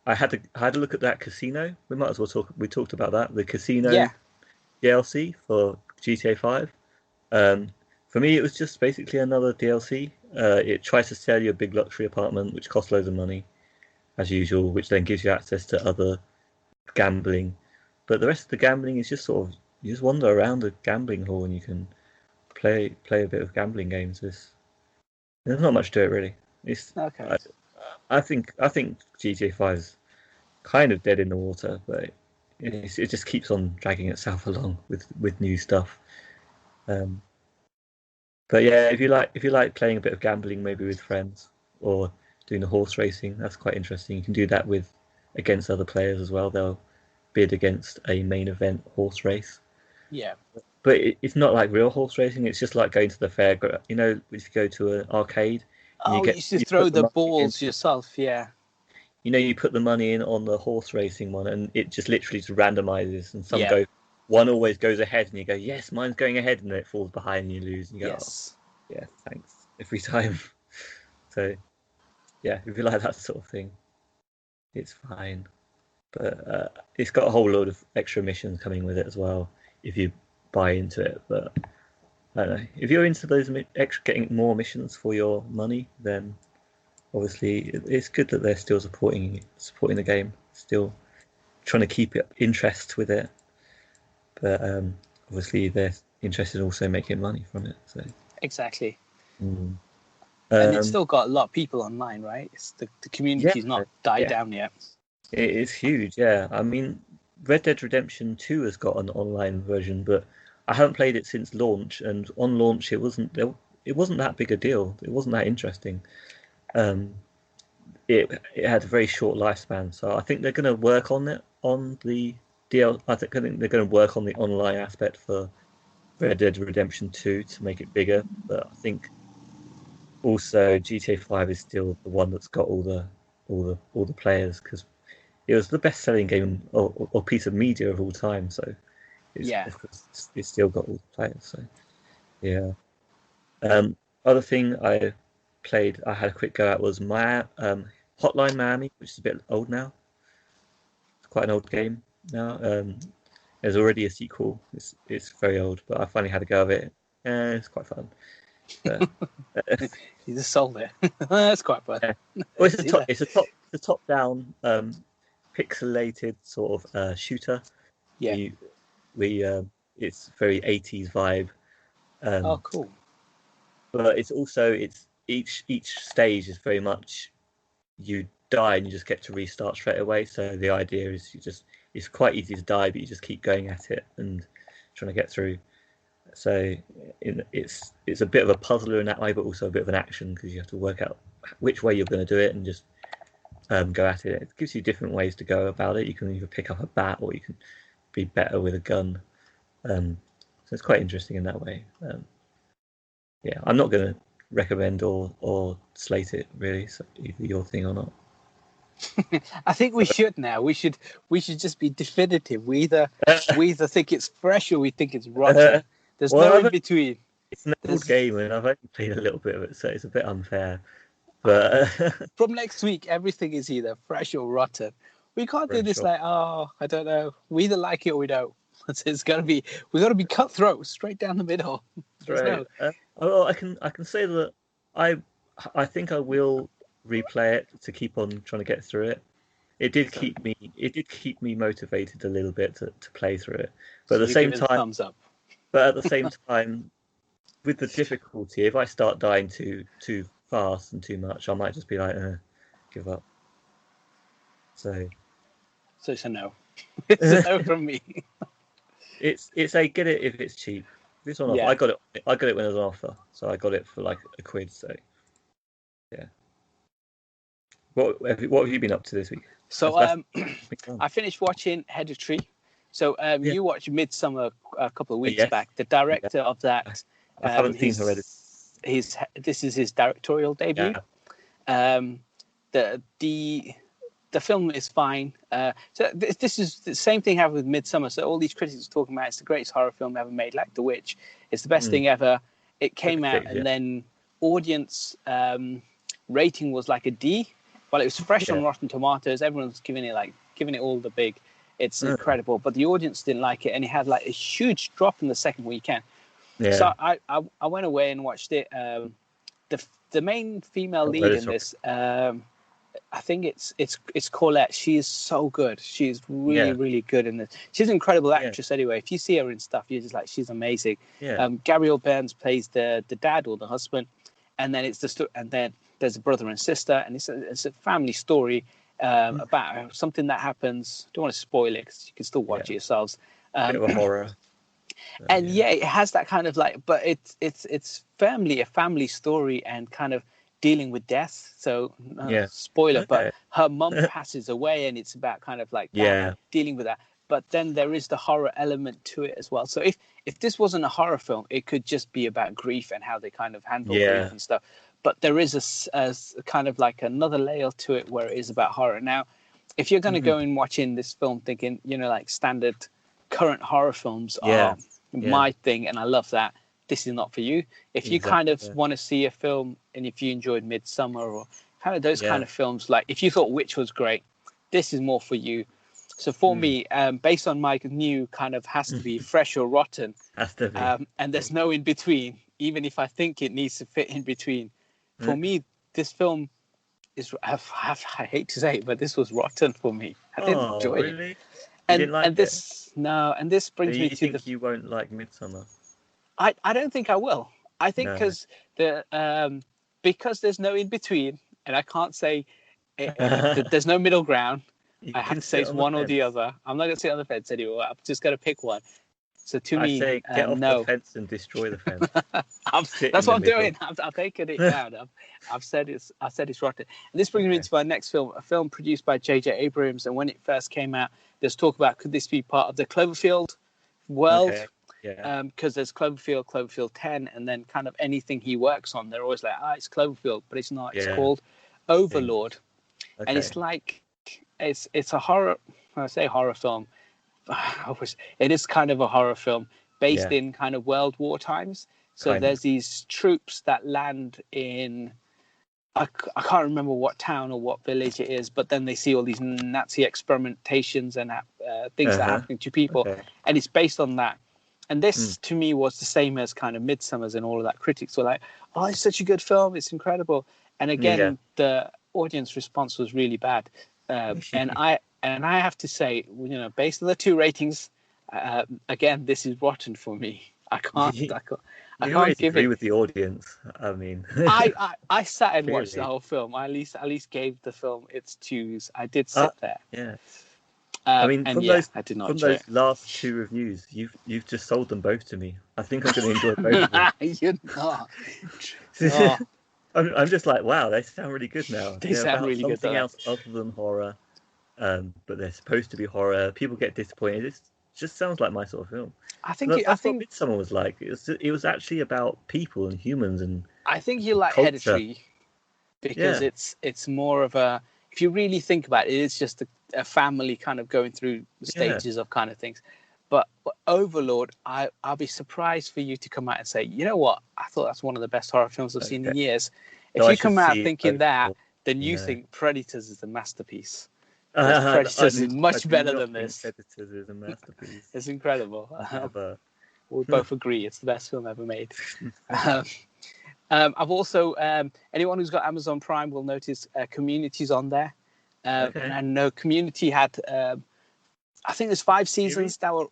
I had a look at that Casino. We might as well talk. We talked about that, the Casino DLC for GTA 5. For me, it was just basically another DLC. It tries to sell you a big luxury apartment, which costs loads of money, as usual, which then gives you access to other gambling. But the rest of the gambling is just sort of, you just wander around a gambling hall and you can play a bit of gambling games. There's not much to it really. It's okay. I think GTA 5 is kind of dead in the water, but it just keeps on dragging itself along with new stuff. But yeah, if you like playing a bit of gambling, maybe with friends, or doing the horse racing, that's quite interesting. You can do that against other players as well. They'll bid against a main event horse race. Yeah. But it's not like real horse racing. It's just like going to the fair. If you go to an arcade. You just throw the balls yourself, yeah. You put the money in on the horse racing one, and it just literally just randomizes, and one always goes ahead, and you go, yes, mine's going ahead, and then it falls behind, and you lose, and you go, yes, yeah, thanks, every time. So, yeah, if you like that sort of thing, it's fine. But it's got a whole load of extra missions coming with it as well, if you buy into it. But I don't know, if you're into those getting more missions for your money, then obviously it's good that they're still supporting the game, still trying to keep interest with it. But obviously they're interested in also making money from it. So exactly. And it's still got a lot of people online, right? The community's not died down yet. It is huge, yeah. I mean, Red Dead Redemption 2 has got an online version, but I haven't played it since launch, and on launch it wasn't that big a deal. It wasn't that interesting. It had a very short lifespan, so I think they're going to work on it on the DL. I think they're going to work on the online aspect for Red Dead Redemption 2 to make it bigger. But I think also GTA 5 is still the one that's got all the players, because it was the best-selling game or piece of media of all time. So it's still got all the players. So yeah. Other thing I had a quick go at was Hotline Miami, which is a bit old now. It's quite an old game now. There's already a sequel. It's very old, but I finally had a go of it. It's quite fun. You just sold it. That's quite fun. Yeah. Well, it's a top-down pixelated sort of shooter. Yeah. It's very 80s vibe. Oh, cool. But it's also each stage is very much you die and you just get to restart straight away. So the idea is it's quite easy to die, but you just keep going at it and trying to get through. So it's a bit of a puzzler in that way, but also a bit of an action, because you have to work out which way you're going to do it and just go at it. It gives you different ways to go about it. You can either pick up a bat or you can be better with a gun. So it's quite interesting in that way. Yeah, I'm not going to recommend or slate it really, so either your thing or not. I think we should now. We should just be definitive. We either think it's fresh or we think it's rotten. There's no in between. It's an old game, and I've only played a little bit of it, so it's a bit unfair. But from next week, everything is either fresh or rotten. We can't do this like, oh, I don't know. We either like it or we don't. It's got to be. We got to be cutthroat, straight down the middle. Right. Well, I can say that I think I will replay it to keep on trying to get through it. It did keep me motivated a little bit to play through it. But at the same time, thumbs up. But at the same time, with the difficulty, if I start dying too fast and too much, I might just be like, give up. So it's a no. It's a no from me. It's a get it if it's cheap. This one, I got it when it was on offer, so I got it for like £1. So yeah. What have you been up to this week? So I finished watching Hereditary. So you watched Midsummer a couple of weeks back. The director of that, I haven't seen Hereditary. This is his directorial debut. Yeah. The film is fine. So this is the same thing happened with Midsummer. So all these critics are talking about it's the greatest horror film ever made, like The Witch. It's the best thing ever. It came out and then audience rating was like a D. While it was fresh on Rotten Tomatoes, everyone's giving it all the big. It's incredible, but the audience didn't like it, and it had like a huge drop in the second weekend. Yeah. So I went away and watched it. The main female lead in this. I think it's Colette. She is so good. She's really good in this. She's an incredible actress anyway. If you see her in stuff, you're just like, she's amazing. Yeah. Gabrielle Burns plays the dad or the husband, and then then there's a brother and sister, and it's a family story about something that happens. Don't want to spoil it because you can still watch it yourselves. Bit of a horror. And it has that kind of like, but it's firmly a family story and kind of dealing with death. So spoiler, but her mum passes away, and it's about kind of like dealing with that. But then there is the horror element to it as well. So if this wasn't a horror film, it could just be about grief and how they kind of handle grief and stuff. But there is a kind of like another layer to it where it is about horror. Now, if you're going to go in watching this film thinking, like standard current horror films are my thing, and I love that, this is not for you. If you kind of want to see a film, and if you enjoyed Midsummer or kind of those kind of films, like if you thought Witch was great, this is more for you. So for me, based on my new kind of has to be fresh or rotten, has to be. And there's no in between, even if I think it needs to fit in between. For me, this film is, I hate to say it, but this was rotten for me. I didn't enjoy it. And this brings me to you won't like Midsummer. I don't think I will. I think because there's no in between, and I can't say there's no middle ground. I have to say it's one or the other. I'm not going to sit on the fence anymore. I'm just going to pick one. So to me, say get off the fence and destroy the fence. That's what I'm doing. I've taken it down. I've said it's rotten. And this brings me to my next film, a film produced by J.J. Abrams. And when it first came out, there's talk about could this be part of the Cloverfield world? Okay. Yeah. Because there's Cloverfield 10, and then kind of anything he works on, they're always like, it's Cloverfield, but it's not. It's called Overlord, and it's like it's a horror. When I say horror film, it is kind of a horror film based in kind of World War times. So there's these troops that land in, I can't remember what town or what village it is, but then they see all these Nazi experimentations and things that are happening to people, and it's based on that. And this, to me, was the same as kind of Midsummer's, and all of that. Critics were like, "Oh, it's such a good film; it's incredible." And again, the audience response was really bad. And I have to say, based on the 2 ratings, again, this is rotten for me. I can't agree with the audience. I mean, I sat and watched the whole film. I at least gave the film its 2s. I did sit there. Yeah. I mean, from those last 2 reviews, you've just sold them both to me. I think I'm going to enjoy both of them. You're not. I'm just like, wow, they sound really good now. They sound really good. Something else other than horror, but they're supposed to be horror. People get disappointed. It just sounds like my sort of film. I think what Midsummer was like. It was actually about people and humans, and I think you like Hereditary because it's more of a. If you really think about it, it's just a family kind of going through the stages of kind of things. But Overlord, I'll be surprised for you to come out and say, you know what? I thought that's one of the best horror films I've seen in years. If you come out thinking that, then you think Predators is the masterpiece. Predators is much better than this. Predators is a masterpiece. It's incredible. We both agree it's the best film ever made. I've also anyone who's got Amazon Prime will notice Community's on there. And I know Community had I think there's 5 seasons that were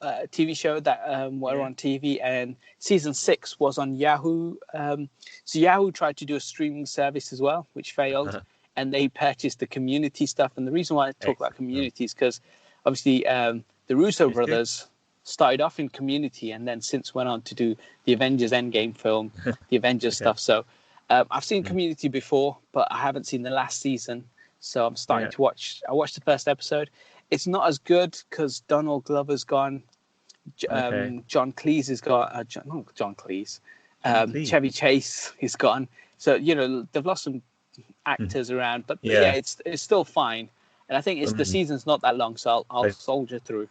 TV show that were on TV, and season 6 was on Yahoo. So Yahoo tried to do a streaming service as well, which failed, and they purchased the Community stuff. And the reason why I talk about Community is because obviously the Russo brothers started off in Community and then since went on to do the Avengers Endgame film, the Avengers stuff. So I've seen Community before, but I haven't seen the last season. So I'm starting to watch. I watched the first episode. It's not as good because Donald Glover's gone. John Cleese is gone. Not John Cleese. Chevy Chase is gone. So they've lost some actors around, but it's still fine. And I think the season's not that long, so I'll soldier through.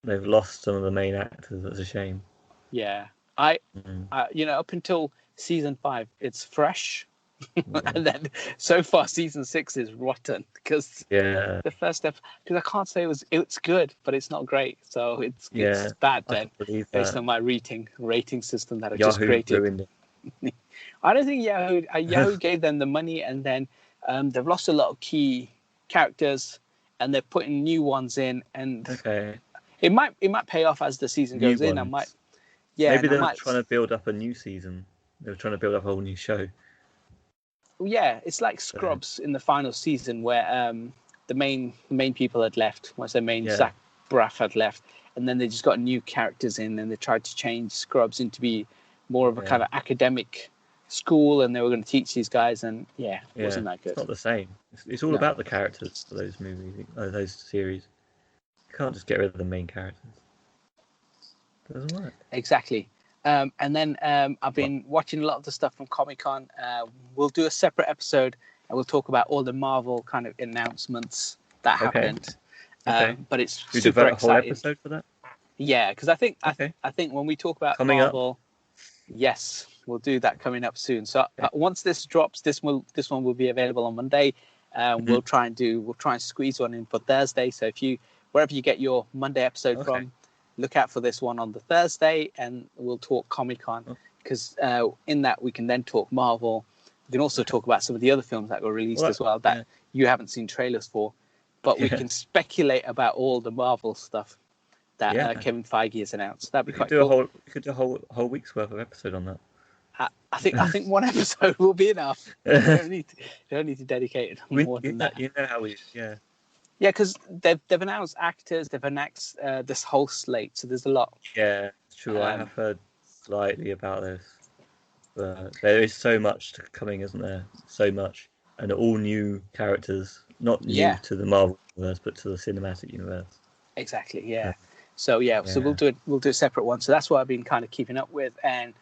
They've lost some of the main actors. That's a shame. Yeah, up until season 5, it's fresh. And then so far season 6 is rotten because the first episode, because I can't say it's good, but it's not great, so it's bad then based on my rating system that I just created. I don't think Yahoo gave them the money, and then they've lost a lot of key characters and they're putting new ones in, and it might pay off as the season goes in. Maybe they're not trying to build up a new season. They were trying to build up a whole new show. Yeah, it's like Scrubs in the final season where the main people had left. Once their main Zach Braff had left, and then they just got new characters in, and they tried to change Scrubs into be more of a kind of academic school, and they were going to teach these guys, and it wasn't that good. It's not the same. It's all about the characters for those movies, those series. You can't just get rid of the main characters. It doesn't work. Exactly. And then I've been watching a lot of the stuff from Comic-Con. We'll do a separate episode and we'll talk about all the Marvel kind of announcements that happened. But it's super exciting. A whole episode for that? Yeah, because I think when we talk about Marvel, yes, we'll do that coming up soon. So once this drops, this one will be available on Monday. We'll try and squeeze one in for Thursday. So wherever you get your Monday episode from, look out for this one on the Thursday, and we'll talk Comic-Con, because in that we can then talk Marvel. We can also talk about some of the other films that were released as well that you haven't seen trailers for, but we can speculate about all the Marvel stuff that Kevin Feige has announced. That'd be quite cool. We could do a whole week's worth of episode on that. I think one episode will be enough. You don't need to dedicate more than that. You know how we Yeah, because they've announced actors, they've announced this whole slate, so there's a lot. Yeah, it's true. I have heard slightly about this, but there is so much coming, isn't there? So much, and all new characters, not new to the Marvel universe, but to the cinematic universe. Exactly. Yeah. So we'll do a separate one. So that's what I've been kind of keeping up with, and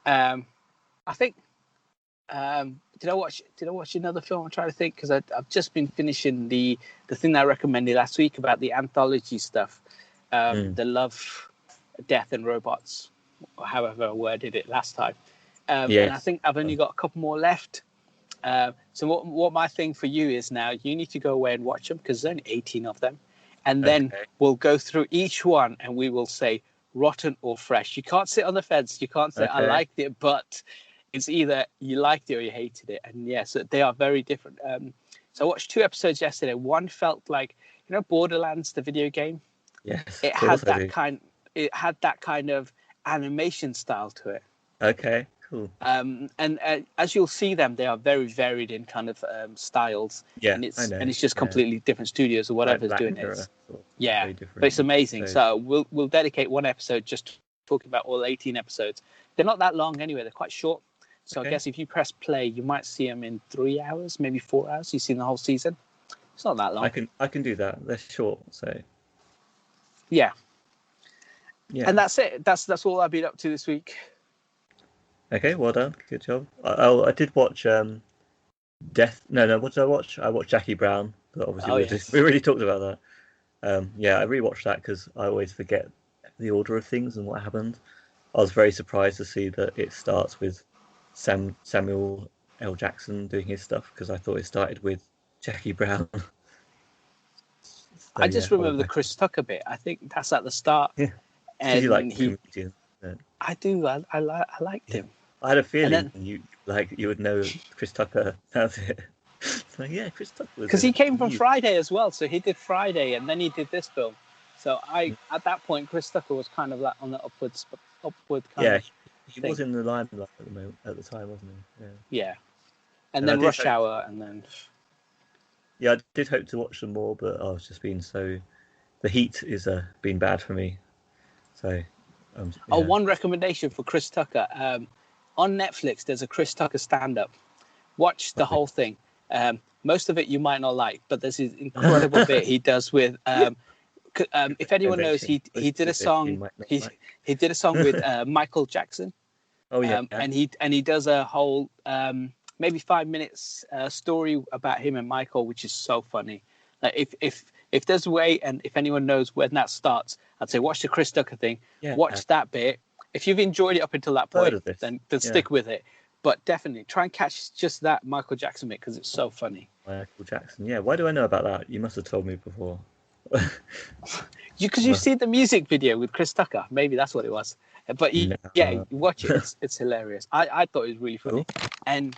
I think. Did I watch another film? I'm trying to think, because I've just been finishing the thing that I recommended last week about the anthology stuff, the Love, Death and Robots, or however I worded it last time. And I think I've only got a couple more left. So what my thing for you is now, you need to go away and watch them, because there's only 18 of them, and then we'll go through each one and we will say rotten or fresh. You can't sit on the fence. You can't say I liked it, but it's either you liked it or you hated it. And so they are very different. So I watched 2 episodes yesterday. One felt like, Borderlands, the video game. Yes. It had that kind of animation style to it. Okay, cool. And as you'll see them, they are very varied in kind of styles. Yeah, and it's just completely different studios or whatever's doing it. Yeah, but it's amazing. So we'll dedicate one episode just talking about all 18 episodes. They're not that long anyway. They're quite short. So I guess if you press play, you might see them in 3 hours, maybe 4 hours. You've seen the whole season. It's not that long. I can do that. They're short, so yeah. And that's it. That's all I've been up to this week. Okay, well done. Good job. I did watch Death. No. What did I watch? I watched Jackie Brown, but obviously we already talked about that. I rewatched that because I always forget the order of things and what happened. I was very surprised to see that it starts with Samuel L. Jackson doing his stuff, because I thought it started with Jackie Brown. I just remember the Chris Tucker bit. I think that's at the start. Yeah. And you like comedians? I do. I liked him. I had a feeling you would know Chris Tucker. That's it. So yeah, Chris Tucker was because he came from Friday as well. So he did Friday, and then he did this film. So at that point, Chris Tucker was kind of like on the upward kind of. He was in the limelight at the time, wasn't he? Yeah. And then Rush Hour, and then. Yeah, I did hope to watch them more, but I was just being so. The heat is been bad for me, so. One recommendation for Chris Tucker. On Netflix, there's a Chris Tucker stand-up. Watch the whole thing. Most of it you might not like, but there's this incredible bit he does with. If anyone knows, he did a song. He did a song with Michael Jackson. Oh yeah. And he does a whole maybe 5 minutes story about him and Michael, which is so funny. Like if there's a way, and if anyone knows when that starts, I'd say watch the Chris Tucker thing. Yeah, watch that bit. If you've enjoyed it up until that point, then stick with it. But definitely try and catch just that Michael Jackson bit because it's so funny. Michael Jackson, yeah. Why do I know about that? You must have told me before. Because you've seen the music video with Chris Tucker. Maybe that's what it was. But watch it. It's hilarious. I thought it was really funny. And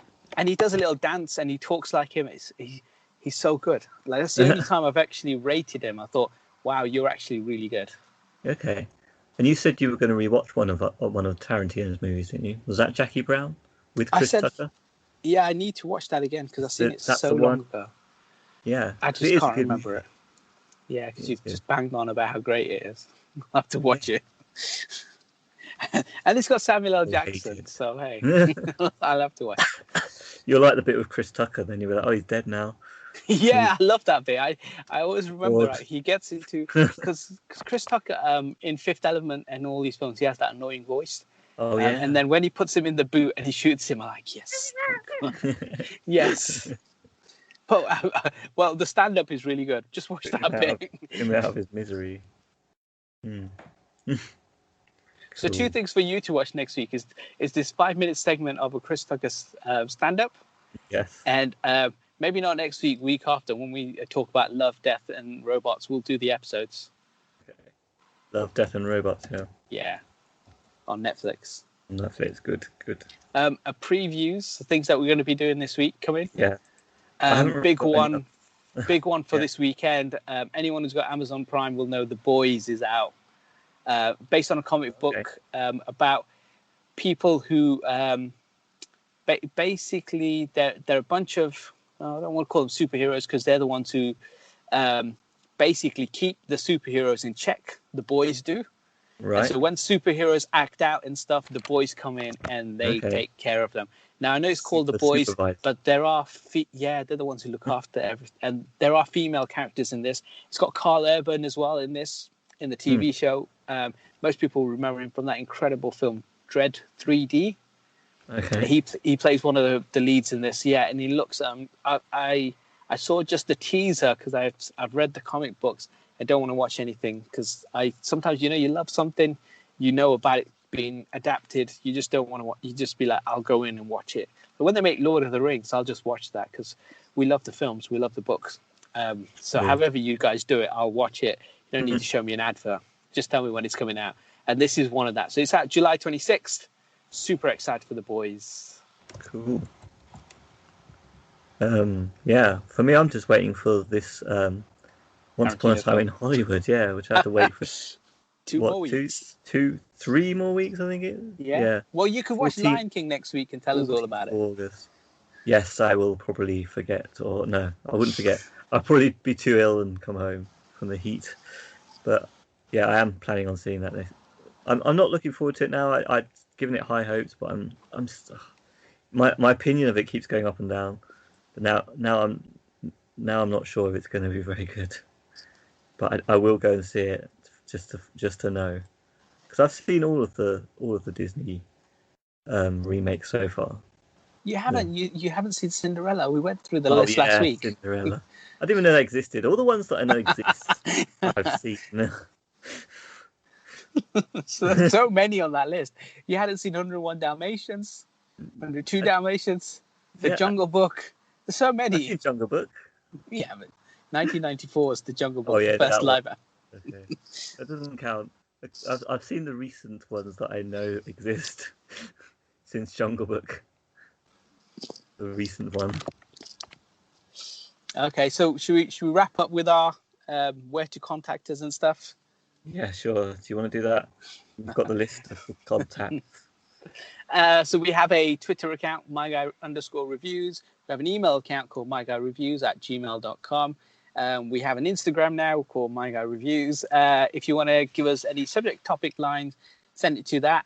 he does a little dance and he talks like him. He's so good. Like that's the only time I've actually rated him. I thought, wow, you're actually really good. Okay. And you said you were going to rewatch one of Tarantino's movies, didn't you? Was that Jackie Brown with Chris Tucker? Yeah, I need to watch that again because I've seen it so long ago. Yeah. I just can't remember it. Yeah, because you've just banged on about how great it is. I'll have to watch it. And it's got Samuel L. Jackson, so hey, I'll have to watch it. You'll like the bit with Chris Tucker, then you'll be like, oh, he's dead now. Yeah, I love that bit. I always remember he gets into because Chris Tucker in Fifth Element and all these films he has that annoying voice. Oh yeah. And then when he puts him in the boot and he shoots him, I'm like, yes, yes. But well, the stand-up is really good. Just watch that bit. Him out of his misery. So 2 things for you to watch next week is this 5-minute segment of a Chris Tucker stand-up. Yes. And maybe not next week, week after, when we talk about Love, Death, and Robots, we'll do the episodes. Okay. Love, Death, and Robots, yeah. Yeah. On Netflix. Netflix, good. A previews, things that we're going to be doing this week coming. Yeah. Big one for this weekend. Anyone who's got Amazon Prime will know The Boys is out. Based on a comic book about people who basically they're a bunch of I don't want to call them superheroes because they're the ones who basically keep the superheroes in check. The boys do. Right. And so when superheroes act out and stuff, the boys come in and they take care of them. Now I know it's called The Boys, but there are they're the ones who look after everything. And there are female characters in this. It's got Carl Urban as well in this in the TV show. Most people remember him from that incredible film Dread 3D. Okay. He plays one of the leads in this. Yeah, and he looks. I saw just the teaser because I've read the comic books. I don't want to watch anything because sometimes you love something, about it being adapted. You just don't want to watch. You just be like, I'll go in and watch it. But when they make Lord of the Rings, I'll just watch that because we love the films, we love the books. So however you guys do it, I'll watch it. You don't need to show me an advert. Just tell me when it's coming out. And this is one of that. So it's out July 26th. Super excited for The Boys. Cool. Yeah, for me, I'm just waiting for this Once Upon a Time in Hollywood, which I have to wait for 2 more weeks. 3 more weeks, I think it is. Yeah. Well, you could watch Lion King next week and tell us all about it. August. Yes, I will probably forget. Or no, I wouldn't forget. I'll probably be too ill and come home from the heat. But yeah, I am planning on seeing that. I'm not looking forward to it now. I've given it high hopes, but my opinion of it keeps going up and down. But now I'm not sure if it's going to be very good. But I will go and see it just to know, because I've seen all of the Disney remakes so far. You haven't you haven't seen Cinderella? We went through the list last week. Cinderella. I didn't even know they existed. All the ones that I know exist, I've seen. so many on that list. You hadn't seen 101 Dalmatians, 102 Dalmatians, The Jungle Book. There's so many. I've seen Jungle Book. Yeah, but 1994 is the Jungle Book, Oh yeah, the first live. Okay, that doesn't count. I've seen the recent ones that I know exist since Jungle Book. The recent one. Okay, so should we wrap up with our where to contact us and stuff? Yeah, sure. Do you want to do that? We've got the list of contacts. So we have a Twitter account, myguy_reviews. We have an email account called myguyReviews@gmail.com. We have an Instagram now called myguyReviews. If you want to give us any subject topic lines, send it to that.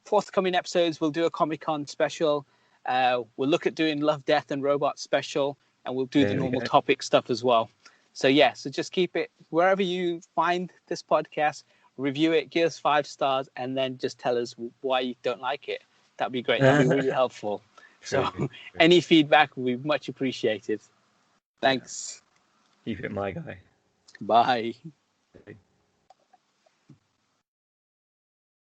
Forthcoming episodes, we'll do a Comic-Con special. We'll look at doing Love, Death and Robots special, and we'll do the normal topic stuff as well. So yeah, so just keep it wherever you find this podcast, review it, give us 5 stars, and then just tell us why you don't like it. That'd be great. That'd be really helpful. So any feedback will be much appreciated. Thanks. Keep it, my guy. Bye. Okay.